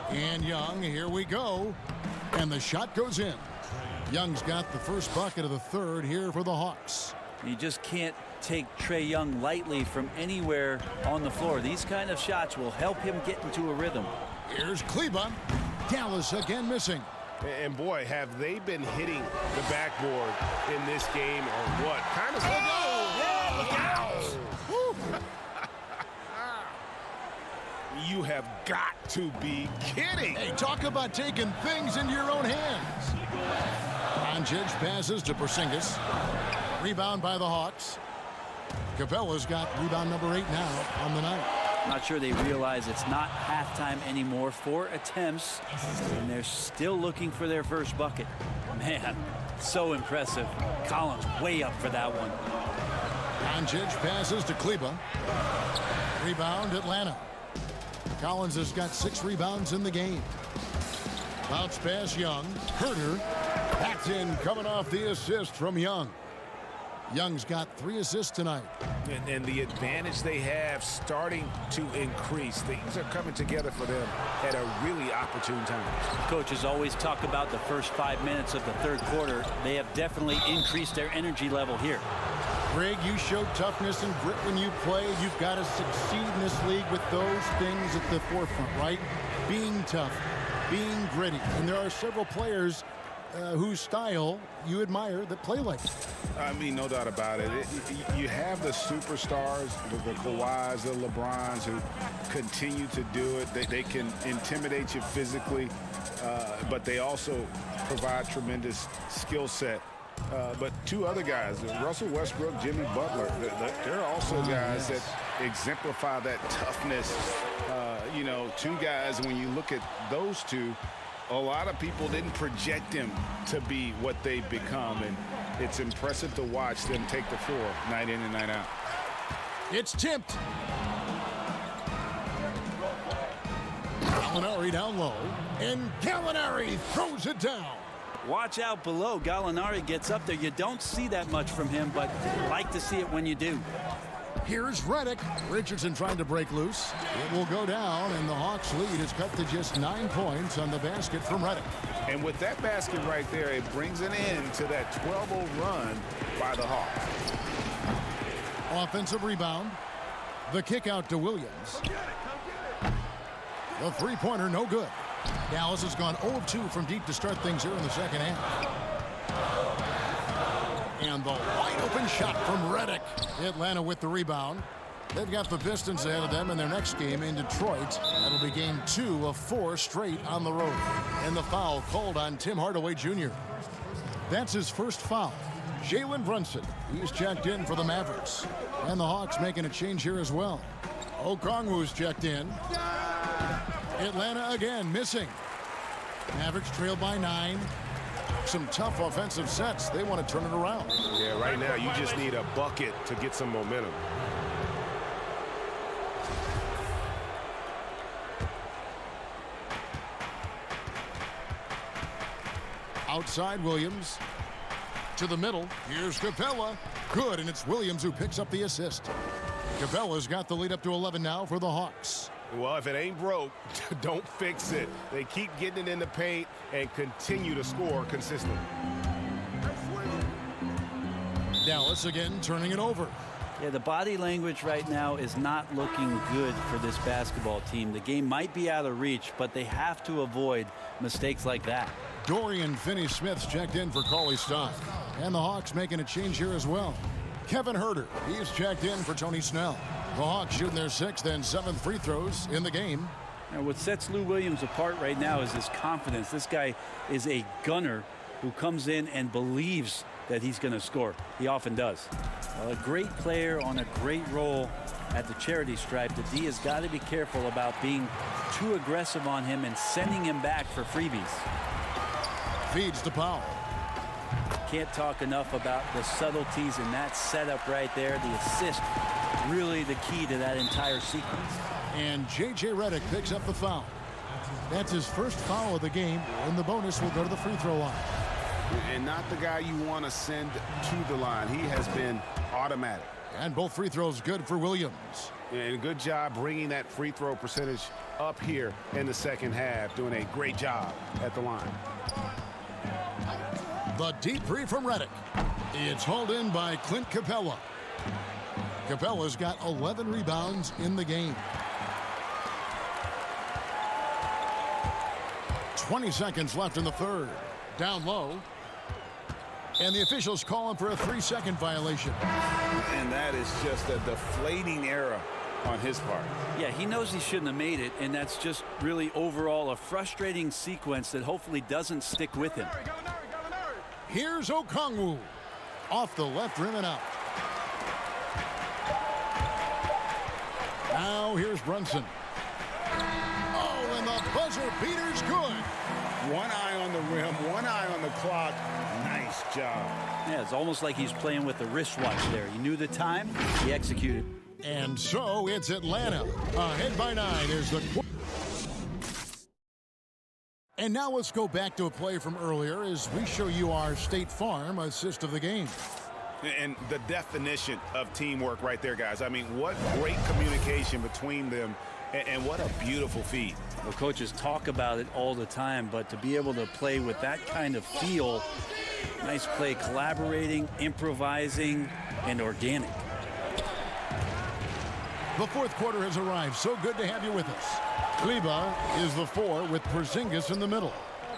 Speaker 1: And Young, here we go. And the shot goes in. Young's got the first bucket of the third here for the Hawks.
Speaker 2: You just can't take Trae Young lightly from anywhere on the floor. These kind of shots will help him get into a rhythm.
Speaker 1: Here's Kleba. Dallas again missing.
Speaker 3: And boy, have they been hitting the backboard in this game or what? Kind of. Oh, look out! You have got to be kidding.
Speaker 1: Hey, talk about taking things into your own hands. Doncic passes to Porzingis. Rebound by the Hawks. Capella's got rebound number 8 now on the night.
Speaker 2: Not sure they realize it's not halftime anymore. 4 attempts, and they're still looking for their first bucket. Man, so impressive. Collins way up for that one.
Speaker 1: Doncic passes to Kleba. Rebound Atlanta. Collins has got 6 rebounds in the game. Bounce pass Young. Herter. That's in, coming off the assist from Young. Young's got 3 assists tonight.
Speaker 3: And the advantage they have starting to increase. Things are coming together for them at a really opportune time.
Speaker 2: Coaches always talk about the first 5 minutes of the third quarter. They have definitely increased their energy level here.
Speaker 1: Greg, you show toughness and grit when you play. You've got to succeed in this league with those things at the forefront, right? Being tough, being gritty. And there are several players whose style you admire that play like it.
Speaker 3: I mean, no doubt about it. You have the superstars, the Kawhis, the LeBrons, who continue to do it. They can intimidate you physically, but they also provide tremendous skill set. But 2 other guys, Russell Westbrook, Jimmy Butler, they're also guys that exemplify that toughness. You know, 2 guys, when you look at those 2, a lot of people didn't project them to be what they've become, and it's impressive to watch them take the floor night in and night out.
Speaker 1: It's tipped. Gallinari down low, and Gallinari throws it down.
Speaker 2: Watch out below. Gallinari gets up there. You don't see that much from him, but like to see it when you do.
Speaker 1: Here's Redick. Richardson trying to break loose. It will go down, and the Hawks' lead is cut to just 9 points on the basket from Redick.
Speaker 3: And with that basket right there, it brings an end to that 12-0 run by the Hawks.
Speaker 1: Offensive rebound. The kick out to Williams. The three-pointer, no good. Dallas has gone 0 of 2 from deep to start things here in the second half. And the wide open shot from Redick. Atlanta with the rebound. They've got the Pistons ahead of them in their next game in Detroit. That'll be game 2 of 4 straight on the road. And the foul called on Tim Hardaway Jr. That's his first foul. Jalen Brunson, he's checked in for the Mavericks. And the Hawks making a change here as well. Okongwu's checked in. Atlanta again missing. Mavericks trail by 9. Some tough offensive sets. They want to turn it around.
Speaker 7: Yeah, right now you just need a bucket to get some momentum.
Speaker 1: Outside Williams. To the middle. Here's Capella. Good, and it's Williams who picks up the assist. Capella's got the lead up to 11 now for the Hawks.
Speaker 7: Well, if it ain't broke, don't fix it. They keep getting it in the paint and continue to score consistently.
Speaker 1: Dallas again turning it over.
Speaker 2: Yeah, the body language right now is not looking good for this basketball team. The game might be out of reach, but they have to avoid mistakes like that.
Speaker 1: Dorian Finney-Smith's checked in for Cauley Stein. And the Hawks making a change here as well. Kevin Huerter, he's checked in for Tony Snell. The Hawks shooting their 6th and 7th free throws in the game.
Speaker 2: Now, what sets Lou Williams apart right now is his confidence. This guy is a gunner who comes in and believes that he's going to score. He often does. Well, a great player on a great role at the charity stripe. The D has got to be careful about being too aggressive on him and sending him back for freebies.
Speaker 1: Feeds to Powell.
Speaker 2: Can't talk enough about the subtleties in that setup right there. The assist, really the key to that entire sequence.
Speaker 1: And J.J. Redick picks up the foul. That's his first foul of the game, and the bonus will go to the free throw line.
Speaker 3: And not the guy you want to send to the line. He has been automatic.
Speaker 1: And both free throws good for Williams.
Speaker 3: And good job bringing that free throw percentage up here in the second half. Doing a great job at the line.
Speaker 1: The deep three from Redick. It's hauled in by Clint Capella. Capella's got 11 rebounds in the game. 20 seconds left in the third. Down low. And the officials calling for a 3-second violation.
Speaker 3: And that is just a deflating error on his part.
Speaker 2: Yeah, he knows he shouldn't have made it, and that's just really overall a frustrating sequence that hopefully doesn't stick with him.
Speaker 1: Here's Okongwu. Off the left rim and out. Now here's Brunson. Oh, and the buzzer beater's good.
Speaker 3: One eye on the rim, one eye on the clock. Nice job.
Speaker 2: Yeah, it's almost like he's playing with the wristwatch there. He knew the time, he executed.
Speaker 1: And so it's Atlanta. Ahead by 9 is the... And now let's go back to a play from earlier as we show you our State Farm assist of the game.
Speaker 3: And the definition of teamwork right there, guys. I mean, what great communication between them, and what a beautiful feat.
Speaker 2: Well, coaches talk about it all the time, but to be able to play with that kind of feel, nice play, collaborating, improvising, and organic.
Speaker 1: The fourth quarter has arrived. So good to have you with us. Kleba is the 4 with Porzingis in the middle.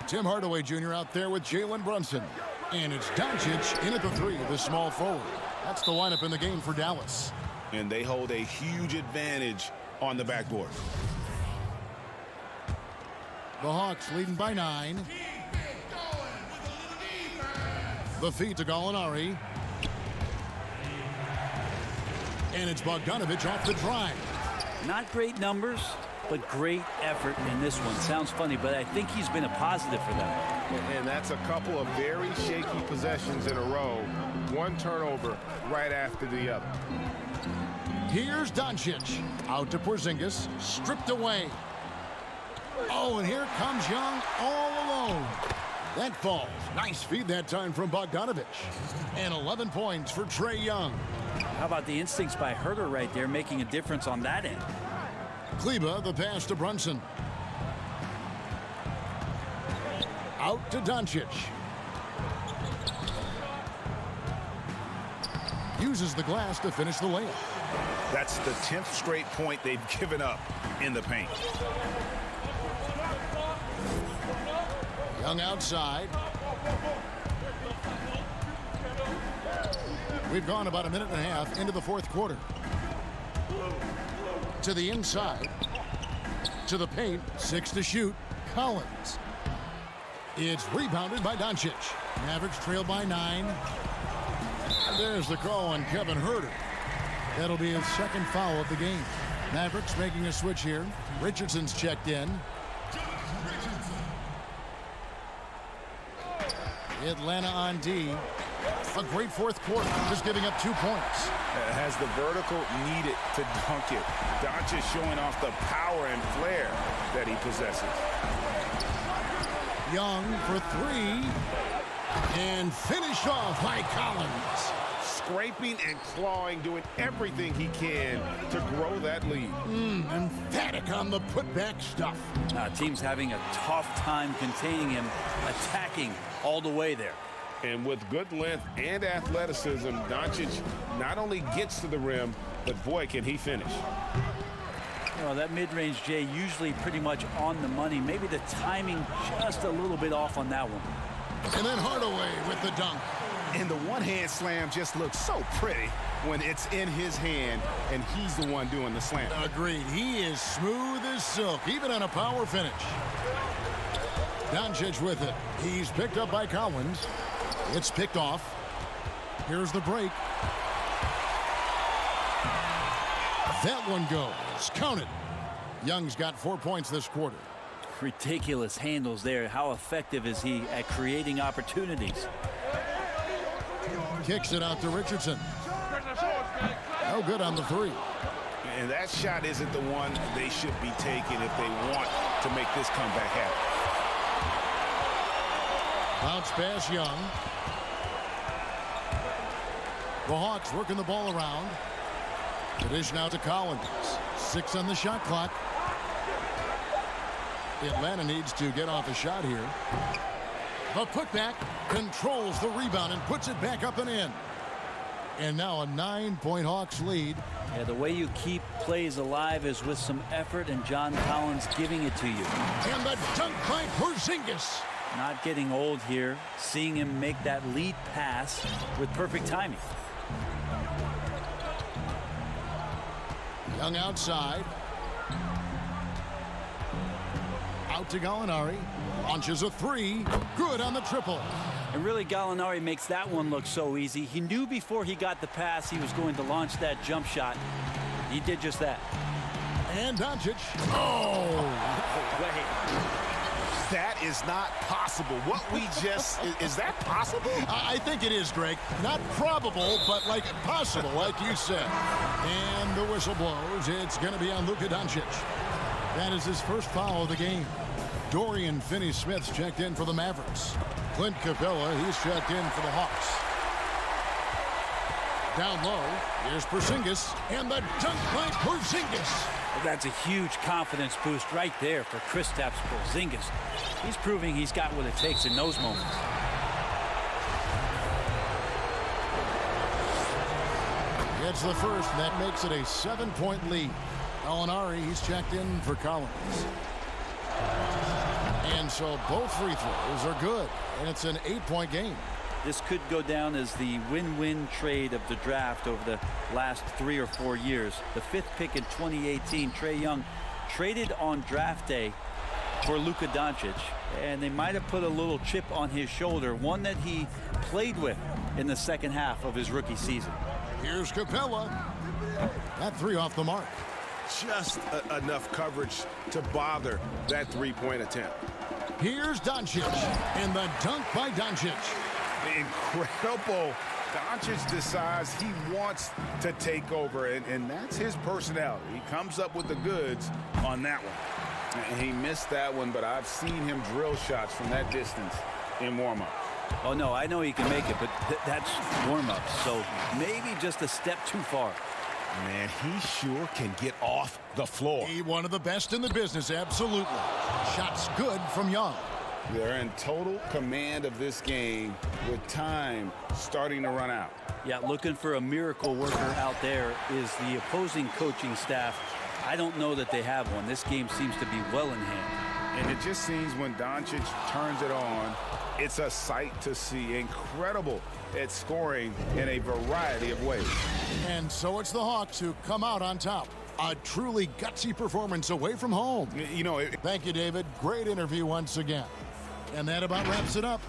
Speaker 1: Tim Hardaway Jr. out there with Jalen Brunson. And it's Doncic in at the 3, the small forward. That's the lineup in the game for Dallas.
Speaker 3: And they hold a huge advantage on the backboard.
Speaker 1: The Hawks leading by 9. The feed to Gallinari. And it's Bogdanovic off the drive.
Speaker 2: Not great numbers, but great effort in this one. Sounds funny, but I think he's been a positive for them.
Speaker 3: And that's a couple of very shaky possessions in a row. One turnover right after the other.
Speaker 1: Here's Doncic. Out to Porzingis. Stripped away. Oh, and here comes Young all alone. That falls. Nice feed that time from Bogdanovic. And 11 points for Trae Young.
Speaker 2: How about the instincts by Huerter right there, making a difference on that end?
Speaker 1: Kleba, the pass to Brunson. Out to Doncic. Uses the glass to finish the layup.
Speaker 3: That's the 10th straight point they've given up in the paint.
Speaker 1: Young outside. We've gone about a minute and a half into the fourth quarter. To the inside. To the paint. 6 to shoot. Collins. It's rebounded by Doncic. Mavericks trail by 9. And there's the call on Kevin Huerter. That'll be his second foul of the game. Mavericks making a switch here. Richardson's checked in. Atlanta on D. A great fourth quarter, just giving up 2 points.
Speaker 3: Has the vertical needed to dunk it. Doncic showing off the power and flair that he possesses.
Speaker 1: Young for 3. And finished off by Collins.
Speaker 3: Scraping and clawing, doing everything he can to grow that lead.
Speaker 1: Emphatic on the putback stuff.
Speaker 2: Team's having a tough time containing him, attacking all the way there.
Speaker 7: And with good length and athleticism, Doncic not only gets to the rim, but boy, can he finish.
Speaker 2: You know, that mid-range, Jay, usually pretty much on the money. Maybe the timing just a little bit off on that one.
Speaker 1: And then Hardaway with the dunk.
Speaker 3: And the one-hand slam just looks so pretty when it's in his hand and he's the one doing the slam.
Speaker 1: Agreed. He is smooth as silk, even on a power finish. Doncic with it. He's picked up by Collins. It's picked off. Here's the break. That one goes. Counted. Young's got 4 points this quarter.
Speaker 2: Ridiculous handles there. How effective is he at creating opportunities?
Speaker 1: Kicks it out to Richardson. No good on the three.
Speaker 3: And that shot isn't the one they should be taking if they want to make this comeback happen.
Speaker 1: Bounce pass, Young. The Hawks working the ball around. The dish now to Collins. 6 on the shot clock. Atlanta needs to get off a shot here. The putback controls the rebound and puts it back up and in. And now a 9-point Hawks lead.
Speaker 2: Yeah, the way you keep plays alive is with some effort, and John Collins giving it to you.
Speaker 1: And the dunk by Porzingis.
Speaker 2: Not getting old here. Seeing him make that lead pass with perfect timing.
Speaker 1: Young outside. Out to Gallinari. Launches a three. Good on the triple.
Speaker 2: And really, Gallinari makes that one look so easy. He knew before he got the pass he was going to launch that jump shot. He did just that.
Speaker 1: And Doncic. Oh!
Speaker 3: That is not possible. What we just, is that possible?
Speaker 1: I think it is, Greg. Not probable, but like possible, like you said. And the whistle blows. It's going to be on Luka Doncic. That is his first foul of the game. Dorian Finney-Smith's checked in for the Mavericks. Clint Capella, he's checked in for the Hawks. Down low, here's Porzingis, and the dunk by Porzingis.
Speaker 2: Well, that's a huge confidence boost right there for Kristaps Porzingis. He's proving he's got what it takes in those moments.
Speaker 1: It's the first, and that makes it a 7-point lead. Gallinari, he's checked in for Collins. And so both free throws are good, and it's an 8-point game.
Speaker 2: This could go down as the win-win trade of the draft over the last 3 or 4 years. The 5th pick in 2018, Trae Young traded on draft day for Luka Doncic, and they might have put a little chip on his shoulder, one that he played with in the second half of his rookie season.
Speaker 1: Here's Capella. That three off the mark.
Speaker 7: Just enough coverage to bother that three-point attempt.
Speaker 1: Here's Doncic, and the dunk by Doncic.
Speaker 3: Incredible. Doncic decides he wants to take over, and that's his personality. He comes up with the goods on that one. And he missed that one, but I've seen him drill shots from that distance in warm-up.
Speaker 2: Oh, no, I know he can make it, but that's warm-up, so maybe just a step too far.
Speaker 3: Man, he sure can get off the floor.
Speaker 1: He one of the best in the business, absolutely. Shots good from Young.
Speaker 3: They're in total command of this game with time starting to run out.
Speaker 2: Yeah, looking for a miracle worker out there is the opposing coaching staff. I don't know that they have one. This game seems to be well in hand.
Speaker 3: And it just seems when Doncic turns it on, it's a sight to see. Incredible at scoring in a variety of ways.
Speaker 1: And so it's the Hawks who come out on top. A truly gutsy performance away from home.
Speaker 3: You know,
Speaker 1: thank you, David. Great interview once again. And that about wraps it up.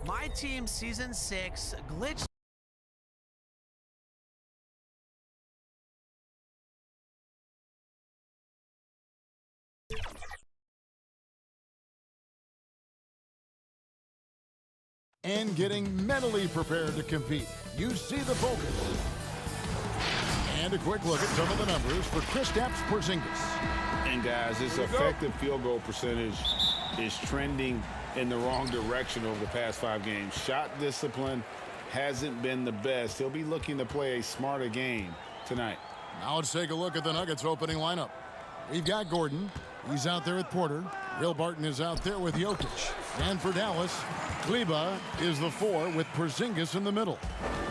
Speaker 13: My team's season 6 glitched.
Speaker 1: And getting mentally prepared to compete. You see the focus. And a quick look at some of the numbers for Kristaps Porzingis.
Speaker 3: And guys, his effective field goal percentage is trending in the wrong direction over the past 5 games. Shot discipline hasn't been the best. He'll be looking to play a smarter game tonight.
Speaker 1: Now let's take a look at the Nuggets opening lineup. We've got Gordon. He's out there with Porter. Will Barton is out there with Jokic. And for Dallas, Kleber is the 4 with Porzingis in the middle.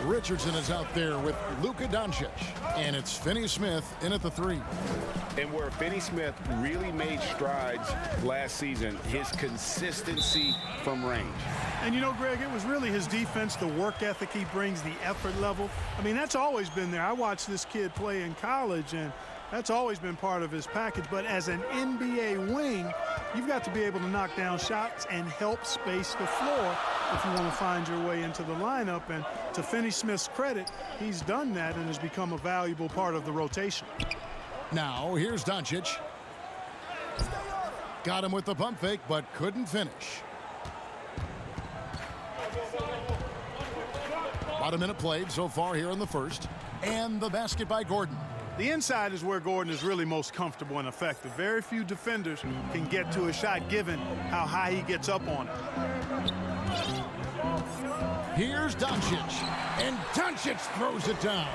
Speaker 1: Richardson is out there with Luka Doncic. And it's Finney-Smith in at the 3.
Speaker 3: And where Finney-Smith really made strides last season, his consistency from range.
Speaker 14: And you know, Greg, it was really his defense, the work ethic he brings, the effort level. I mean, that's always been there. I watched this kid play in college, and that's always been part of his package. But as an NBA wing, you've got to be able to knock down shots and help space the floor if you want to find your way into the lineup. And to Finney-Smith's credit, he's done that and has become a valuable part of the rotation.
Speaker 1: Now, here's Doncic. Got him with the pump fake, but couldn't finish. About a minute played so far here in the first. And the basket by Gordon.
Speaker 14: The inside is where Gordon is really most comfortable and effective. Very few defenders can get to a shot given how high he gets up on it.
Speaker 1: Here's Doncic. And Doncic throws it down.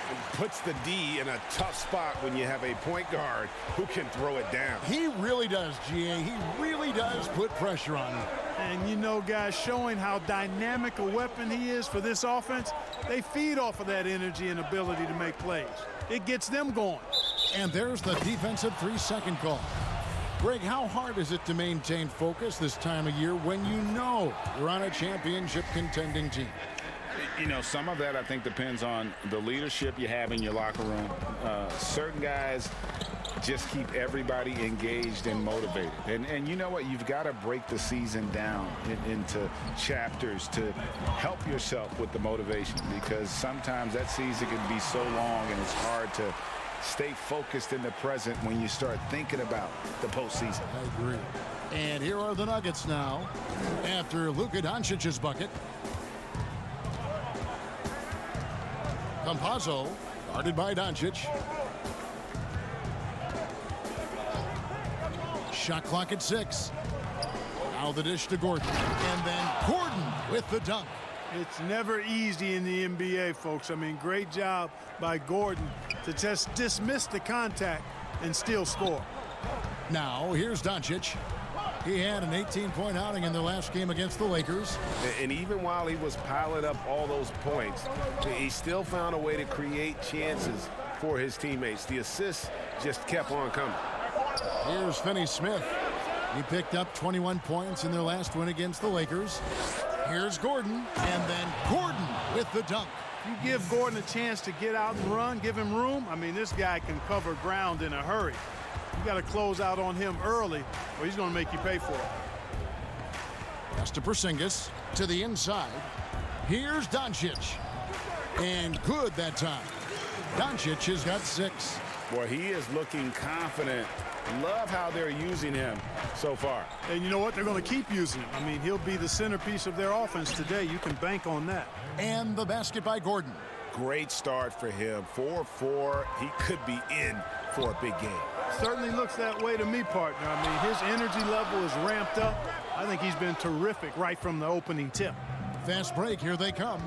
Speaker 3: And puts the D in a tough spot when you have a point guard who can throw it down.
Speaker 1: He really does, GA. He really does put pressure on him.
Speaker 14: And you know, guys, showing how dynamic a weapon he is for this offense, they feed off of that energy and ability to make plays. It gets them going.
Speaker 1: And there's the defensive 3-second call. Greg, how hard is it to maintain focus this time of year when you know you're on a championship contending team?
Speaker 3: You know, some of that I think depends on the leadership you have in your locker room. Certain guys just keep everybody engaged and motivated. And you know what? You've got to break the season down into chapters to help yourself with the motivation, because sometimes that season can be so long and it's hard to stay focused in the present when you start thinking about the postseason.
Speaker 1: I agree. And here are the Nuggets now after Luka Doncic's bucket. Campazzo, guarded by Doncic. Shot clock at 6. Now the dish to Gordon. And then Gordon with the dunk.
Speaker 14: It's never easy in the NBA, folks. I mean, great job by Gordon to just dismiss the contact and still score.
Speaker 1: Now here's Doncic. He had an 18-point outing in the last game against the Lakers.
Speaker 3: And even while he was piling up all those points, he still found a way to create chances for his teammates. The assists just kept on coming.
Speaker 1: Here's Finney-Smith. He picked up 21 points in their last win against the Lakers. Here's Gordon, and then Gordon with the dunk.
Speaker 14: You give Gordon a chance to get out and run, give him room. I mean, this guy can cover ground in a hurry. You got to close out on him early, or he's going to make you pay for it.
Speaker 1: Pass to Porzingis to the inside. Here's Doncic. And good that time. Doncic has got 6.
Speaker 3: Boy, he is looking confident. Love how they're using him so far.
Speaker 14: And you know what? They're going to keep using him. I mean, he'll be the centerpiece of their offense today. You can bank on that.
Speaker 1: And the basket by Gordon.
Speaker 3: Great start for him. 4-4. He could be in for a big game.
Speaker 14: Certainly looks that way to me, partner. I mean, his energy level is ramped up. I think he's been terrific right from the opening tip.
Speaker 1: Fast break. Here they come.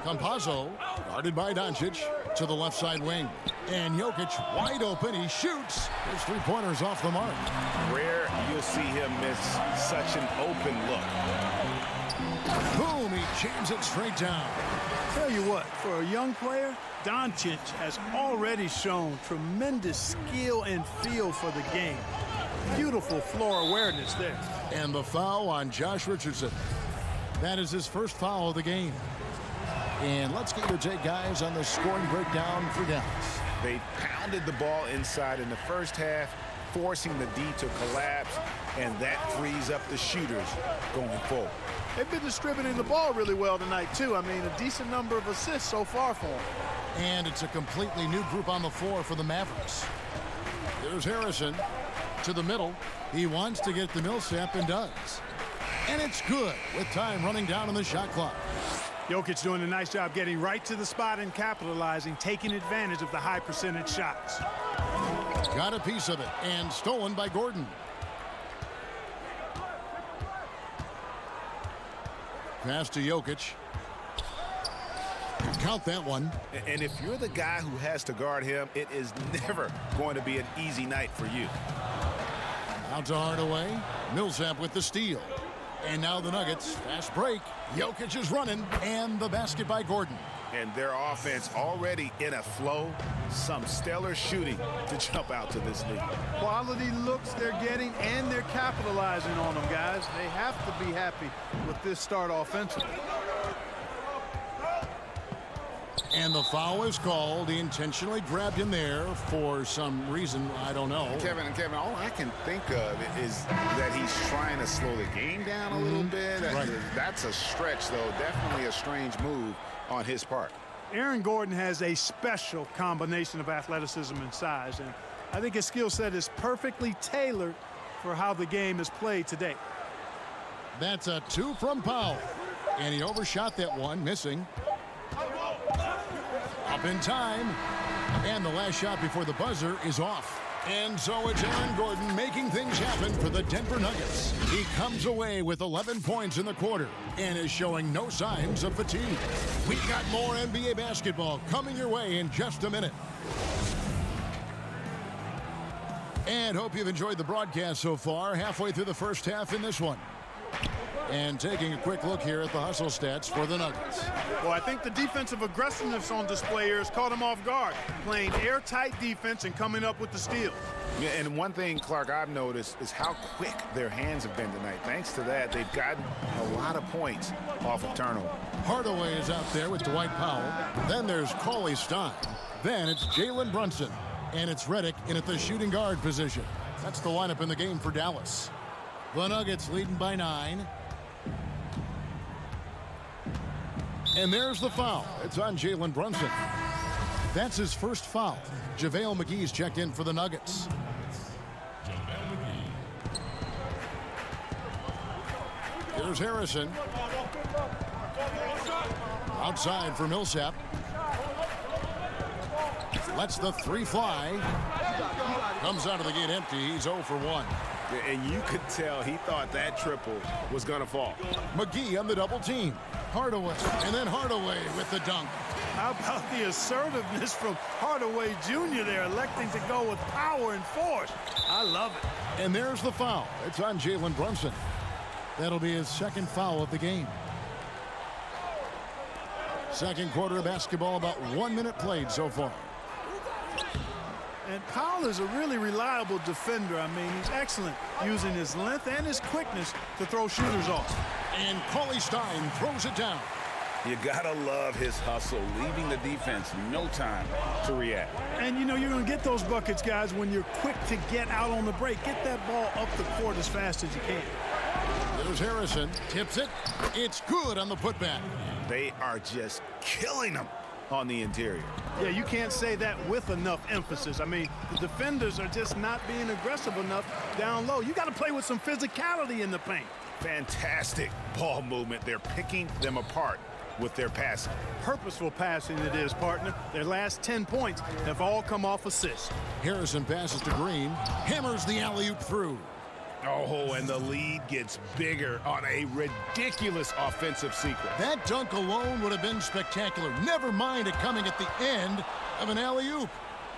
Speaker 1: Campazzo, guarded by Doncic, to the left side wing. And Jokic wide open. He shoots. His 3-pointers off the mark.
Speaker 3: Rare you'll see him miss such an open look.
Speaker 1: Boom, he jams it straight down.
Speaker 14: Tell you what, for a young player, Doncic has already shown tremendous skill and feel for the game. Beautiful floor awareness there.
Speaker 1: And the foul on Josh Richardson. That is his first foul of the game. And let's get your take, guys, on the scoring breakdown for Dallas.
Speaker 3: They pounded the ball inside in the first half. forcing the D to collapse, and that frees up the shooters going forward.
Speaker 14: They've been distributing the ball really well tonight, too. I mean, a decent number of assists so far for them.
Speaker 1: And it's a completely new group on the floor for the Mavericks. Here's Harrison to the middle. He wants to get to Millsap and does. And it's good with time running down on the shot clock.
Speaker 14: Jokic doing a nice job getting right to the spot and capitalizing, taking advantage of the high percentage shots.
Speaker 1: Got a piece of it and stolen by Gordon. Pass to Jokic. Count that one.
Speaker 3: And if you're the guy who has to guard him, it is never going to be an easy night for you.
Speaker 1: Out to Hardaway. Millsap with the steal. And now the Nuggets. Fast break. Jokic is running. And the basket by Gordon.
Speaker 3: And their offense already in a flow. Some stellar shooting to jump out to this league.
Speaker 14: Quality looks they're getting, and they're capitalizing on them, guys. They have to be happy with this start offensively.
Speaker 1: And the foul is called. He intentionally grabbed him there for some reason. I don't know.
Speaker 3: Kevin, all I can think of is that he's trying to slow the game down a little bit.
Speaker 1: Right.
Speaker 3: That's a stretch, though. Definitely a strange move on his part.
Speaker 14: Aaron Gordon has a special combination of athleticism and size, and I think his skill set is perfectly tailored for how the game is played today.
Speaker 1: That's a 2 from Powell. And he overshot that one, missing. Up in time. And the last shot before the buzzer is off. And so it's Aaron Gordon making things happen for the Denver Nuggets. He comes away with 11 points in the quarter and is showing no signs of fatigue. We've got more NBA basketball coming your way in just a minute. And hope you've enjoyed the broadcast so far. Halfway through the first half in this one. And taking a quick look here at the hustle stats for the Nuggets.
Speaker 14: Well, I think the defensive aggressiveness on display here has caught him off guard. Playing airtight defense and coming up with the steals.
Speaker 3: Yeah, and one thing, Clark, I've noticed is how quick their hands have been tonight. Thanks to that, they've gotten a lot of points off of turnover.
Speaker 1: Hardaway is out there with Dwight Powell. Then there's Cauley Stein. Then it's Jalen Brunson. And it's Redick in at the shooting guard position. That's the lineup in the game for Dallas. The Nuggets leading by 9. And there's the foul. It's on Jalen Brunson. That's his first foul. JaVale McGee's checked in for the Nuggets. Here's Harrison. Outside for Millsap. Lets the 3 fly. Comes out of the gate empty. He's 0 for 1.
Speaker 3: And you could tell he thought that triple was going to fall.
Speaker 1: McGee on the double team. Hardaway, and then Hardaway with the dunk.
Speaker 14: How about the assertiveness from Hardaway Jr. there, electing to go with power and force. I love it.
Speaker 1: And there's the foul. It's on Jalen Brunson. That'll be his second foul of the game. Second quarter of basketball, about 1 minute played so far.
Speaker 14: And Powell is a really reliable defender. I mean, he's excellent using his length and his quickness to throw shooters off.
Speaker 1: And Cauley Stein throws it down.
Speaker 3: You gotta love his hustle, leaving the defense no time to react.
Speaker 14: And you know you're going to get those buckets, guys, when you're quick to get out on the break. Get that ball up the court as fast as you can.
Speaker 1: There's Harrison. Tips it. It's good on the putback.
Speaker 3: They are just killing them on the interior.
Speaker 14: Yeah, you can't say that with enough emphasis. I mean, the defenders are just not being aggressive enough down low. You got to play with some physicality in the paint.
Speaker 3: Fantastic ball movement. They're picking them apart with their passing.
Speaker 14: Purposeful passing it is, partner. Their last 10 points have all come off assists.
Speaker 1: Harrison passes to Green. Hammers the alley-oop through.
Speaker 3: Oh, and the lead gets bigger on a ridiculous offensive sequence.
Speaker 1: That dunk alone would have been spectacular. Never mind it coming at the end of an alley-oop.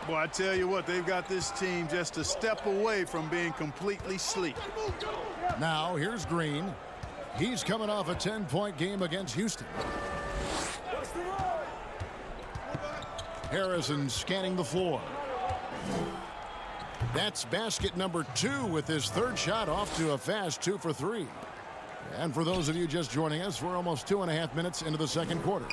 Speaker 14: Boy, I tell you what, they've got this team just a step away from being completely sleek.
Speaker 1: Now, here's Green. He's coming off a 10-point game against Houston. Harrison scanning the floor. That's basket number 2 with his third shot off to a fast 2 for 3. And for those of you just joining us, we're almost 2.5 minutes into the second quarter.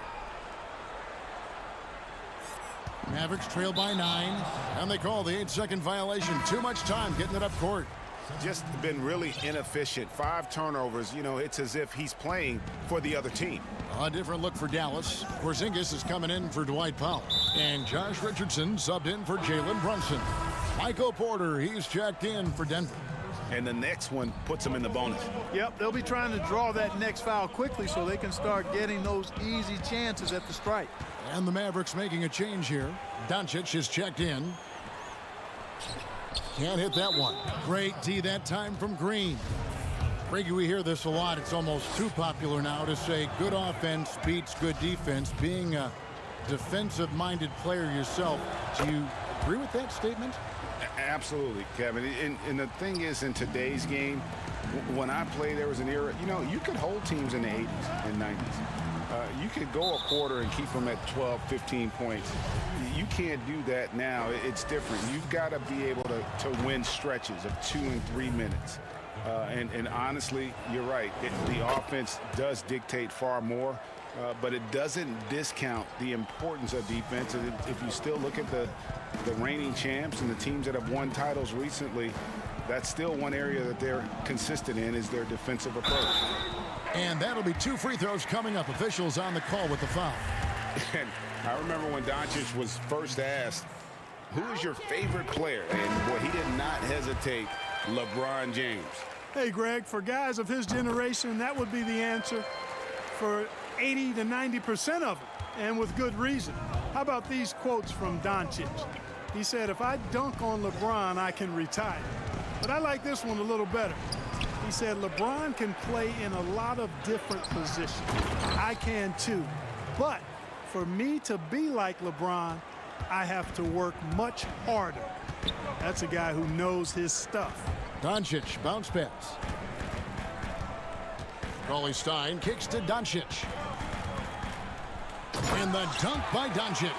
Speaker 1: Mavericks trail by 9, and they call the 8-second violation. Too much time getting it up court.
Speaker 3: Just been really inefficient. 5 turnovers. You know, it's as if he's playing for the other team.
Speaker 1: A different look for Dallas. Porzingis is coming in for Dwight Powell. And Josh Richardson subbed in for Jalen Brunson. Michael Porter, he's checked in for Denver.
Speaker 3: And the next one puts him in the bonus.
Speaker 14: Yep, they'll be trying to draw that next foul quickly so they can start getting those easy chances at the stripe.
Speaker 1: And the Mavericks making a change here. Doncic is checked in. Can't hit that one. Great D that time from Green. Brady, we hear this a lot. It's almost too popular now to say good offense beats good defense. Being a defensive-minded player yourself, do you agree with that statement?
Speaker 3: Absolutely, Kevin. And the thing is, in today's game, when I play, there was an era, you know, you could hold teams in the 80s and 90s. You could go a quarter and keep them at 12, 15 points. You can't do that now. It's different. You've got to be able to win stretches of 2 and 3 minutes. And honestly, you're right. The offense does dictate far more, but it doesn't discount the importance of defense. And if you still look at the reigning champs and the teams that have won titles recently, that's still one area that they're consistent in is their defensive approach.
Speaker 1: And that'll be 2 free throws coming up. Officials on the call with the foul.
Speaker 3: And I remember when Doncic was first asked, who is your favorite player? And boy, he did not hesitate. LeBron James.
Speaker 14: Hey, Greg, for guys of his generation, that would be the answer for 80 to 90% of it, and with good reason. How about these quotes from Doncic? He said, if I dunk on LeBron, I can retire. But I like this one a little better. He said, LeBron can play in a lot of different positions. I can too. But for me to be like LeBron, I have to work much harder. That's a guy who knows his stuff.
Speaker 1: Doncic, bounce pass. Cauley-Stein kicks to Doncic. And the dunk by Doncic.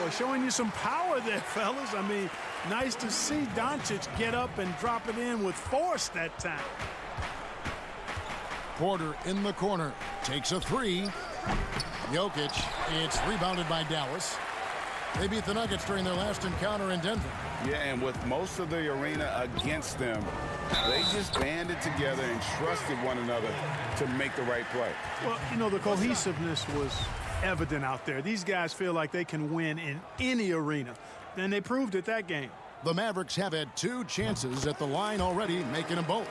Speaker 14: Boy, showing you some power there, fellas. I mean, nice to see Doncic get up and drop it in with force that time.
Speaker 1: Porter in the corner. Takes a 3. Jokic, it's rebounded by Dallas. They beat the Nuggets during their last encounter in Denver.
Speaker 3: Yeah, and with most of the arena against them, they just banded together and trusted one another to make the right play.
Speaker 14: Well, you know, the cohesiveness was evident out there. These guys feel like they can win in any arena, and they proved it that game.
Speaker 1: The Mavericks have had 2 chances at the line already, making them both.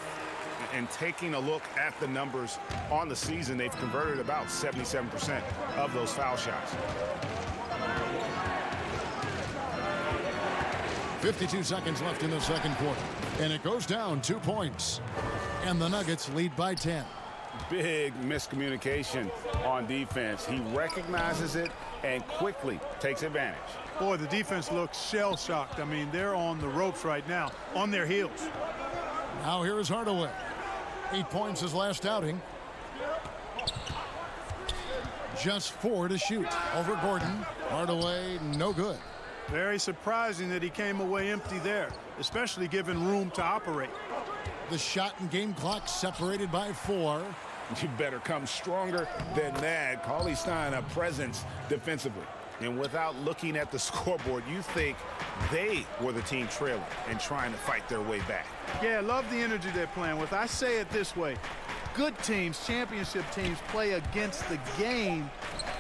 Speaker 3: And taking a look at the numbers on the season, they've converted about 77% of those foul shots.
Speaker 1: 52 seconds left in the second quarter. And it goes down 2 points. And the Nuggets lead by 10.
Speaker 3: Big miscommunication on defense. He recognizes it and quickly takes advantage.
Speaker 14: Boy, the defense looks shell-shocked. I mean, they're on the ropes right now, on their heels.
Speaker 1: Now here is Hardaway. 8 points his last outing. Just 4 to shoot. Over Gordon. Hardaway, no good.
Speaker 14: Very surprising that he came away empty there, especially given room to operate.
Speaker 1: The shot and game clock separated by 4.
Speaker 3: You better come stronger than that. Cauley-Stein, a presence defensively. And without looking at the scoreboard, you think they were the team trailing and trying to fight their way back.
Speaker 14: Yeah, I love the energy they're playing with. I say it this way. Good teams, championship teams, play against the game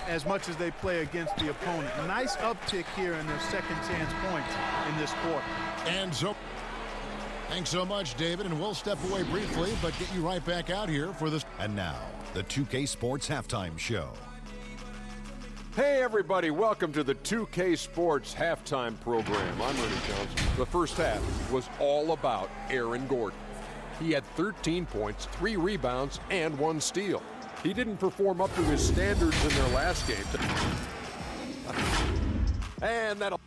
Speaker 14: as much as they play against the opponent. Nice uptick here in their second chance points in this quarter.
Speaker 1: And so, thanks so much, David, and we'll step away briefly, but get you right back out here for this.
Speaker 5: And now, the 2K Sports Halftime Show.
Speaker 6: Hey everybody, welcome to the 2K Sports Halftime Program. I'm Ernie Johnson. The first half was all about Aaron Gordon. He had 13 points, 3 rebounds, and 1 steal. He didn't perform up to his standards in their last game. And that'll...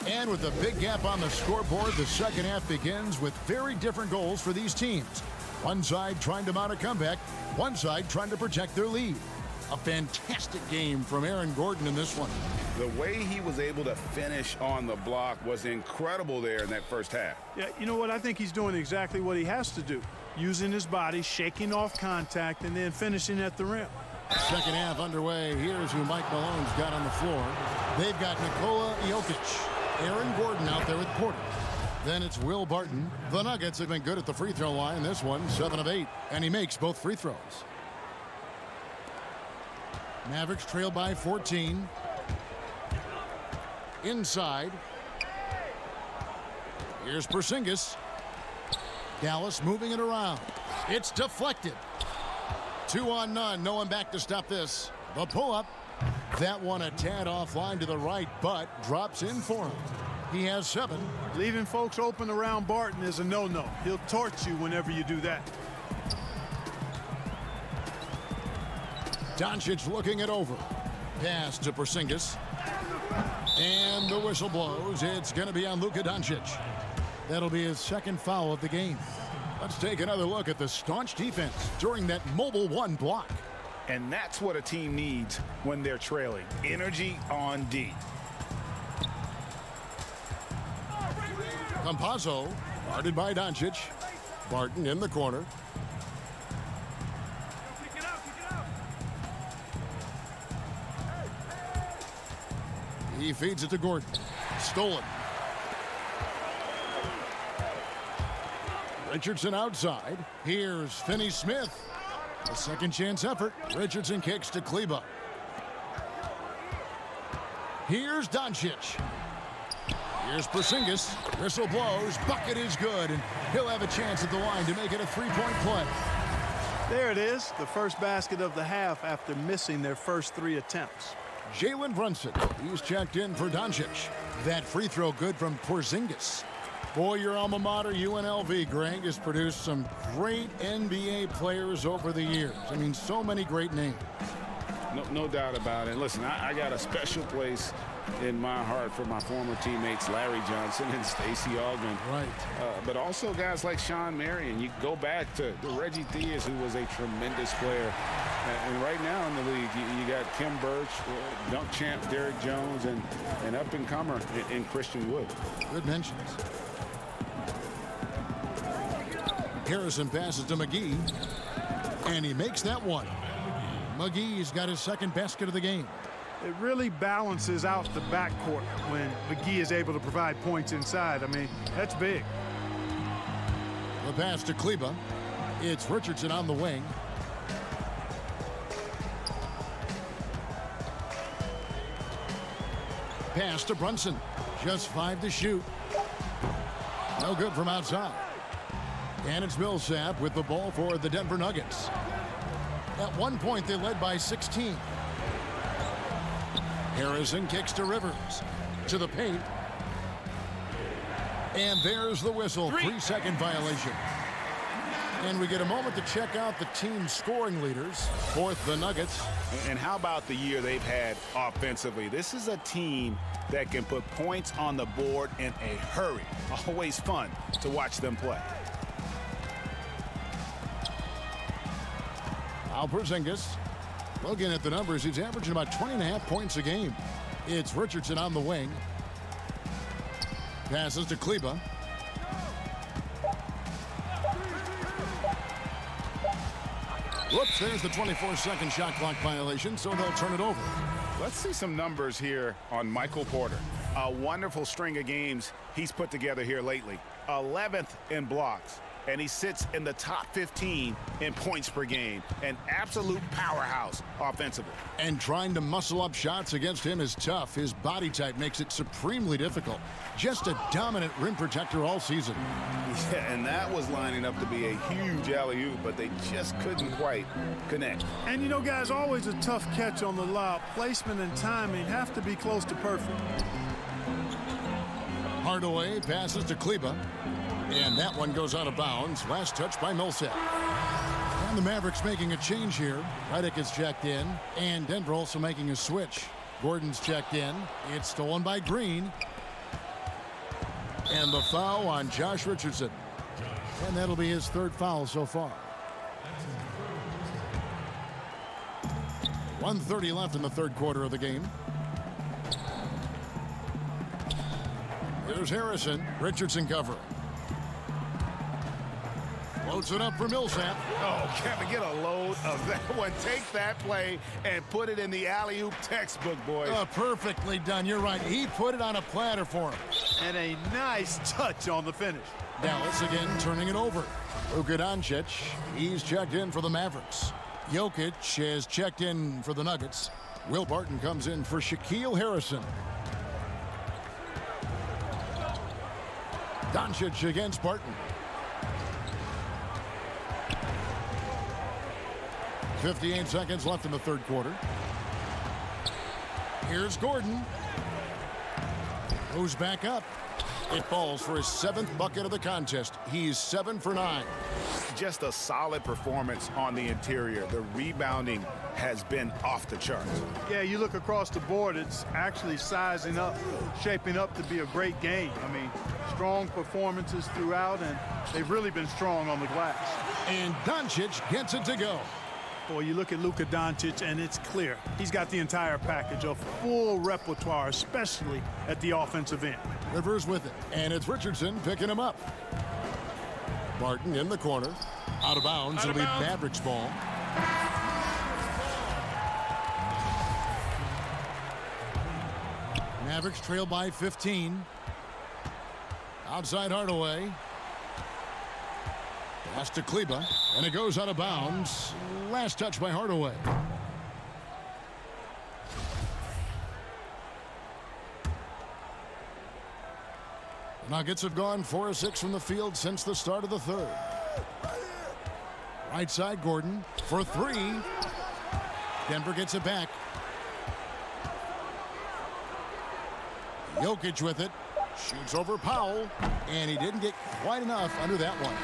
Speaker 1: And with a big gap on the scoreboard, the second half begins with very different goals for these teams. One side trying to mount a comeback, one side trying to protect their lead. A fantastic game from Aaron Gordon in this one.
Speaker 3: The way he was able to finish on the block was incredible there in that first half.
Speaker 14: Yeah, you know what? I think he's doing exactly what he has to do. Using his body, shaking off contact, and then finishing at the rim.
Speaker 1: Second half underway. Here's who Mike Malone's got on the floor. They've got Nikola Jokic, Aaron Gordon out there with Porter. Then it's Will Barton. The Nuggets have been good at the free throw line. This one, 7 of 8, and he makes both free throws. Mavericks trail by 14. Inside. Here's Porzingis. Dallas moving it around. It's deflected. 2 on none. No one back to stop this. The pull-up. That one a tad offline to the right, but drops in for him. He has 7.
Speaker 14: Leaving folks open around Barton is a no-no. He'll torch you whenever you do that.
Speaker 1: Doncic looking it over. Pass to Porzingis. And the whistle blows. It's going to be on Luka Doncic. That'll be his second foul of the game. Let's take another look at the staunch defense during that mobile 1 block.
Speaker 3: And that's what a team needs when they're trailing. Energy on D.
Speaker 1: Campazzo, guarded by Doncic. Barton in the corner. He feeds it to Gordon. Stolen. Richardson outside. Here's Finney-Smith. A second chance effort. Richardson kicks to Kleber. Here's Doncic. Here's Porzingis. Whistle blows. Bucket is good. And he'll have a chance at the line to make it a 3-point play.
Speaker 14: There it is. The first basket of the half after missing their first 3 attempts.
Speaker 1: Jalen Brunson. He's checked in for Doncic. That free throw good from Porzingis. Boy, your alma mater, UNLV, Greg, has produced some great NBA players over the years. I mean, so many great names.
Speaker 3: No doubt about it. Listen, I got a special place in my heart for my former teammates Larry Johnson and Stacey Augmon.
Speaker 1: Right.
Speaker 3: But also guys like Sean Marion. You go back to Reggie Theus, who was a tremendous player. And right now in the league, you got Kim Birch, dunk champ Derrick Jones, and up-and-comer in Christian Wood.
Speaker 1: Good mentions. Harrison passes to McGee, and he makes that one. McGee's got his second basket of the game.
Speaker 14: It really balances out the backcourt when McGee is able to provide points inside. I mean, that's big.
Speaker 1: The pass to Kleber. It's Richardson on the wing. Pass to Brunson. Just 5 to shoot. No good from outside. And it's Millsap with the ball for the Denver Nuggets. At one point, they led by 16. Harrison kicks to Rivers. To the paint. And there's the whistle. 3-second violation. And we get a moment to check out the team's scoring leaders. Fourth, the Nuggets.
Speaker 3: And how about the year they've had offensively? This is a team that can put points on the board in a hurry. Always fun to watch them play.
Speaker 1: Al Porzingis. Looking at the numbers, he's averaging about 20.5 points a game. It's Richardson on the wing. Passes to Kleber. Whoops, there's the 24-second shot clock violation, so they'll turn it over.
Speaker 3: Let's see some numbers here on Michael Porter. A wonderful string of games he's put together here lately. 11th in blocks, and he sits in the top 15 in points per game. An absolute powerhouse offensively.
Speaker 1: And trying to muscle up shots against him is tough. His body type makes it supremely difficult. Just a dominant rim protector all season.
Speaker 3: Yeah, and that was lining up to be a huge alley-oop, but they just couldn't quite connect.
Speaker 14: And you know, guys, always a tough catch on the lob. Placement and timing have to be close to perfect.
Speaker 1: Hardaway passes to Kleber. And that one goes out of bounds. Last touch by Millsap. And the Mavericks making a change here. Redick is checked in. And Denver also making a switch. Gordon's checked in. It's stolen by Green. And the foul on Josh Richardson. And that'll be his third foul so far. 1:30 left in the third quarter of the game. Here's Harrison. Richardson cover. Floats it up for Millsap.
Speaker 3: Oh, Kevin, get a load of that one. Take that play and put it in the alley-oop textbook, boys.
Speaker 1: Perfectly done. You're right. He put it on a platter for him.
Speaker 14: And a nice touch on the finish.
Speaker 1: Dallas again turning it over. Luka Doncic, he's checked in for the Mavericks. Jokic has checked in for the Nuggets. Will Barton comes in for Shaquille Harrison. Doncic against Barton. 58 seconds left in the third quarter. Here's Gordon. Goes back up. It falls for his 7th bucket of the contest. He's 7 for 9.
Speaker 3: Just a solid performance on the interior. The rebounding has been off the charts.
Speaker 14: Yeah, you look across the board, it's actually sizing up, shaping up to be a great game. I mean, strong performances throughout, and they've really been strong on the glass.
Speaker 1: And Doncic gets it to go.
Speaker 14: Boy, you look at Luka Doncic, and it's clear. He's got the entire package, a full repertoire, especially at the offensive end.
Speaker 1: Rivers with it, and it's Richardson picking him up. Barton in the corner. Out of bounds. It'll be Mavericks ball. Mavericks trail by 15. Outside Hardaway. Pass to Kleba, and it goes out of bounds. Last touch by Hardaway. The Nuggets have gone 4 of 6 from the field since the start of the third. Right side, Gordon for 3. Denver gets it back. Jokic with it. Shoots over Powell, and he didn't get quite enough under that one.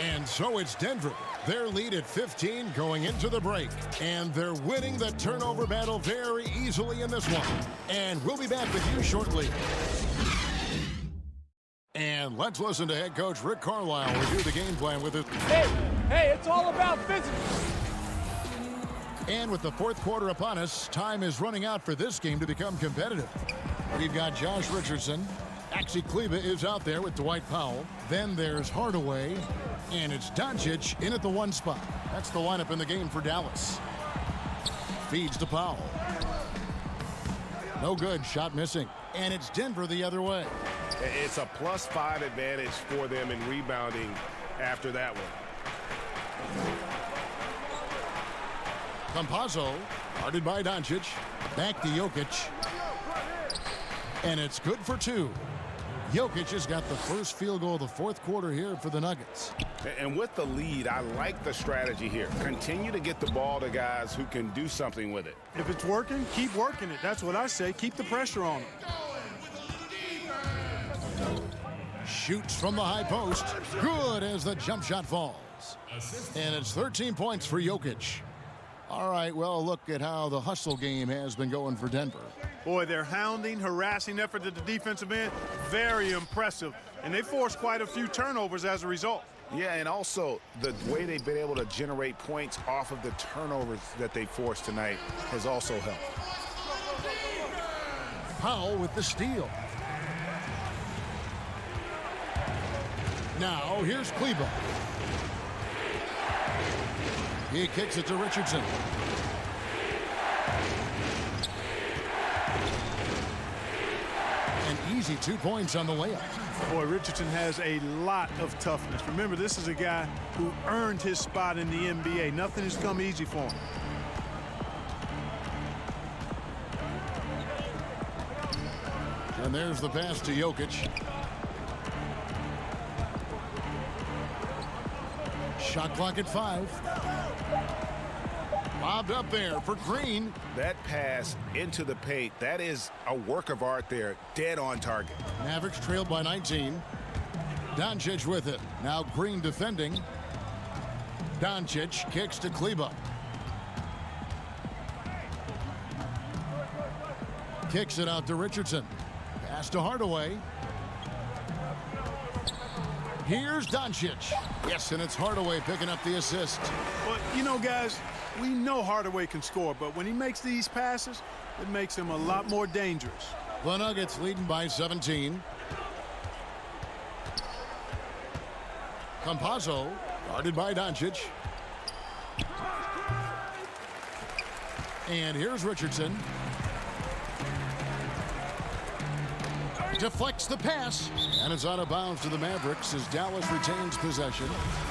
Speaker 1: And so it's Denver. Their lead at 15 going into the break. And they're winning the turnover battle very easily in this one. And we'll be back with you shortly. And let's listen to head coach Rick Carlisle review the game plan with us.
Speaker 11: Hey, it's all about physics.
Speaker 1: And with the fourth quarter upon us, time is running out for this game to become competitive. We've got Josh Richardson. Maxi Kleba is out there with Dwight Powell. Then there's Hardaway. And it's Doncic in at the 1 spot. That's the lineup in the game for Dallas. Feeds to Powell. No good. Shot missing. And it's Denver the other way.
Speaker 3: It's a +5 advantage for them in rebounding after that one.
Speaker 1: Campazzo, guarded by Doncic. Back to Jokic. And it's good for 2. Jokic has got the first field goal of the fourth quarter here for the Nuggets.
Speaker 3: And with the lead, I like the strategy here. Continue to get the ball to guys who can do something with it.
Speaker 14: If it's working, keep working it. That's what I say. Keep the pressure on them.
Speaker 1: Shoots from the high post. Good as the jump shot falls. And it's 13 points for Jokic. All right, well, look at how the hustle game has been going for Denver.
Speaker 14: Boy, their hounding, harassing effort at the defensive end, very impressive. And they forced quite a few turnovers as a result.
Speaker 3: Yeah, and also the way they've been able to generate points off of the turnovers that they forced tonight has also helped.
Speaker 1: Powell with the steal. Now, here's Kleba. He kicks it to Richardson. An easy 2 points on the layup.
Speaker 14: Boy, Richardson has a lot of toughness. Remember, this is a guy who earned his spot in the NBA. Nothing has come easy for him.
Speaker 1: And there's the pass to Jokic. Shot clock at 5. Bobbed up there for Green.
Speaker 3: That pass into the paint, that is a work of art there. Dead on target.
Speaker 1: Mavericks trailed by 19. Doncic with it. Now Green defending. Doncic kicks to Kleba. Kicks it out to Richardson. Pass to Hardaway. Here's Doncic. Yes, and it's Hardaway picking up the assist.
Speaker 14: Well, you know, guys, we know Hardaway can score, but when he makes these passes, it makes him a lot more dangerous.
Speaker 1: The Nuggets leading by 17. Campazzo, guarded by Doncic. And here's Richardson. Deflects the pass, and it's out of bounds to the Mavericks as Dallas retains possession.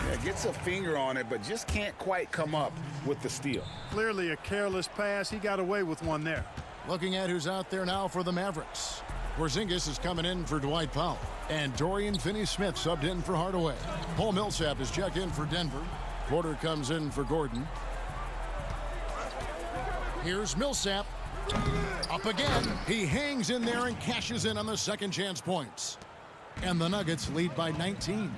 Speaker 3: Yeah, gets a finger on it, but just can't quite come up with the steal.
Speaker 14: Clearly a careless pass. He got away with one there.
Speaker 1: Looking at who's out there now for the Mavericks. Porzingis is coming in for Dwight Powell, and Dorian Finney-Smith subbed in for Hardaway. Paul Millsap is checked in for Denver. Porter comes in for Gordon. Here's Millsap. Up again. He hangs in there and cashes in on the second chance points. And the Nuggets lead by 19.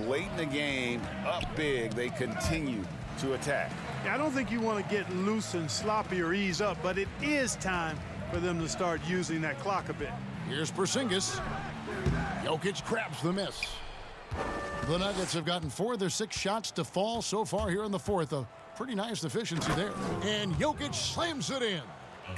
Speaker 3: Late in the game, up big, they continue to attack.
Speaker 14: Yeah, I don't think you want to get loose and sloppy or ease up, but it is time for them to start using that clock a bit.
Speaker 1: Here's Porzingis. Jokic grabs the miss. The Nuggets have gotten 4 of their 6 shots to fall so far here in the fourth. A pretty nice efficiency there. And Jokic slams it in.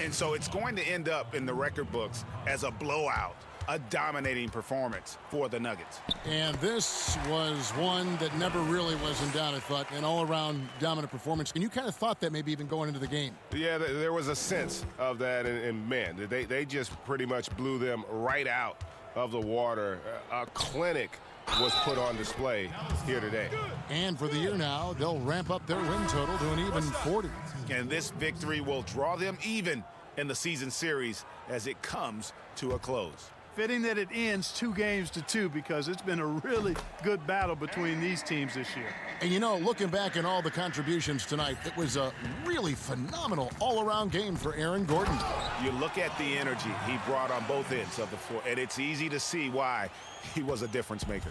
Speaker 3: And so it's going to end up in the record books as a blowout, a dominating performance for the Nuggets.
Speaker 1: And this was one that never really was in doubt, I thought, an all-around dominant performance. And you kind of thought that maybe even going into the game.
Speaker 7: Yeah, there was a sense of that, and man, they just pretty much blew them right out of the water. A clinic was put on display here today.
Speaker 1: And for the year now, they'll ramp up their win total to an even 40.
Speaker 3: And this victory will draw them even in the season series as it comes to a close.
Speaker 14: Fitting that it ends 2-2 because it's been a really good battle between these teams this year.
Speaker 1: And you know, looking back at all the contributions tonight, it was a really phenomenal all-around game for Aaron Gordon.
Speaker 3: You look at the energy he brought on both ends of the floor, and it's easy to see why he was a difference maker.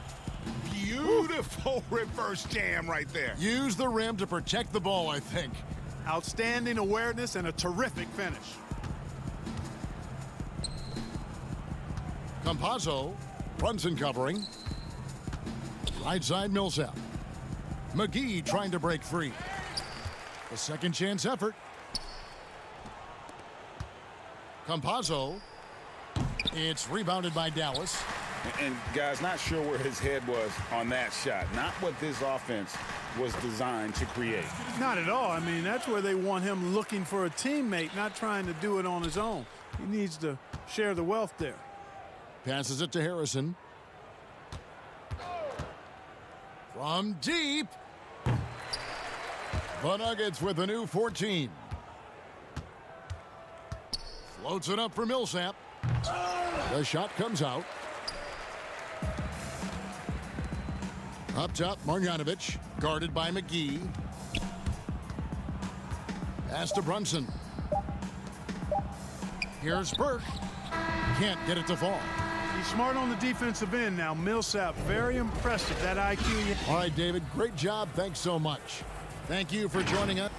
Speaker 3: Beautiful reverse jam right there.
Speaker 1: Use the rim to protect the ball, I think.
Speaker 14: Outstanding awareness and a terrific finish.
Speaker 1: Campazzo, Brunson covering. Right side Millsap. McGee trying to break free. A second chance effort. Campazzo. It's rebounded by Dallas.
Speaker 3: And guys, not sure where his head was on that shot. Not what this offense was designed to create.
Speaker 14: Not at all. I mean, that's where they want him looking for a teammate, not trying to do it on his own. He needs to share the wealth there.
Speaker 1: Passes it to Harrison. From deep. The Nuggets with a new 14. Floats it up for Millsap. The shot comes out. Up top, Marjanovic, guarded by McGee. Pass to Brunson. Here's Burke. Can't get it to fall.
Speaker 14: He's smart on the defensive end now. Millsap, very impressive, that IQ.
Speaker 1: All right, David, great job. Thanks so much. Thank you for joining us.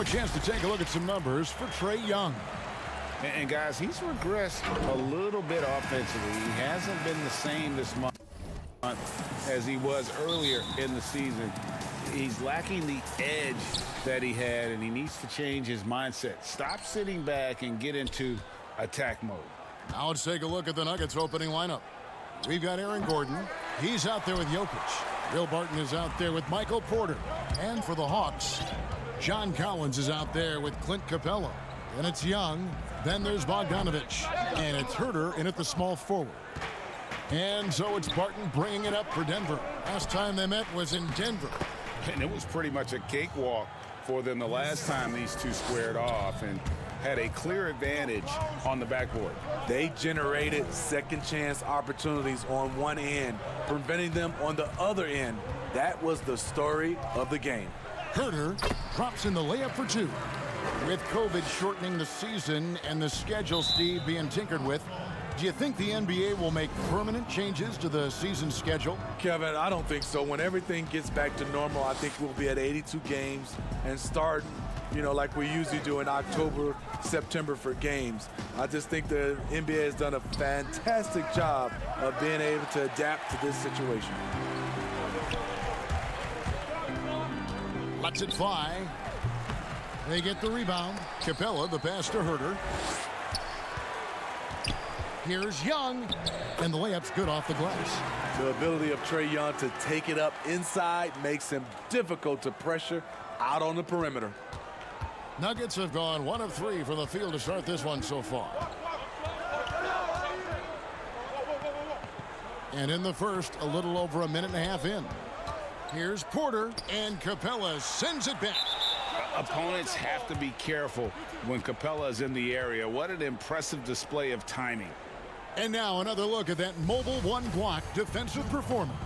Speaker 1: a chance to take a look at some numbers for Trae Young.
Speaker 3: And guys, he's regressed a little bit offensively. He hasn't been the same this month as he was earlier in the season. He's lacking the edge that he had, and he needs to change his mindset. Stop sitting back and get into attack mode.
Speaker 1: Now let's take a look at the Nuggets opening lineup. We've got Aaron Gordon. He's out there with Jokic. Will Barton is out there with Michael Porter. And for the Hawks, John Collins is out there with Clint Capella. And it's Young. Then there's Bogdanovich. And it's Herter in at the small forward. And so it's Barton bringing it up for Denver. Last time they met was in Denver.
Speaker 3: And it was pretty much a cakewalk for them the last time these two squared off and had a clear advantage on the backboard.
Speaker 12: They generated second chance opportunities on one end, preventing them on the other end. That was the story of the game.
Speaker 1: Herter drops in the layup for two. With COVID shortening the season and the schedule, Steve, being tinkered with, do you think the NBA will make permanent changes to the season schedule?
Speaker 12: Kevin, I don't think so. When everything gets back to normal, I think we'll be at 82 games and start, like we usually do in October, September for games. I just think the NBA has done a fantastic job of being able to adapt to this situation.
Speaker 1: Lets it fly. They get the rebound. Capella, the pass to Herter. Here's Young, and the layup's good off the glass.
Speaker 12: The ability of Trae Young to take it up inside makes him difficult to pressure out on the perimeter.
Speaker 1: Nuggets have gone 1 of 3 from the field to start this one so far. And in the first, a little over a minute and a half in. Here's Porter, and Capella sends it back.
Speaker 3: Opponents have to be careful when Capella is in the area. What an impressive display of timing.
Speaker 1: And now another look at that mobile one-block defensive performance.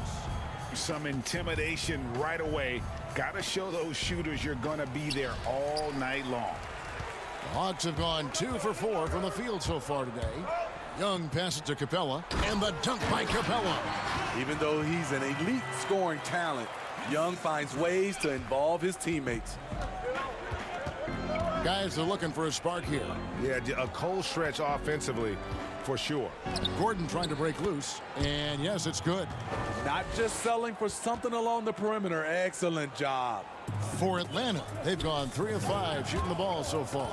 Speaker 3: Some intimidation right away. Got to show those shooters you're going to be there all night long.
Speaker 1: The Hawks have gone 2 for 4 from the field so far today. Young passes to Capella, and the dunk by Capella.
Speaker 12: Even though he's an elite scoring talent, Young finds ways to involve his teammates.
Speaker 1: Guys are looking for a spark here.
Speaker 3: Yeah, a cold stretch offensively for sure.
Speaker 1: Gordon trying to break loose, and yes, it's good.
Speaker 12: Not just selling for something along the perimeter. Excellent job.
Speaker 1: For Atlanta, they've gone 3 of 5 shooting the ball so far.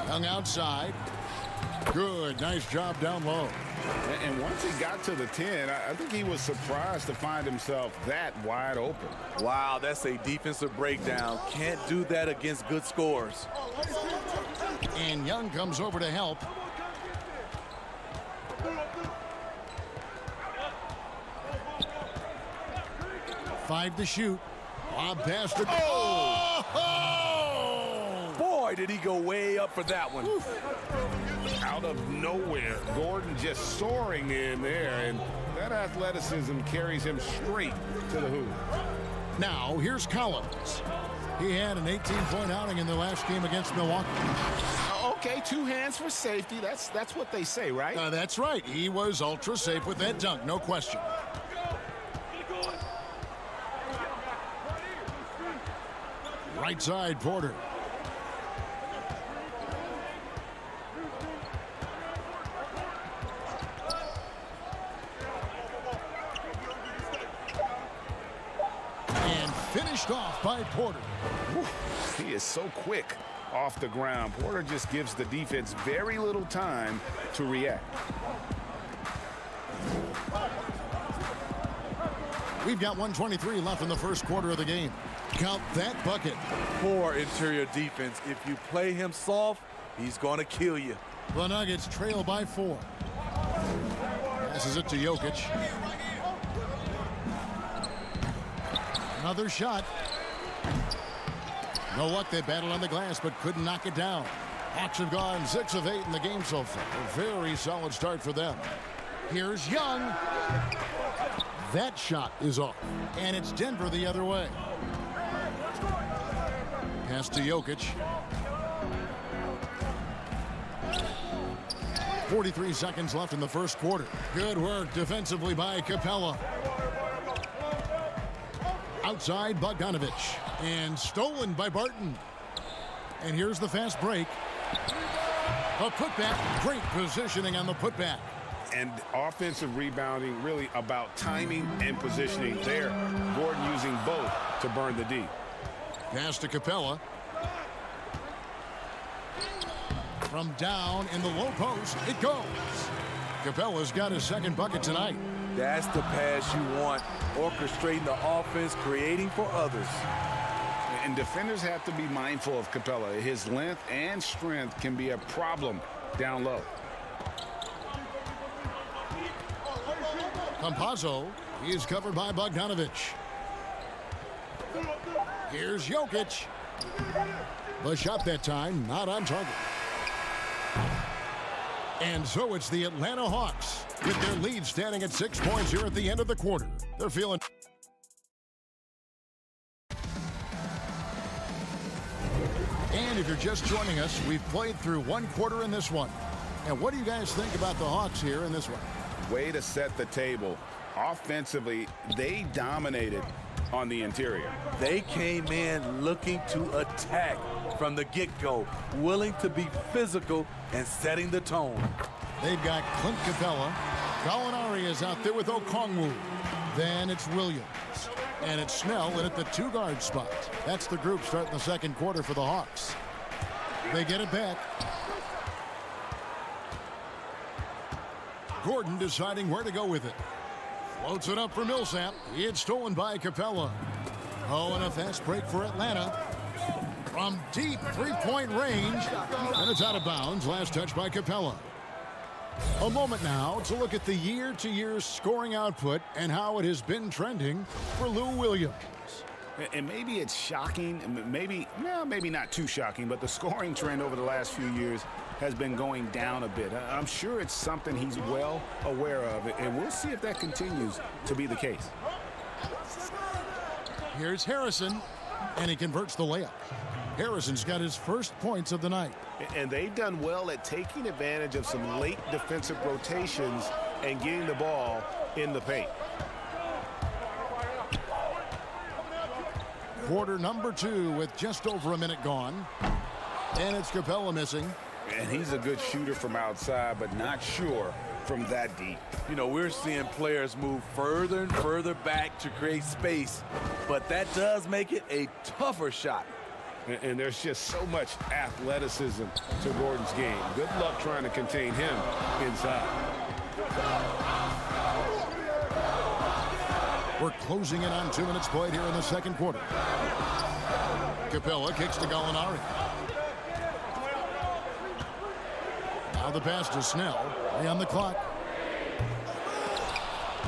Speaker 1: Young outside. Good, nice job down low.
Speaker 3: And once he got to the 10, I think he was surprised to find himself that wide open.
Speaker 12: Wow, that's a defensive breakdown. Can't do that against good scores.
Speaker 1: And Young comes over to help. Five to shoot. Lob pass to...
Speaker 12: Oh! Boy, did he go way up for that one.
Speaker 3: Oof. Out of nowhere, Gordon just soaring in there, and that athleticism carries him straight to the hoop.
Speaker 1: Now, here's Collins. He had an 18-point outing in the last game against Milwaukee.
Speaker 3: Okay, 2 hands for safety. That's what they say, right?
Speaker 1: That's right. He was ultra safe with that dunk, no question. Right side, Porter. And finished off by Porter.
Speaker 3: He is so quick off the ground. Porter just gives the defense very little time to react.
Speaker 1: We've got 1:23 left in the first quarter of the game. Count that bucket.
Speaker 12: Poor interior defense. If you play him soft, he's going to kill you.
Speaker 1: The Nuggets trail by 4. Passes it to Jokic. Another shot. No luck. They battled on the glass but couldn't knock it down. Hawks have gone 6 of 8 in the game so far. A very solid start for them. Here's Young. That shot is off. And it's Denver the other way. Pass to Jokic. 43 seconds left in the first quarter. Good work defensively by Capella. Outside Bogdanovich. And stolen by Barton. And here's the fast break. A putback. Great positioning on the putback.
Speaker 3: And offensive rebounding really about timing and positioning there. Gordon using both to burn the D.
Speaker 1: Pass to Capella. From down in the low post, it goes. Capella's got his second bucket tonight.
Speaker 12: That's the pass you want. Orchestrating the offense, creating for others.
Speaker 3: And defenders have to be mindful of Capella. His length and strength can be a problem down low.
Speaker 1: Campazzo is covered by Bogdanovich. Here's Jokic. The shot that time not on target. And so it's the Atlanta Hawks with their lead standing at 6 points here at the end of the quarter. They're feeling. And if you're just joining us, we've played through one quarter in this one. And what do you guys think about the Hawks here in this one?
Speaker 3: Way to set the table. Offensively, they dominated on the interior.
Speaker 12: They came in looking to attack from the get-go, willing to be physical and setting the tone.
Speaker 1: They've got Clint Capella. Gallinari is out there with Okongwu. Then it's Williams. And it's Snell in at the two-guard spot. That's the group starting the second quarter for the Hawks. They get it back. Gordon deciding where to go with it. Floats it up for Millsap. It's stolen by Capella. Oh, and a fast break for Atlanta. From deep three-point range. And it's out of bounds. Last touch by Capella. A moment now to look at the year-to-year scoring output and how it has been trending for Lou Williams.
Speaker 3: And maybe it's shocking, maybe not too shocking, but the scoring trend over the last few years has been going down a bit. I'm sure it's something he's well aware of, and we'll see if that continues to be the case.
Speaker 1: Here's Harrison, and he converts the layup. Harrison's got his first points of the night.
Speaker 3: And they've done well at taking advantage of some late defensive rotations and getting the ball in the paint.
Speaker 1: Quarter number 2 with just over a minute gone. And it's Capella missing.
Speaker 3: And he's a good shooter from outside, but not sure from that deep.
Speaker 12: You know, we're seeing players move further and further back to create space, but that does make it a tougher shot.
Speaker 3: And there's just so much athleticism to Gordon's game. Good luck trying to contain him inside.
Speaker 1: We're closing in on 2 minutes played here in the second quarter. Capella kicks to Gallinari. Now the pass to Snell. 3 on the clock.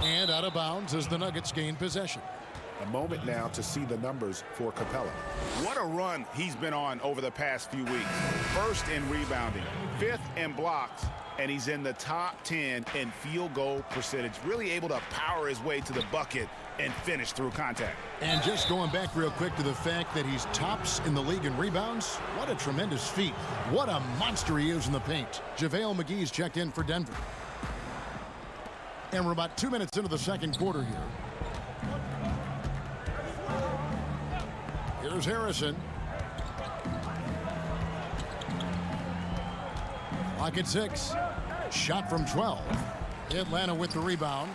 Speaker 1: And out of bounds as the Nuggets gain possession.
Speaker 3: A moment now to see the numbers for Capella. What a run he's been on over the past few weeks. First in rebounding, 5th in blocks, and he's in the top 10 in field goal percentage. Really able to power his way to the bucket and finish through contact.
Speaker 1: And just going back real quick to the fact that he's tops in the league in rebounds, what a tremendous feat. What a monster he is in the paint. JaVale McGee's checked in for Denver. And we're about 2 minutes into the second quarter here. Here's Harrison. Clock at 6. Shot from 12. Atlanta with the rebound.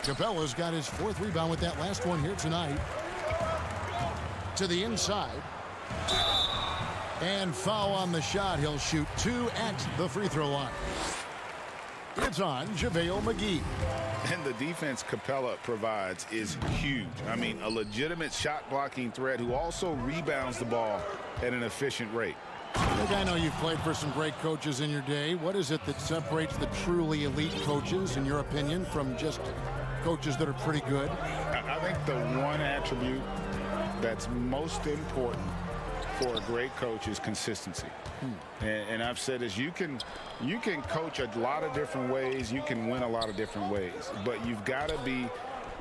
Speaker 1: Capella's got his 4th rebound with that last one here tonight. To the inside. And foul on the shot. He'll shoot 2 at the free throw line. It's on JaVale McGee.
Speaker 3: And the defense Capella provides is huge. I mean, a legitimate shot blocking threat who also rebounds the ball at an efficient rate.
Speaker 1: Look, I know you've played for some great coaches in your day. What is it that separates the truly elite coaches, in your opinion, from just coaches that are pretty good?
Speaker 3: I think the one attribute that's most important for a great coach is consistency. And I've said this, you can coach a lot of different ways, you can win a lot of different ways, but you've got to be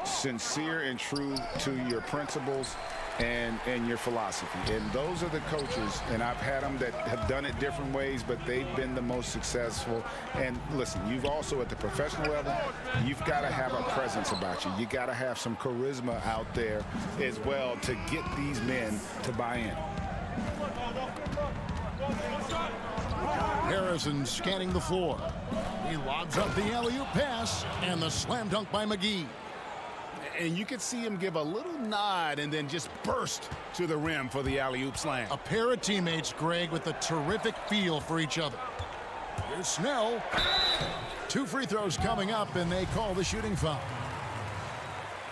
Speaker 3: sincere and true to your principles and your philosophy. And those are the coaches, and I've had them that have done it different ways, but they've been the most successful. And listen, you've also, at the professional level, you've got to have a presence about you. You got to have some charisma out there as well to get these men to buy in.
Speaker 1: Harrison scanning the floor. He lobs up the alley-oop pass, and the slam dunk by McGee.
Speaker 3: And you could see him give a little nod and then just burst to the rim for the alley-oop slam.
Speaker 1: A pair of teammates, Greg, with a terrific feel for each other. Here's Snell. 2 free throws coming up, and they call the shooting foul.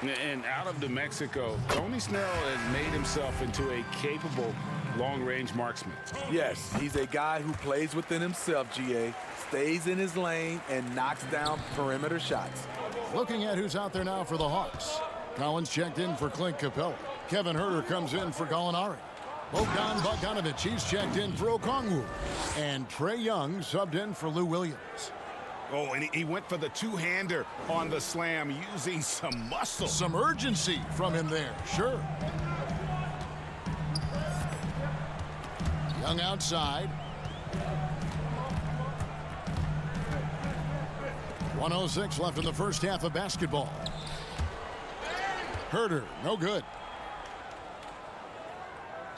Speaker 3: And out of New Mexico, Tony Snell has made himself into a capable long-range marksman.
Speaker 12: Yes, he's a guy who plays within himself, GA, stays in his lane, and knocks down perimeter shots.
Speaker 1: Looking at who's out there now for the Hawks. Collins checked in for Clint Capella. Kevin Herter comes in for Gallinari. Bogdan Bogdanovic, he's checked in for Okongwu. And Trey Young subbed in for Lou Williams.
Speaker 3: Oh, and he went for the two-hander on the slam using some muscle.
Speaker 1: Some urgency from him there, sure. Young outside. 1:06 left in the first half of basketball. Herter, no good.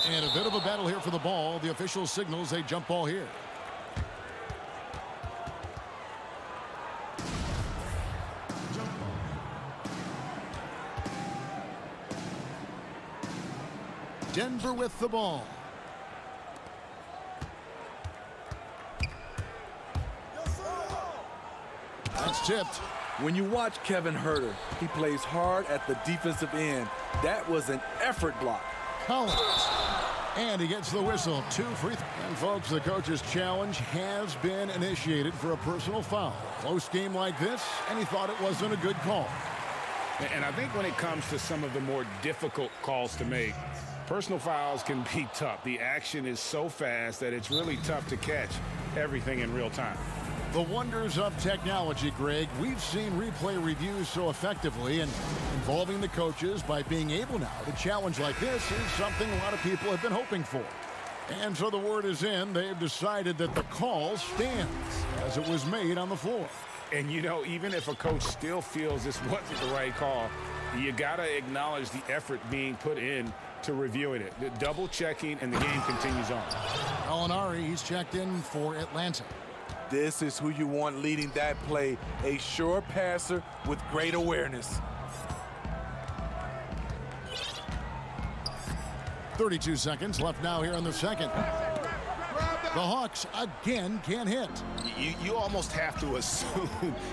Speaker 1: And a bit of a battle here for the ball. The official signals a jump ball here. Denver with the ball. That's tipped.
Speaker 12: When you watch Kevin Herter, he plays hard at the defensive end. That was an effort block.
Speaker 1: Collins. And he gets the whistle. 2 free throws. And folks, the coach's challenge has been initiated for a personal foul. Close game like this, and he thought it wasn't a good call.
Speaker 3: And I think when it comes to some of the more difficult calls to make, personal fouls can be tough. The action is so fast that it's really tough to catch everything in real time.
Speaker 1: The wonders of technology, Greg. We've seen replay reviews so effectively, and involving the coaches by being able now to challenge like this is something a lot of people have been hoping for. And so the word is in. They've decided that the call stands as it was made on the floor.
Speaker 3: And, you know, even if a coach still feels this wasn't the right call, you got to acknowledge the effort being put in to reviewing it. The double checking, and the game continues on.
Speaker 1: Gallinari, he's checked in for Atlanta.
Speaker 12: This is who you want leading that play, a sure passer with great awareness.
Speaker 1: 32 seconds left now here in the second. The Hawks again can't hit.
Speaker 3: You almost have to assume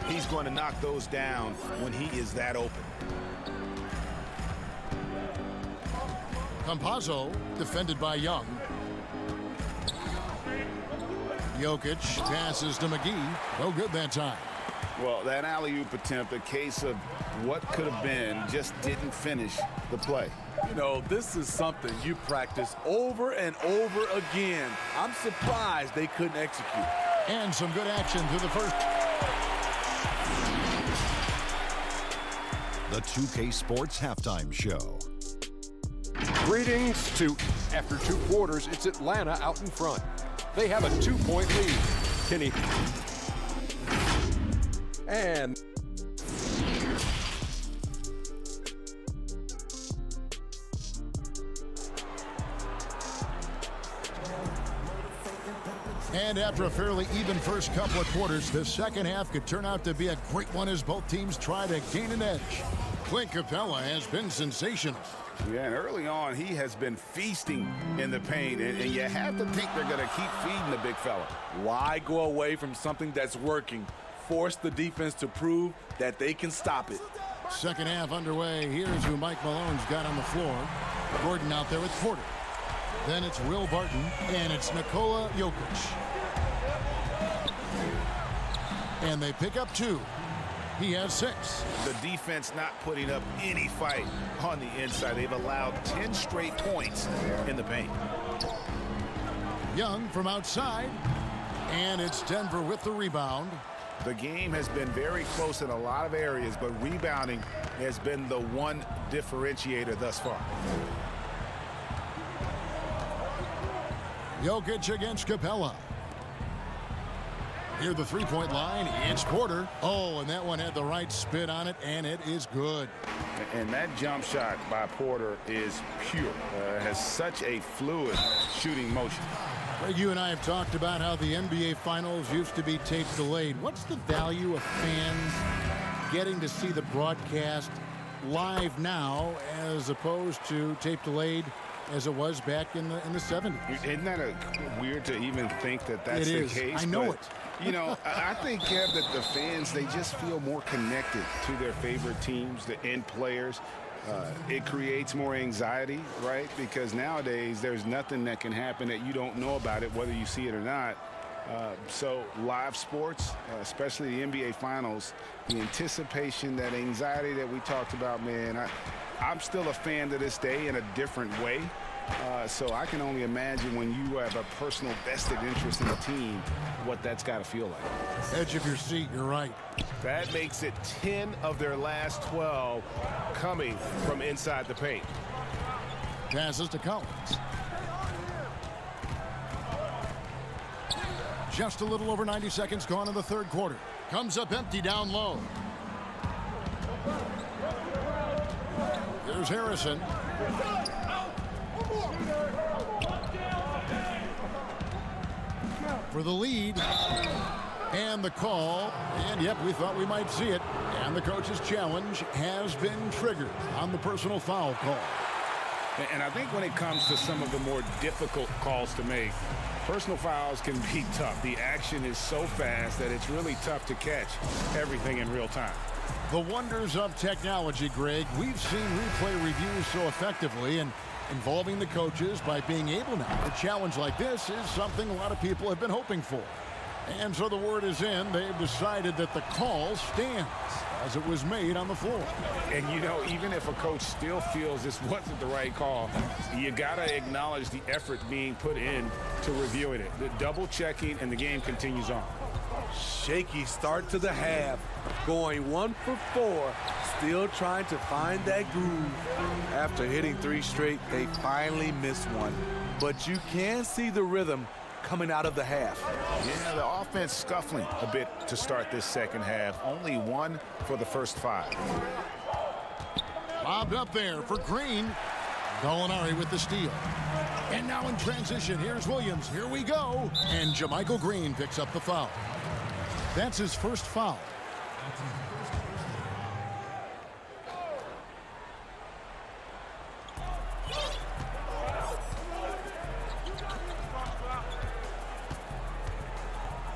Speaker 3: he's going to knock those down when he is that open.
Speaker 1: Campazzo defended by Young. Jokic passes to McGee. No good that time.
Speaker 3: Well, that alley-oop attempt, a case of what could have been, just didn't finish the play.
Speaker 12: You know, this is something you practice over and over again. I'm surprised they couldn't execute.
Speaker 1: And some good action through the first.
Speaker 5: The 2K Sports Halftime Show.
Speaker 6: Greetings to after 2 quarters. It's Atlanta out in front. They have a 2-point lead. Kenny. And
Speaker 1: after a fairly even first couple of quarters, the second half could turn out to be a great one as both teams try to gain an edge. Clint Capella has been sensational.
Speaker 3: Yeah, and early on, he has been feasting in the paint, and you have to think they're going to keep feeding the big fella.
Speaker 12: Why go away from something that's working? Force the defense to prove that they can stop it.
Speaker 1: Second half underway. Here's who Mike Malone's got on the floor. Gordon out there with Porter. Then it's Will Barton, and it's Nikola Jokic. And they pick up 2. He has 6.
Speaker 3: The defense not putting up any fight on the inside. They've allowed 10 straight points in the paint.
Speaker 1: Young from outside, and it's Denver with the rebound.
Speaker 3: The game has been very close in a lot of areas, but rebounding has been the one differentiator thus far.
Speaker 1: Jokic against Capella. Near the three-point line, it's Porter. Oh, and that one had the right spin on it, and it is good.
Speaker 3: And that jump shot by Porter is pure. Has such a fluid shooting motion.
Speaker 1: Greg, you and I have talked about how the NBA Finals used to be tape delayed. What's the value of fans getting to see the broadcast live now as opposed to tape delayed as it was back in the 70s?
Speaker 3: Isn't that weird to even think that that's the case?
Speaker 1: I know it.
Speaker 3: You know, I think, Kev, that the fans, they just feel more connected to their favorite teams, the end players. It creates more anxiety, right? Because nowadays there's nothing that can happen that you don't know about it, whether you see it or not. So live sports, especially the NBA Finals, the anticipation, that anxiety that we talked about, man, I'm still a fan to this day in a different way. So I can only imagine when you have a personal vested interest in a team, what that's got to feel like.
Speaker 1: Edge of your seat, you're right.
Speaker 7: That makes it 10 of their last 12 coming from inside the paint.
Speaker 1: Passes to Collins. Just a little over 90 seconds gone in the third quarter. Comes up empty down low. Here's Harrison. For the lead. And the call. And yep, we thought we might see it. And the coach's challenge has been triggered on the personal foul call.
Speaker 3: And I think when it comes to some of the more difficult calls to make, personal fouls can be tough. The action is so fast that it's really tough to catch everything in real time.
Speaker 1: The wonders of technology, Greg. We've seen replay reviews so effectively, and involving the coaches by being able now. A challenge like this is something a lot of people have been hoping for. And so the word is in. They've decided that the call stands as it was made on the floor.
Speaker 3: And, you know, even if a coach still feels this wasn't the right call, you got to acknowledge the effort being put in to reviewing it. The double checking, and the game continues on.
Speaker 12: Shaky start to the half. Going 1 for 4. Still trying to find that groove. After hitting 3 straight, they finally missed one. But you can see the rhythm coming out of the half.
Speaker 3: Yeah, the offense scuffling a bit to start this second half. Only 1 for the first 5.
Speaker 1: Bobbed up there for Green. Gallinari with the steal. And now in transition, here's Williams. Here we go. And JaMychal Green picks up the foul. That's his first foul.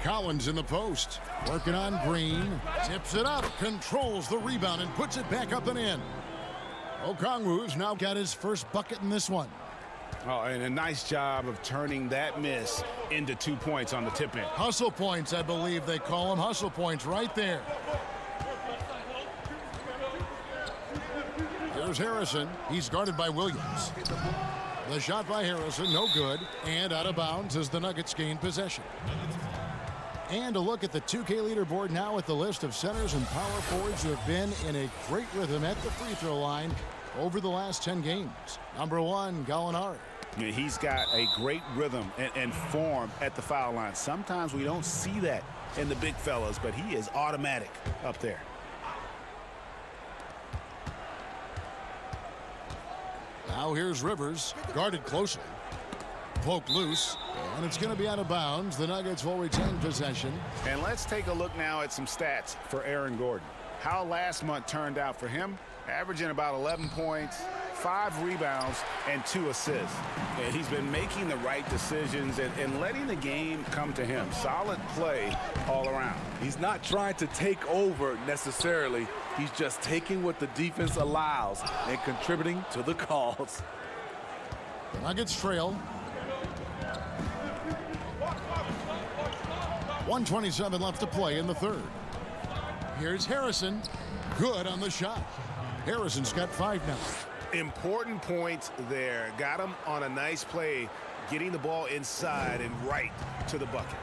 Speaker 1: Collins in the post, working on Green, tips it up, controls the rebound, and puts it back up and in. Okongwu's now got his first bucket in this one.
Speaker 3: Oh, and a nice job of turning that miss into 2 points on the tip in.
Speaker 1: Hustle points, I believe they call them. Hustle points right there. There's Harrison. He's guarded by Williams. The shot by Harrison, no good, and out of bounds as the Nuggets gain possession. And a look at the 2K leaderboard now with the list of centers and power forwards who have been in a great rhythm at the free throw line over the last 10 games. Number 1, Gallinari.
Speaker 3: Yeah, he's got a great rhythm and form at the foul line. Sometimes we don't see that in the big fellas, but he is automatic up there.
Speaker 1: Now here's Rivers, guarded closely. Poked loose, and it's going to be out of bounds. The Nuggets will retain possession.
Speaker 3: And let's take a look now at some stats for Aaron Gordon. How last month turned out for him, averaging about 11 points, 5 rebounds, and 2 assists. And he's been making the right decisions and letting the game come to him. Solid play all around.
Speaker 12: He's not trying to take over necessarily. He's just taking what the defense allows and contributing to the calls.
Speaker 1: The Nuggets trail. 1:27 left to play in the third. Here's Harrison. Good on the shot. Harrison's got 5 now.
Speaker 7: Important points there. Got him on a nice play, getting the ball inside and right to the bucket.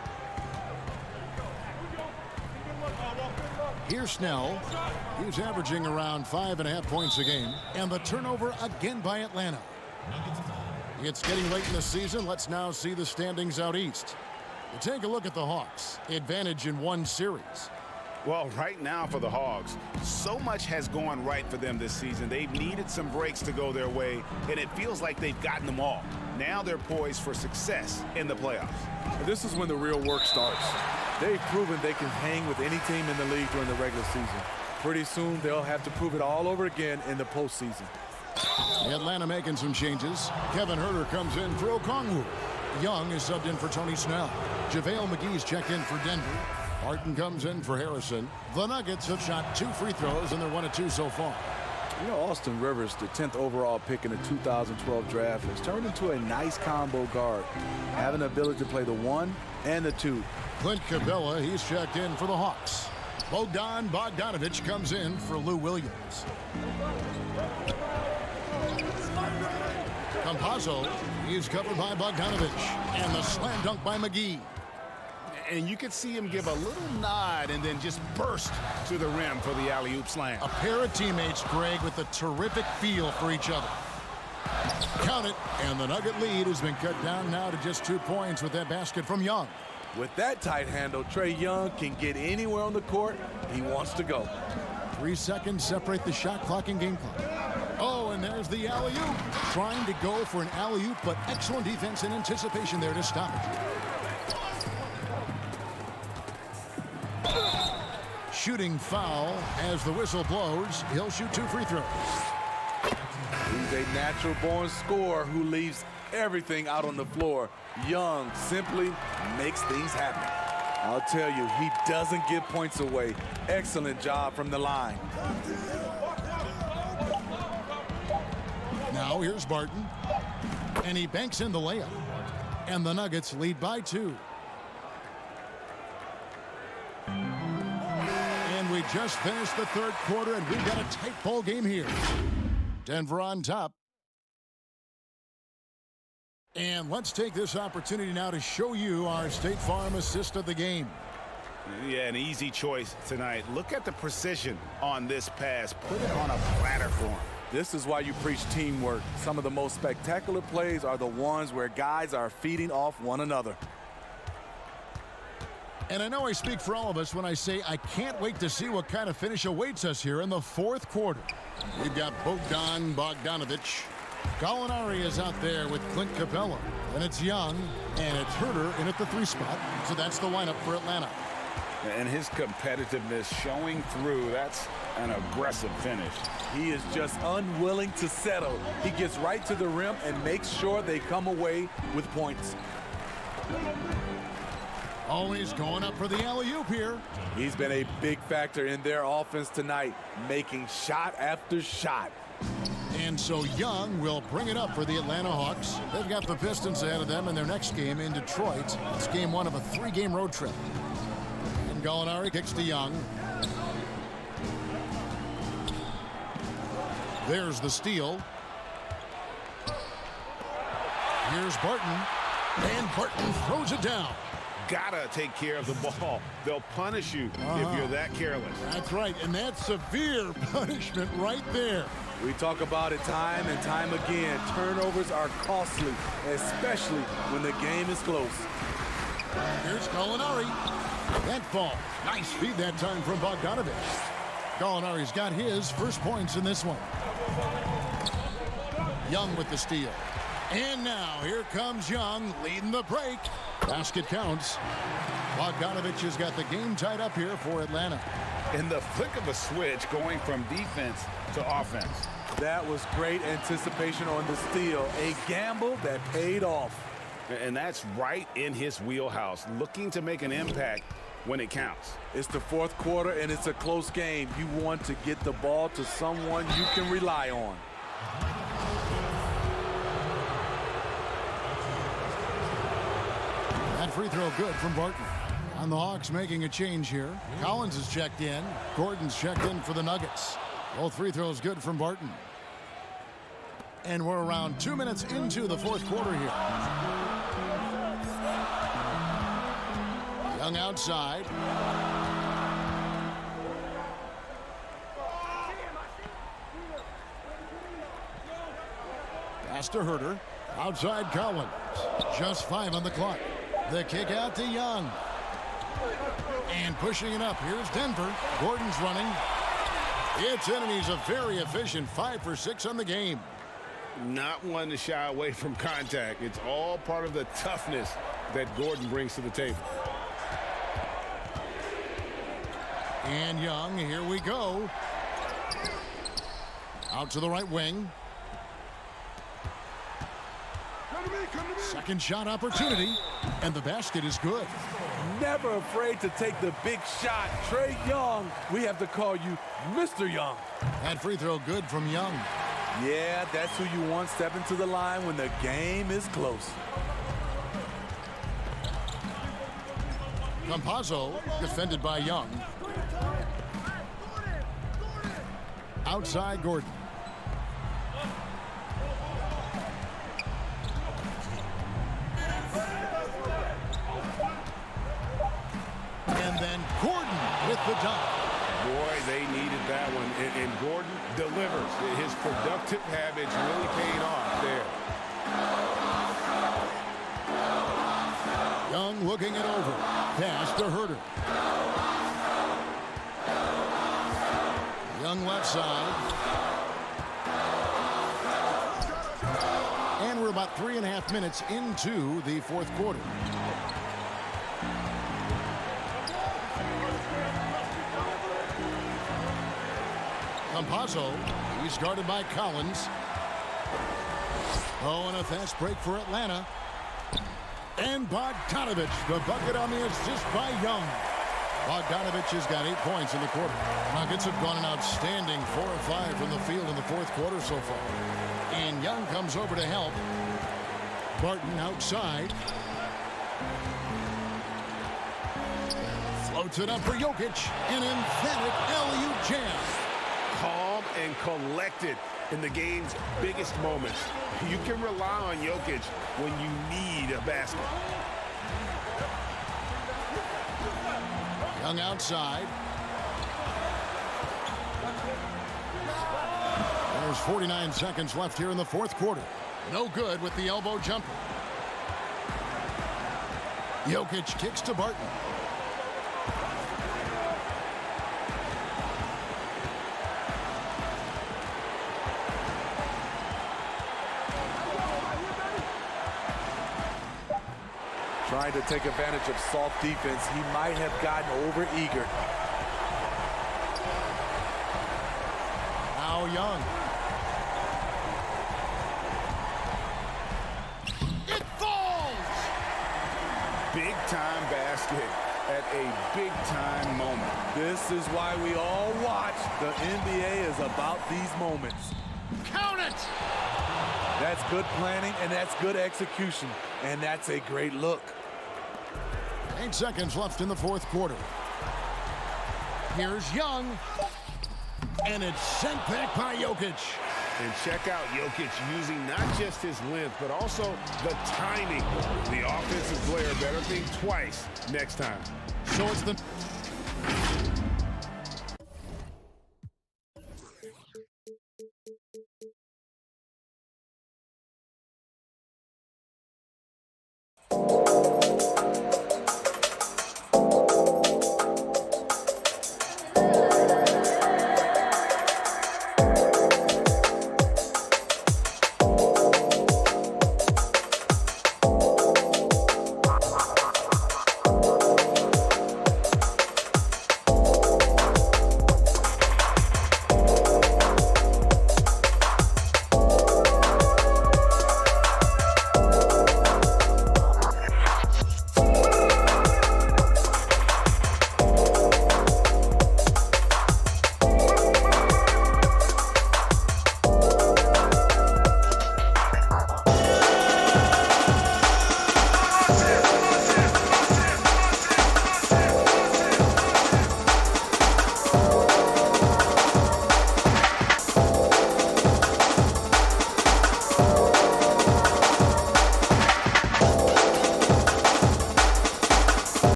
Speaker 1: Here's Snell. He's averaging around 5.5 points a game. And the turnover again by Atlanta. It's getting late in the season. Let's now see the standings out east. Take a look at the Hawks. Advantage in one series.
Speaker 3: Well, right now for the Hogs, so much has gone right for them this season. They've needed some breaks to go their way, and it feels like they've gotten them all. Now they're poised for success in the playoffs.
Speaker 12: This is when the real work starts. They've proven they can hang with any team in the league during the regular season. Pretty soon, they'll have to prove it all over again in the postseason.
Speaker 1: Atlanta making some changes. Kevin Huerter comes in for Okongwu. Young is subbed in for Tony Snell. JaVale McGee's checked in for Denver. Martin comes in for Harrison. The Nuggets have shot 2 free throws, and they're 1 of 2 so far.
Speaker 12: You know, Austin Rivers, the 10th overall pick in the 2012 draft, has turned into a nice combo guard, having the ability to play the 1 and the 2.
Speaker 1: Clint Capella, he's checked in for the Hawks. Bogdan Bogdanovic comes in for Lou Williams. Campazzo, he's covered by Bogdanovic. And the slam dunk by McGee.
Speaker 3: And you could see him give a little nod and then just burst to the rim for the alley-oop slam.
Speaker 1: A pair of teammates, Greg, with a terrific feel for each other. Count it, and the Nugget lead has been cut down now to just 2 points with that basket from Young.
Speaker 12: With that tight handle, Trae Young can get anywhere on the court he wants to go.
Speaker 1: 3 seconds separate the shot clock and game clock. Oh, and there's the alley-oop. Trying to go for an alley-oop, but excellent defense and anticipation there to stop it. Shooting foul as the whistle blows. He'll shoot 2 free throws.
Speaker 12: He's a natural-born scorer who leaves everything out on the floor. Young simply makes things happen. I'll tell you, he doesn't give points away. Excellent job from the line.
Speaker 1: Now here's Barton. And he banks in the layup. And the Nuggets lead by 2. And we just finished the 3rd quarter, and we've got a tight ball game here. Denver on top. And let's take this opportunity now to show you our State Farm assist of the game.
Speaker 3: Yeah, an easy choice tonight. Look at the precision on this pass. Put it on a platter for him.
Speaker 12: This is why you preach teamwork. Some of the most spectacular plays are the ones where guys are feeding off one another.
Speaker 1: And I know I speak for all of us when I say I can't wait to see what kind of finish awaits us here in the 4th quarter. We've got Bogdan Bogdanovic. Gallinari is out there with Clint Capella. And it's Young, and it's Huerter in at the 3 spot. So that's the lineup for Atlanta.
Speaker 3: And his competitiveness showing through. That's an aggressive finish.
Speaker 12: He is just unwilling to settle. He gets right to the rim and makes sure they come away with points.
Speaker 1: Always going up for the alley-oop here.
Speaker 12: He's been a big factor in their offense tonight, making shot after shot.
Speaker 1: And so Young will bring it up for the Atlanta Hawks. They've got the Pistons ahead of them in their next game in Detroit. It's game 1 of a 3-game road trip. And Gallinari kicks to Young. There's the steal. Here's Barton. And Barton throws it down.
Speaker 3: Gotta take care of the ball. They'll punish you if you're that careless.
Speaker 1: That's right, and that's severe punishment right there.
Speaker 12: We talk about it time and time again. Turnovers are costly, especially when the game is close.
Speaker 1: Here's Gallinari. That falls. Nice feed that time from Bogdanovic. Gallinari's got his first points in this one. Young with the steal. And now here comes Young leading the break. Basket counts. Bogdanovic has got the game tied up here for Atlanta.
Speaker 3: In the flick of a switch, going from defense to offense.
Speaker 12: That was great anticipation on the steal. A gamble that paid off.
Speaker 3: And that's right in his wheelhouse, looking to make an impact when it counts.
Speaker 12: It's the 4th quarter, and it's a close game. You want to get the ball to someone you can rely on.
Speaker 1: That free throw good from Barton. And the Hawks making a change here. Collins is checked in. Gordon's checked in for the Nuggets. Both free throws good from Barton. And we're around 2 minutes into the 4th quarter here. Young outside. Pass to Huerter. Outside Collins. Just 5 on the clock. The kick out to Young. And pushing it up. Here's Denver. Gordon's running. It's in, and he's a very efficient 5 for 6 on the game.
Speaker 7: Not one to shy away from contact. It's all part of the toughness that Gordon brings to the table.
Speaker 1: And Young, here we go. Out to the right wing. Second shot opportunity, and the basket is good.
Speaker 12: Never afraid to take the big shot. Trae Young, we have to call you Mr. Young.
Speaker 1: That free throw good from Young.
Speaker 12: Yeah, that's who you want stepping to the line when the game is close.
Speaker 1: Campazzo defended by Young. Outside Gordon. And then Gordon with the dunk.
Speaker 7: Boy, they needed that one. And Gordon delivers. His productive habits really paying off there.
Speaker 1: Young looking it over. Pass to Herter. Young left side. And we're about 3.5 minutes into the fourth quarter. Campazzo, he's guarded by Collins. Oh, and a fast break for Atlanta. And Bogdanovich, the bucket on the assist by Young. Bogdanovich has got 8 points in the quarter. Nuggets have gone an outstanding 4 of 5 from the field in the fourth quarter so far. And Young comes over to help. Barton outside. Floats it up for Jokic. An emphatic alley-oop jam.
Speaker 7: Calm and collected in the game's biggest moments. You can rely on Jokic when you need a basket.
Speaker 1: Young outside. There's 49 seconds left here in the fourth quarter. No good with the elbow jumper. Jokic kicks to Barton.
Speaker 12: Trying to take advantage of soft defense. He might have gotten over-eager.
Speaker 1: Now Young. It falls!
Speaker 7: Big-time basket at a big-time moment.
Speaker 12: This is why we all watch. The NBA is about these moments.
Speaker 1: Count it!
Speaker 12: That's good planning, and that's good execution. And that's a great look.
Speaker 1: 8 seconds left in the fourth quarter. Here's Young. And it's sent back by Jokic.
Speaker 7: And check out Jokic using not just his length, but also the timing. The offensive player better think twice next time.
Speaker 1: So it's the